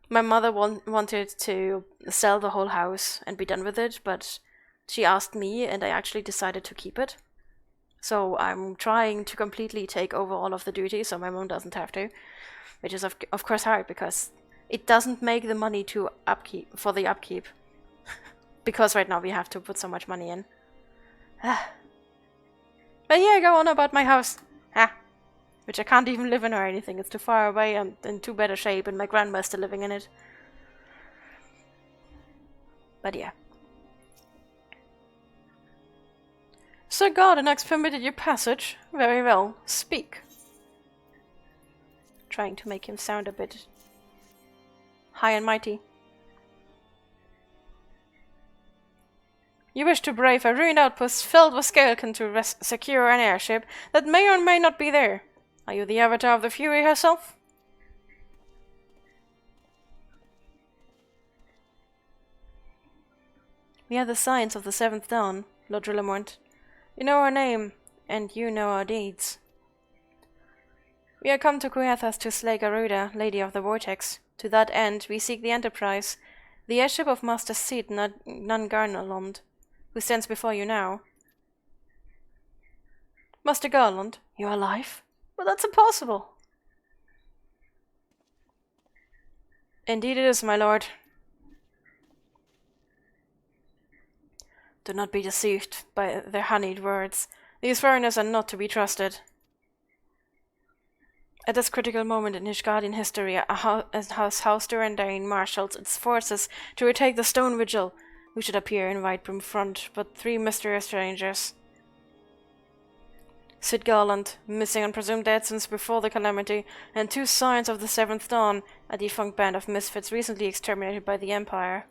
Speaker 1: My mother wanted to sell the whole house and be done with it, but she asked me, and I actually decided to keep it. So I'm trying to completely take over all of the duties so my mom doesn't have to, which is of course hard because it doesn't make the money to upkeep for the upkeep. Because right now we have to put so much money in. But yeah, go on about my house. Which I can't even live in or anything. It's too far away and in too bad a shape, and my grandma's still living in it. But yeah. Sir Gardenax permitted your passage. Very well. Speak. Trying to make him sound a bit high and mighty. You wish to brave a ruined outpost filled with skeleton to secure an airship that may or may not be there. Are you the avatar of the Fury herself? We are the signs of the 7th dawn, Lord Drillamont. You know our name, and you know our deeds. We are come to Kuethas to slay Garuda, Lady of the Vortex. To that end, we seek the Enterprise, the airship of Master Sid Nangarnalond, who stands before you now. Master Garland, you are alive? Well, that's impossible. Indeed it is, my lord. Do not be deceived by their honeyed words. These foreigners are not to be trusted. At this critical moment in Ishgardian history, as House Durandane marshals its forces to retake the Stone Vigil, who should appear in Whitebroom Front but 3 mysterious strangers. Sid Garland, missing and presumed dead since before the calamity, and 2 Signs of the 7th Dawn, a defunct band of misfits recently exterminated by the Empire.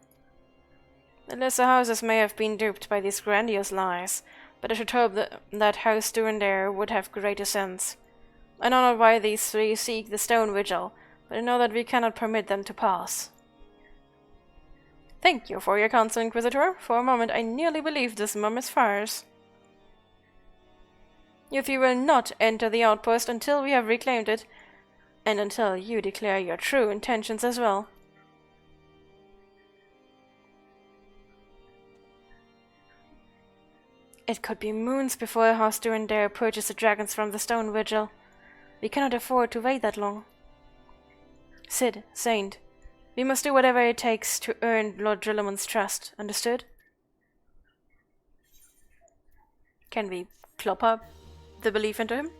Speaker 1: The lesser houses may have been duped by these grandiose lies, but I should hope that House Durandare would have greater sense. I know not why these 3 seek the Stone Vigil, but I know that we cannot permit them to pass. Thank you for your counsel, Inquisitor. For a moment I nearly believed this mum is fires. You 3 will not enter the outpost until we have reclaimed it, and until you declare your true intentions as well. It could be moons before House Durandare purges the dragons from the Stone Vigil. We cannot afford to wait that long. Sid, Saint, we must do whatever it takes to earn Lord Drillamon's trust, understood? Can we clop up the belief into him?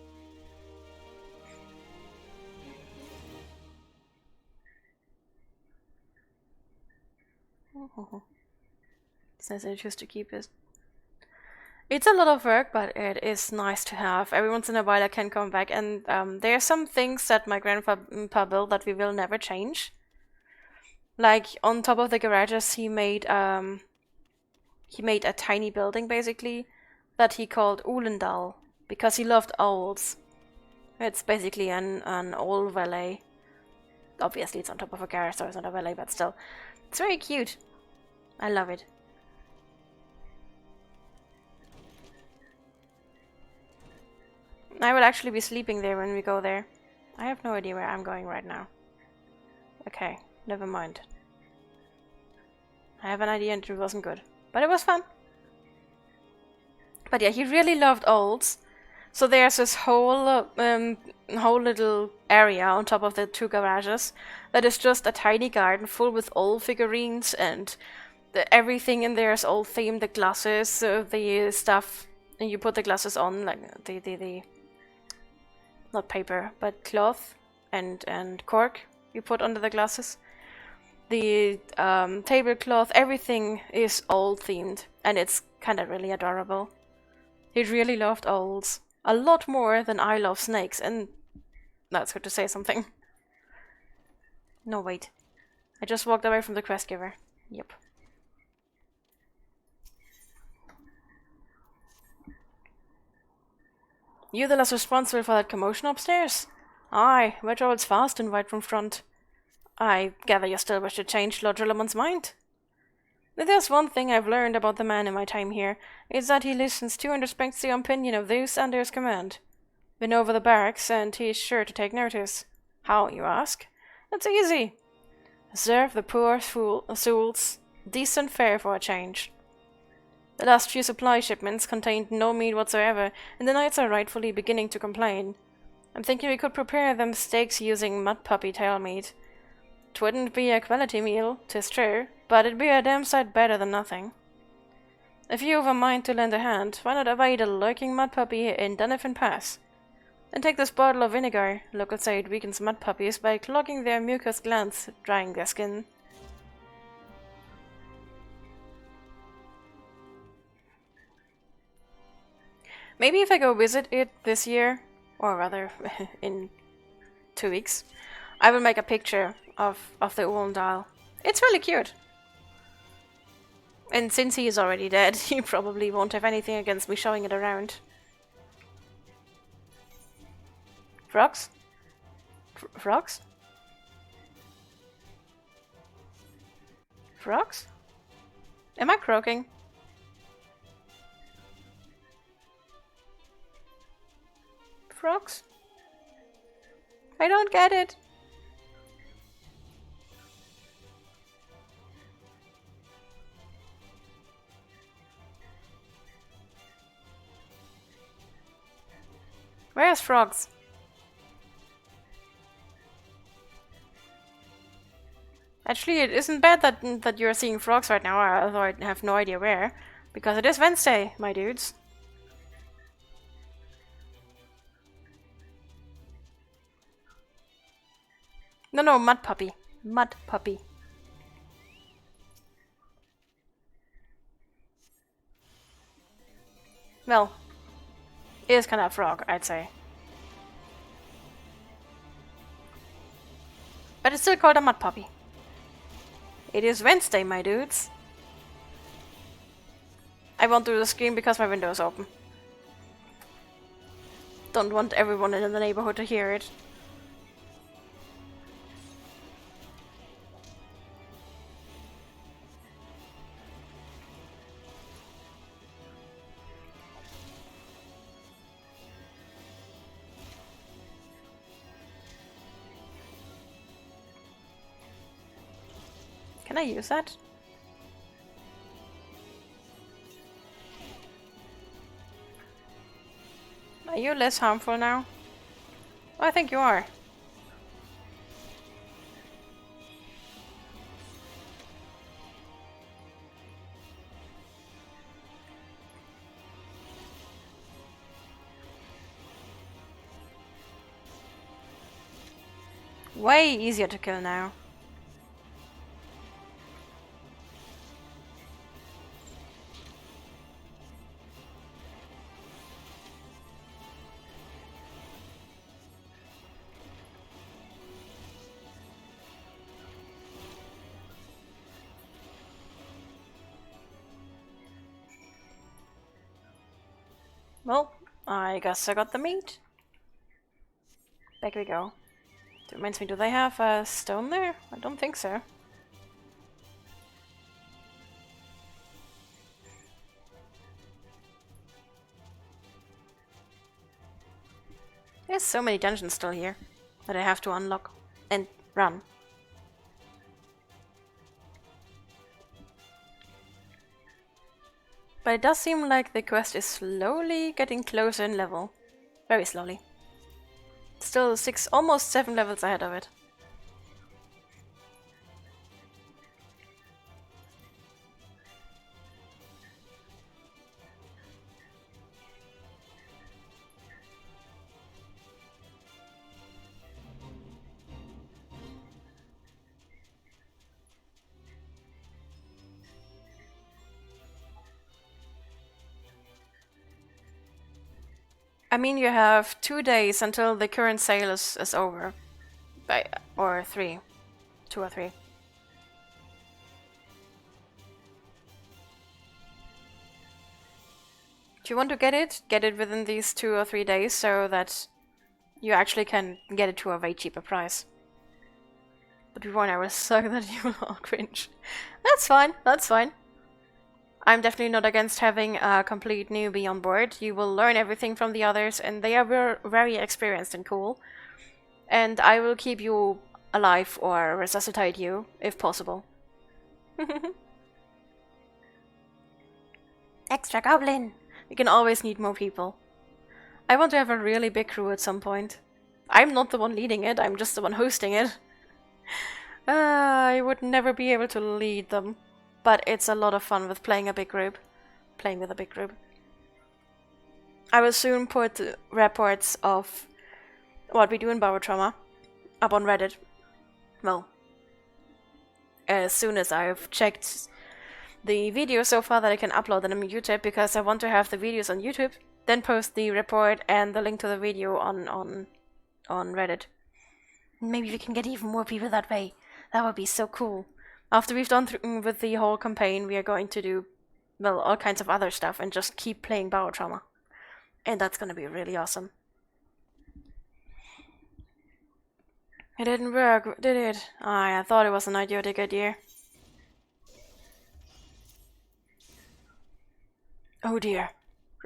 Speaker 1: Says I choose to keep it. It's a lot of work, but it is nice to have. Every once in a while I can come back, and there are some things that my grandpa built that we will never change. Like, on top of the garages, he made a tiny building, basically, that he called Ulendal because he loved owls. It's basically an owl valet. Obviously, it's on top of a car, so it's not a valet, but still. It's very cute. I love it. I will actually be sleeping there when we go there. I have no idea where I'm going right now. Okay, never mind. I have an idea and it wasn't good. But it was fun. But yeah, he really loved owls. So there's this whole little area on top of the 2 garages that is just a tiny garden full with old figurines, and everything in there is old themed. The glasses, the stuff, and you put the glasses on, like the not paper, but cloth and cork you put under the glasses. The tablecloth, everything is old themed, and it's kind of really adorable. He really loved owls. A lot more than I love snakes, and that's good to say something. No, wait. I just walked away from the quest giver. Yep. You the less responsible for that commotion upstairs? Aye, where travels fast and right from front. I gather you still wish to change Lord Rillamon's mind. If there's one thing I've learned about the man in my time here, it's that he listens to and respects the opinion of those under his command. Been over the barracks, and he's sure to take notice. How, you ask? It's easy. Serve the poor souls decent fare for a change. The last few supply shipments contained no meat whatsoever, and the knights are rightfully beginning to complain. I'm thinking we could prepare them steaks using mud puppy tail meat. 'Twouldn't be a quality meal, 'tis true, but it'd be a damn sight better than nothing. If you've a mind to lend a hand, why not evade a lurking mud puppy in Dunifin Pass? And take this bottle of vinegar. Locals say it weakens mud puppies by clogging their mucous glands, drying their skin. Maybe if I go visit it this year, or rather in 2 weeks, I will make a picture of the Ulendal. It's really cute. And since he is already dead, he probably won't have anything against me showing it around. Frogs? Frogs? Frogs? Am I croaking? Frogs? I don't get it. Where's frogs? Actually, it isn't bad that you're seeing frogs right now, although I have no idea where. Because it is Wednesday, my dudes. No, mud puppy. Mud puppy. Well, it is kind of a frog, I'd say. But it's still called a mud puppy. It is Wednesday, my dudes. I won't do the screen because my window is open. Don't want everyone in the neighborhood to hear it. Can I use that? Are you less harmful now? Oh, I think you are. Way easier to kill now. Well, I guess I got the meat. Back we go. That reminds me, do they have a stone there? I don't think so. There's so many dungeons still here that I have to unlock and run. But it does seem like the quest is slowly getting closer in level. Very slowly. Still 6, almost 7 levels ahead of it. I mean, you have 2 days until the current sale is over. Or 3. 2 or 3. If you want to get it within these 2 or 3 days so that you actually can get it to a way cheaper price. But before I was suck that you will all cringe. That's fine, that's fine. I'm definitely not against having a complete newbie on board. You will learn everything from the others, and they are very experienced and cool. And I will keep you alive or resuscitate you, if possible. Extra goblin! We can always need more people. I want to have a really big crew at some point. I'm not the one leading it, I'm just the one hosting it. I would never be able to lead them. But it's a lot of fun with playing with a big group. I will soon put reports of what we do in Power Trauma up on Reddit. Well, as soon as I've checked the video so far that I can upload them on YouTube, because I want to have the videos on YouTube, then post the report and the link to the video on Reddit. Maybe we can get even more people that way. That would be so cool. After we've done with the whole campaign, we are going to do, well, all kinds of other stuff and just keep playing Power Trauma. And that's gonna be really awesome. It didn't work, did it? I thought it was an idiotic idea. Oh dear.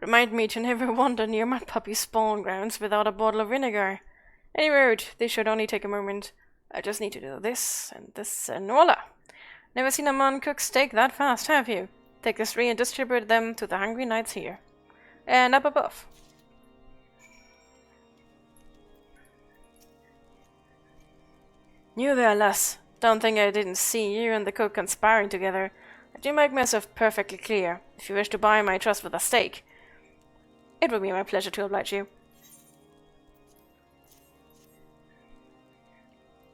Speaker 1: Remind me to never wander near my puppy's spawn grounds without a bottle of vinegar. Any road, this should only take a moment. I just need to do this, and voila! Never seen a man cook steak that fast, have you? Take the 3 and distribute them to the hungry knights here. And up above. You there, lass. Don't think I didn't see you and the cook conspiring together. I do make myself perfectly clear. If you wish to buy my trust with a steak, it will be my pleasure to oblige you.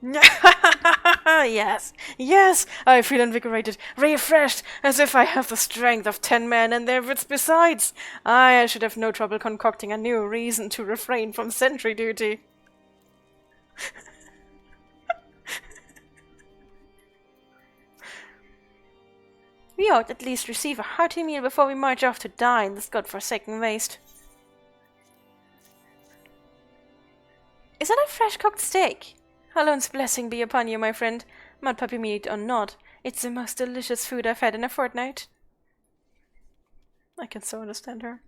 Speaker 1: Yes, yes, I feel invigorated, refreshed, as if I have the strength of 10 men and their wits besides. I should have no trouble concocting a new reason to refrain from sentry duty. We ought at least receive a hearty meal before we march off to die in this godforsaken waste. Is that a fresh-cooked steak? Alon's blessing be upon you, my friend. Mud puppy meat or not, it's the most delicious food I've had in a fortnight. I can so understand her.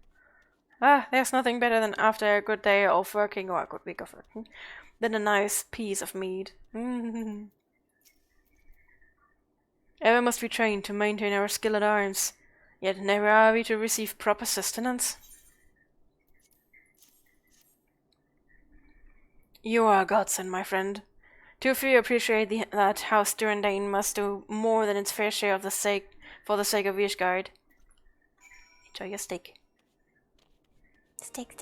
Speaker 1: There's nothing better than after a good day of working, or a good week of working, than a nice piece of meat. Ever must we train to maintain our skill at arms, yet never are we to receive proper sustenance. You are a godsend, my friend. Too few appreciate that House Durandane must do more than its fair share of for the sake of Vishgard. Enjoy your steak. Steak.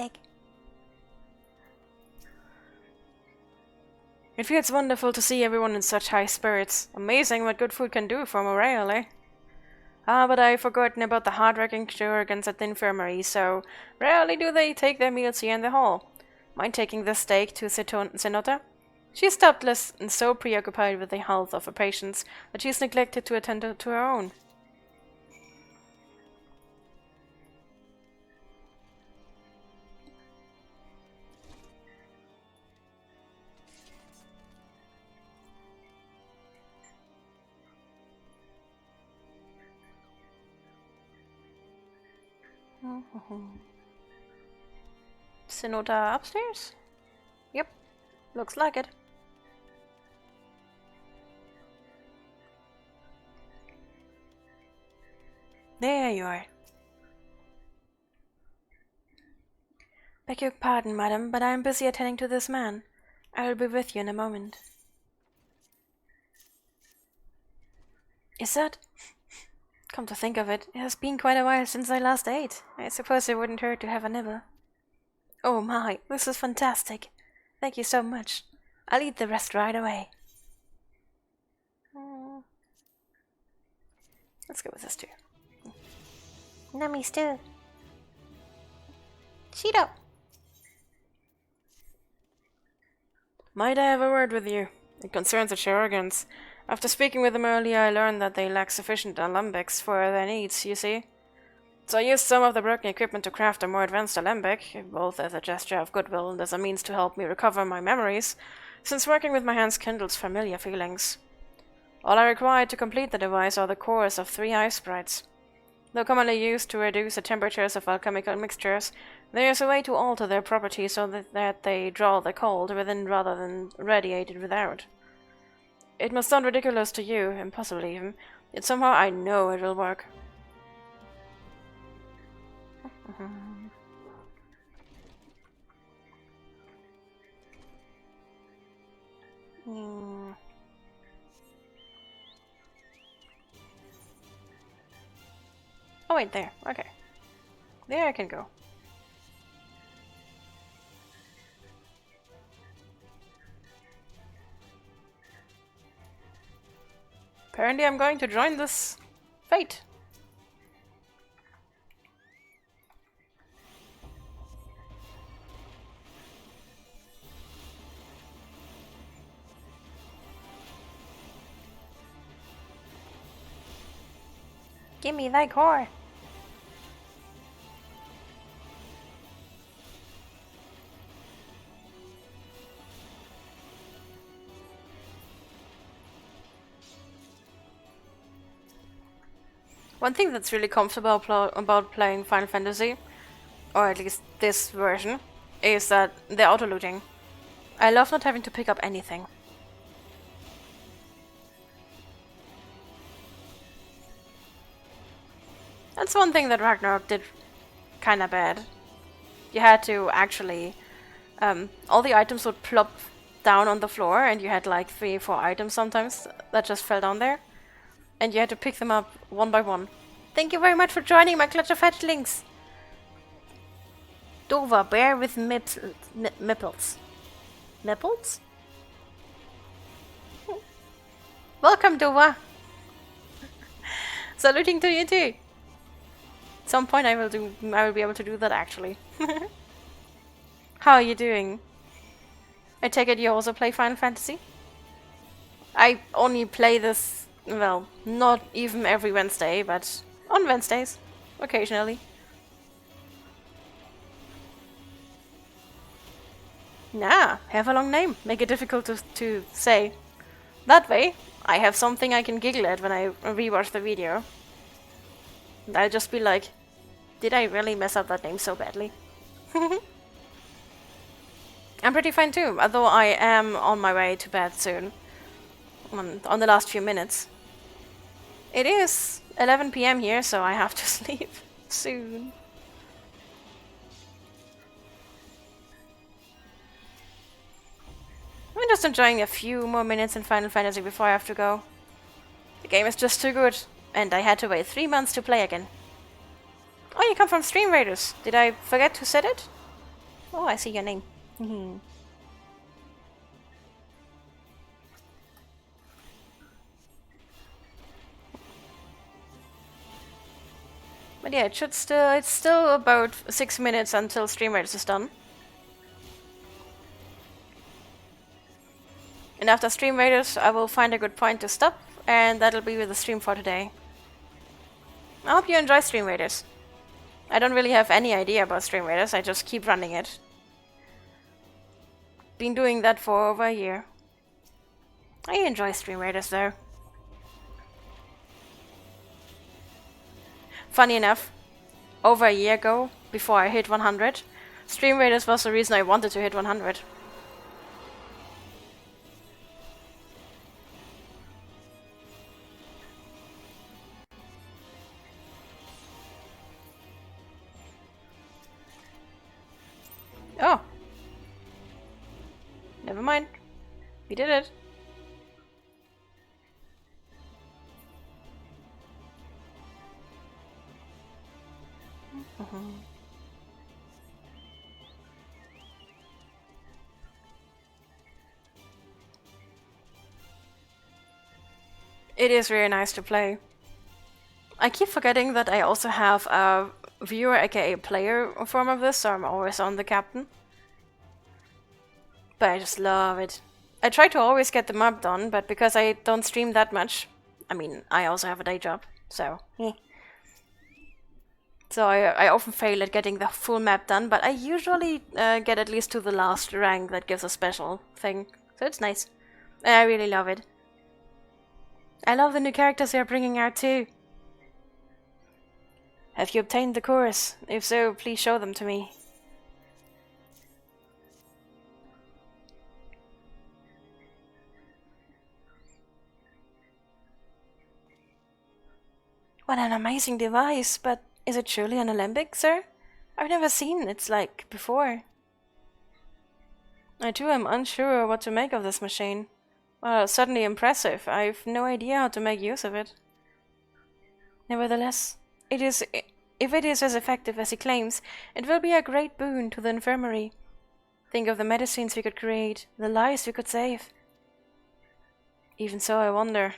Speaker 1: It feels wonderful to see everyone in such high spirits. Amazing what good food can do for morale, eh? But I've forgotten about the hard-working Jurgens at the infirmary, so rarely do they take their meals here in the hall. Mind taking this steak to Zenota? She's doubtless so preoccupied with the health of her patients that she's neglected to attend to her own. Synota upstairs? Yep, looks like it. There you are. Beg your pardon, madam, but I am busy attending to this man. I will be with you in a moment. Is that? Come to think of it, it has been quite a while since I last ate. I suppose it wouldn't hurt to have a nibble. Oh my, this is fantastic. Thank you so much. I'll eat the rest right away. Let's go with this too. Nummies too. Cheeto! Might I have a word with you? It concerns the Sharogans. After speaking with them earlier, I learned that they lack sufficient alembics for their needs, you see. So I used some of the broken equipment to craft a more advanced alembic, both as a gesture of goodwill and as a means to help me recover my memories, since working with my hands kindles familiar feelings. All I required to complete the device are the cores of 3 ice sprites. Though commonly used to reduce the temperatures of alchemical mixtures, there is a way to alter their properties so that they draw the cold within rather than radiate it without. It must sound ridiculous to you, impossible even, yet somehow I know it will work. Oh wait, there. Okay. There I can go. Apparently I'm going to join this fate. Give me thy core. One thing that's really comfortable about playing Final Fantasy, or at least this version, is that the auto-looting. I love not having to pick up anything. That's one thing that Ragnarok did kinda bad. You had to actually... all the items would plop down on the floor, and you had like 3 or 4 items sometimes that just fell down there. And you had to pick them up one by one. Thank you very much for joining my clutch of hatchlings! Dova, bear with nipples. Nipples? Welcome, Dova! Saluting to you too! At some point I will be able to do that actually. How are you doing? I take it you also play Final Fantasy? I only play this, well, not even every Wednesday, but on Wednesdays, occasionally. Nah, have a long name. Make it difficult to say. That way, I have something I can giggle at when I rewatch the video. And I'll just be like, did I really mess up that name so badly? I'm pretty fine too, although I am on my way to bed soon. On the last few minutes. It is 11 PM here, so I have to sleep soon. I'm just enjoying a few more minutes in Final Fantasy before I have to go. The game is just too good, and I had to wait 3 months to play again. Oh, you come from Stream Raiders. Did I forget to set it? Oh, I see your name. But yeah, it's still about 6 minutes until Stream Raiders is done. And after Stream Raiders, I will find a good point to stop, and that'll be with the stream for today. I hope you enjoy Stream Raiders. I don't really have any idea about Stream Raiders, I just keep running it. Been doing that for over a year. I enjoy Stream Raiders though. Funny enough, over a year ago, before I hit 100. Stream Raiders was the reason I wanted to hit 100. Oh. Never mind. We did it. It is really nice to play. I keep forgetting that I also have a viewer aka player form of this, so I'm always on the captain. But I just love it. I try to always get the map done, but because I don't stream that much, I mean, I also have a day job, so So I often fail at getting the full map done, but I usually get at least to the last rank that gives a special thing. So it's nice. I really love it. I love the new characters they're bringing out too. Have you obtained the chorus? If so, please show them to me. What an amazing device, but is it truly an alembic, sir? I've never seen its like before. I too am unsure what to make of this machine. Well, certainly impressive. I've no idea how to make use of it. Nevertheless, if it is as effective as he claims, it will be a great boon to the infirmary. Think of the medicines we could create, the lives we could save. Even so, I wonder.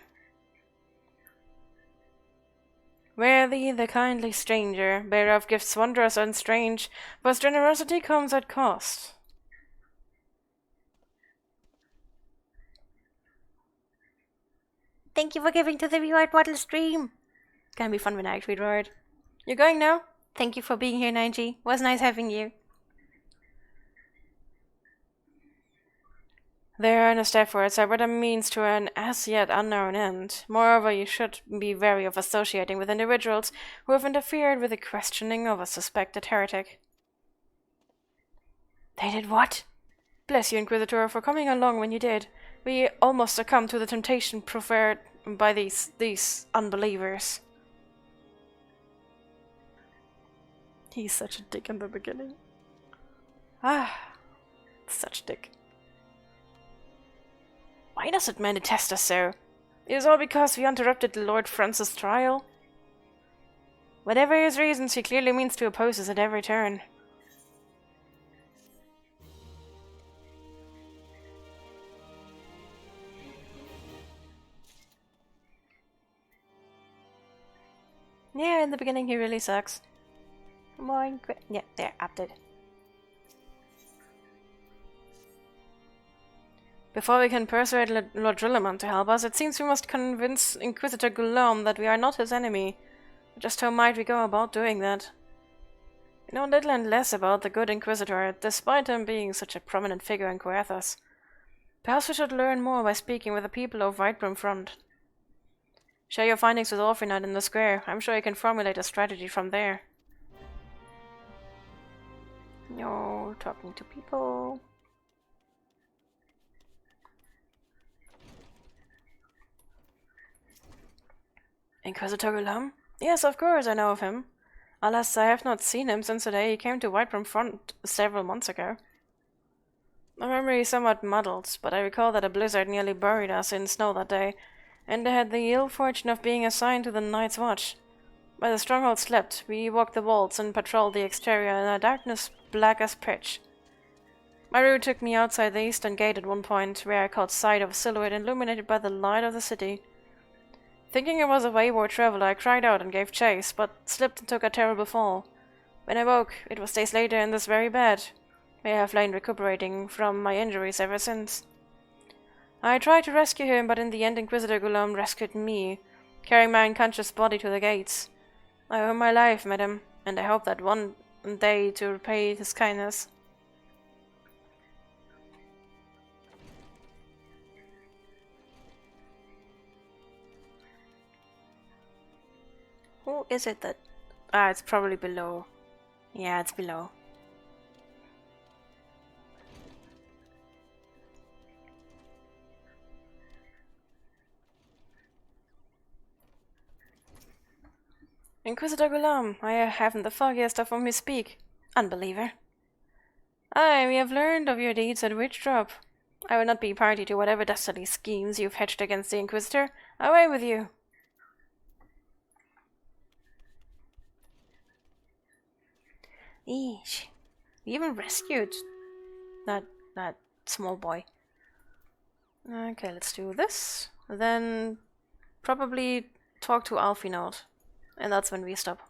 Speaker 1: Worthy the kindly stranger, bearer of gifts wondrous and strange, whose generosity comes at cost. Thank you for giving to the Rewrite Bottle stream. It's gonna be fun when I actually draw it. You're going now? Thank you for being here, 9G. Was nice having you. Their earnest efforts are but a means to an as yet unknown end. Moreover, you should be wary of associating with individuals who have interfered with the questioning of a suspected heretic. They did what? Bless you, Inquisitor, for coming along when you did. We almost succumbed to the temptation preferred by these unbelievers. He's such a dick in the beginning. Such a dick. Why does it man detest us so? It is all because we interrupted the Lord Francis' trial. Whatever his reasons, he clearly means to oppose us at every turn. Yeah, in the beginning he really sucks. Come on, yeah, there, update. Before we can persuade Lord Drilliman to help us, it seems we must convince Inquisitor Guillaume that we are not his enemy. Just how might we go about doing that? We know little and less about the good Inquisitor, despite him being such a prominent figure in Coerthas. Perhaps we should learn more by speaking with the people of Whitebrim Front. Share your findings with Orphanite in the square. I'm sure you can formulate a strategy from there. No, talking to people. Inquisitor Guillaume? Yes, of course, I know of him. Alas, I have not seen him since the day he came to Whitebrim Front several months ago. My memory is somewhat muddled, but I recall that a blizzard nearly buried us in snow that day, and I had the ill fortune of being assigned to the Night's Watch. While the stronghold slept, we walked the vaults and patrolled the exterior in a darkness black as pitch. My route took me outside the eastern gate at one point, where I caught sight of a silhouette illuminated by the light of the city. Thinking it was a wayward traveler, I cried out and gave chase, but slipped and took a terrible fall. When I woke, it was days later in this very bed, where I have lain recuperating from my injuries ever since. I tried to rescue him, but in the end Inquisitor Guillaume rescued me, carrying my unconscious body to the gates. I owe him my life, madam, and I hope that one day to repay his kindness. Who is it that Ah, it's probably below. Yeah, it's below. Inquisitor Gulam, I haven't the foggiest of whom you speak. Unbeliever. Aye, we have learned of your deeds at Witchdrop. I will not be party to whatever dastardly schemes you've hatched against the Inquisitor. Away with you! Eesh. We even rescued that small boy. Okay, let's do this. Then probably talk to Alphinaud. And that's when we stop.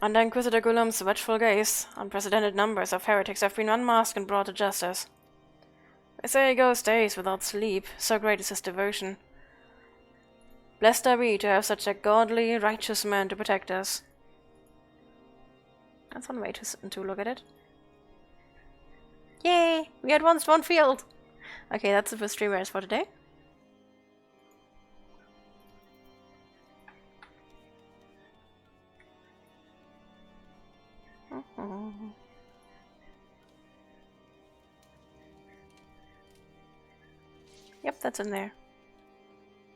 Speaker 1: Under Inquisitor Gulam's watchful gaze, unprecedented numbers of heretics have been unmasked and brought to justice. They say he goes days without sleep, so great is his devotion. Blessed are we to have such a godly, righteous man to protect us. That's one way to look at it. Yay! We advanced one field! Okay, that's it for streamers for today. Yep, that's in there.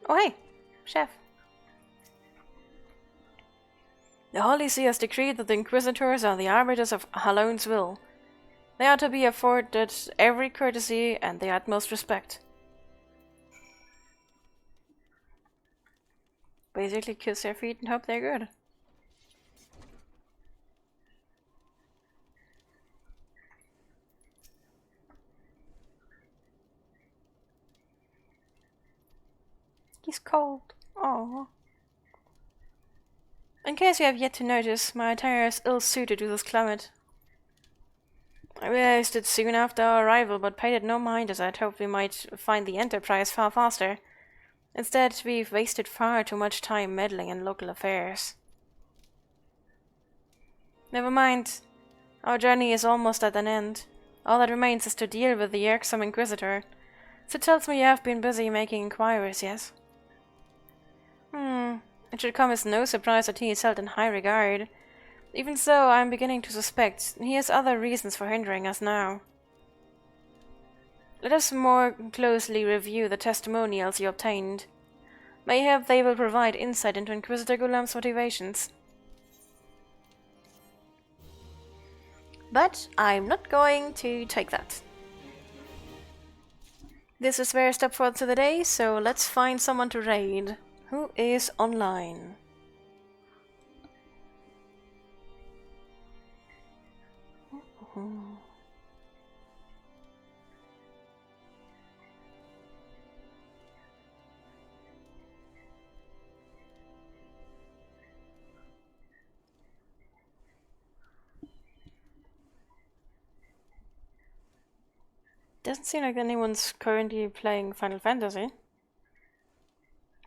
Speaker 1: Oh hey! Chef. The Holy See has decreed that the Inquisitors are the arbiters of Halone's will. They are to be afforded every courtesy and the utmost respect. Basically kiss their feet and hope they're good. He's cold. Aww. In case you have yet to notice, my attire is ill-suited to this climate. I realized it soon after our arrival, but paid it no mind as I'd hoped we might find the Enterprise far faster. Instead, we've wasted far too much time meddling in local affairs. Never mind. Our journey is almost at an end. All that remains is to deal with the irksome Inquisitor. So it tells me you have been busy making inquiries, yes? It should come as no surprise that he is held in high regard. Even so, I am beginning to suspect he has other reasons for hindering us now. Let us more closely review the testimonials you obtained. Mayhap they will provide insight into Inquisitor Gulam's motivations. But I'm not going to take that. This is where I step forward to the day, so let's find someone to raid. Who is online? Doesn't seem like anyone's currently playing Final Fantasy.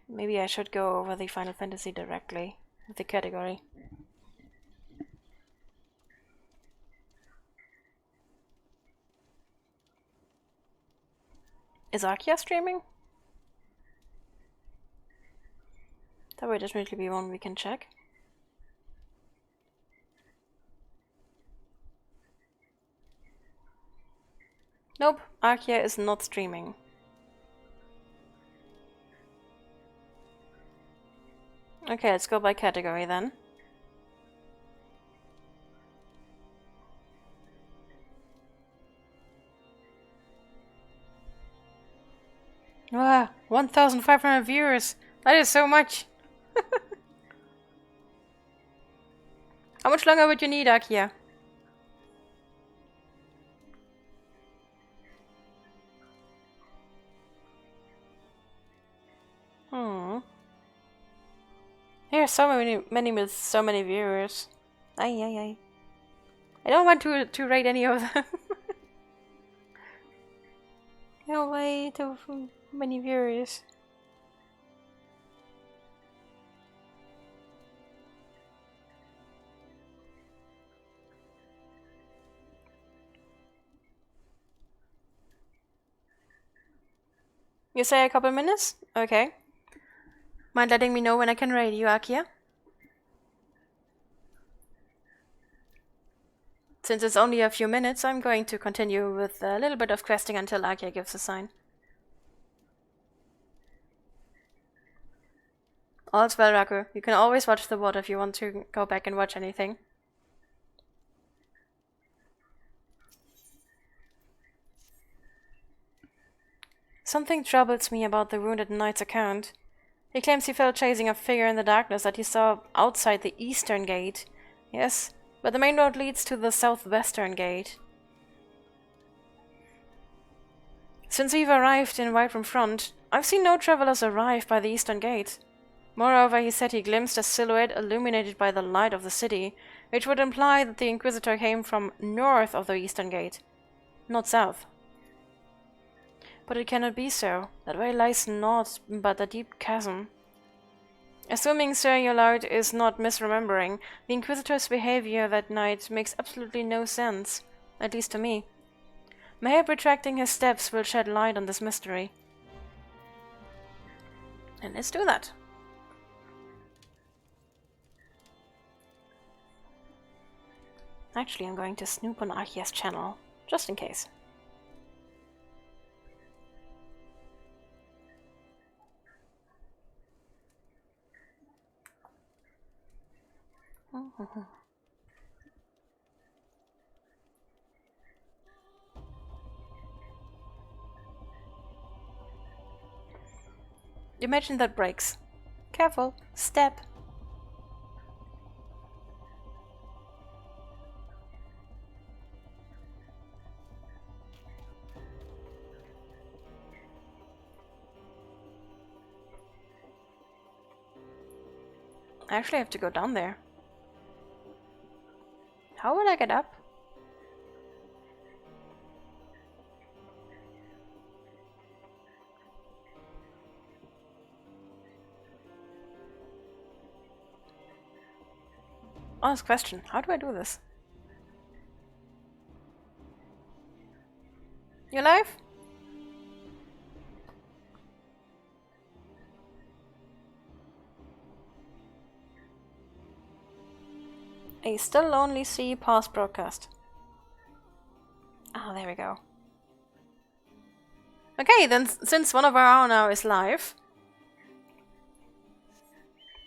Speaker 1: Maybe I should go over the Final Fantasy directly with the category. Is Akia streaming? That would definitely be one we can check. Nope, Akia is not streaming. Okay, let's go by category then. Ah, 1,500 viewers! That is so much! How much longer would you need, Akia? There are so many with so many viewers. Ay. I don't want to rate any of them. No way, too many viewers. You say a couple minutes? Okay. Mind letting me know when I can raid you, Akia? Since it's only a few minutes, I'm going to continue with a little bit of questing until Akia gives a sign. All's well, Raku. You can always watch the VOD if you want to go back and watch anything. Something troubles me about the Wounded Knight's account. He claims he felt chasing a figure in the darkness that he saw outside the eastern gate. Yes, but the main road leads to the southwestern gate. Since we've arrived in Whiterun Front, I've seen no travelers arrive by the eastern gate. Moreover, he said he glimpsed a silhouette illuminated by the light of the city, which would imply that the Inquisitor came from north of the eastern gate, not south. But it cannot be so. That way lies naught but a deep chasm. Assuming Sir Yolard is not misremembering, the Inquisitor's behavior that night makes absolutely no sense, at least to me. Mayhap retracting his steps will shed light on this mystery. And let's do that. Actually, I'm going to snoop on Akia's channel, just in case. Imagine that breaks. Careful, step. I actually have to go down there. How will I get up? Honest question, how do I do this? You alive? I still only see past broadcast. Ah, there we go. Okay, then since one of our own now is live,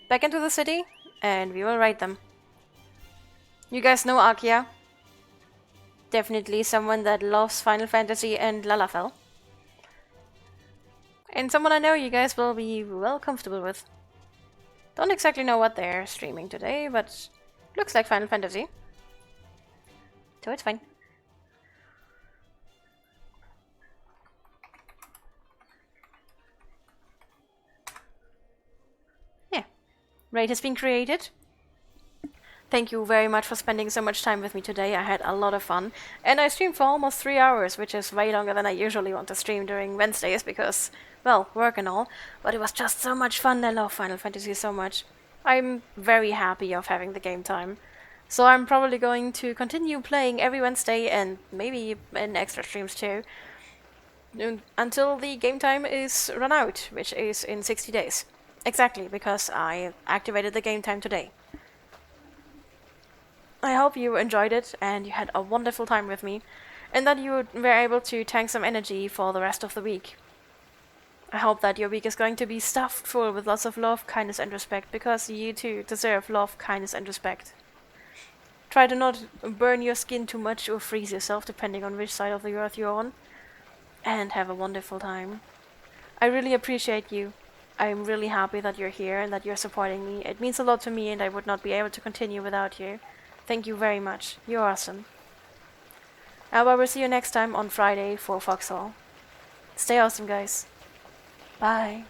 Speaker 1: back into the city, and we will raid them. You guys know Akia. Definitely someone that loves Final Fantasy and Lalafell. And someone I know you guys will be well comfortable with. Don't exactly know what they're streaming today, but looks like Final Fantasy. So it's fine. Yeah. Raid has been created. Thank you very much for spending so much time with me today. I had a lot of fun. And I streamed for almost 3 hours, which is way longer than I usually want to stream during Wednesdays because, well, work and all. But it was just so much fun. I love Final Fantasy so much. I'm very happy of having the game time. So I'm probably going to continue playing every Wednesday and maybe in extra streams too. Until the game time is run out, which is in 60 days. Exactly, because I activated the game time today. I hope you enjoyed it and you had a wonderful time with me, and that you were able to tank some energy for the rest of the week. I hope that your week is going to be stuffed full with lots of love, kindness and respect, because you too deserve love, kindness and respect. Try to not burn your skin too much or freeze yourself, depending on which side of the earth you're on, and have a wonderful time. I really appreciate you. I'm really happy that you're here and that you're supporting me. It means a lot to me and I would not be able to continue without you. Thank you very much. You're awesome. I will see you next time on Friday for Foxhole. Stay awesome, guys. Bye.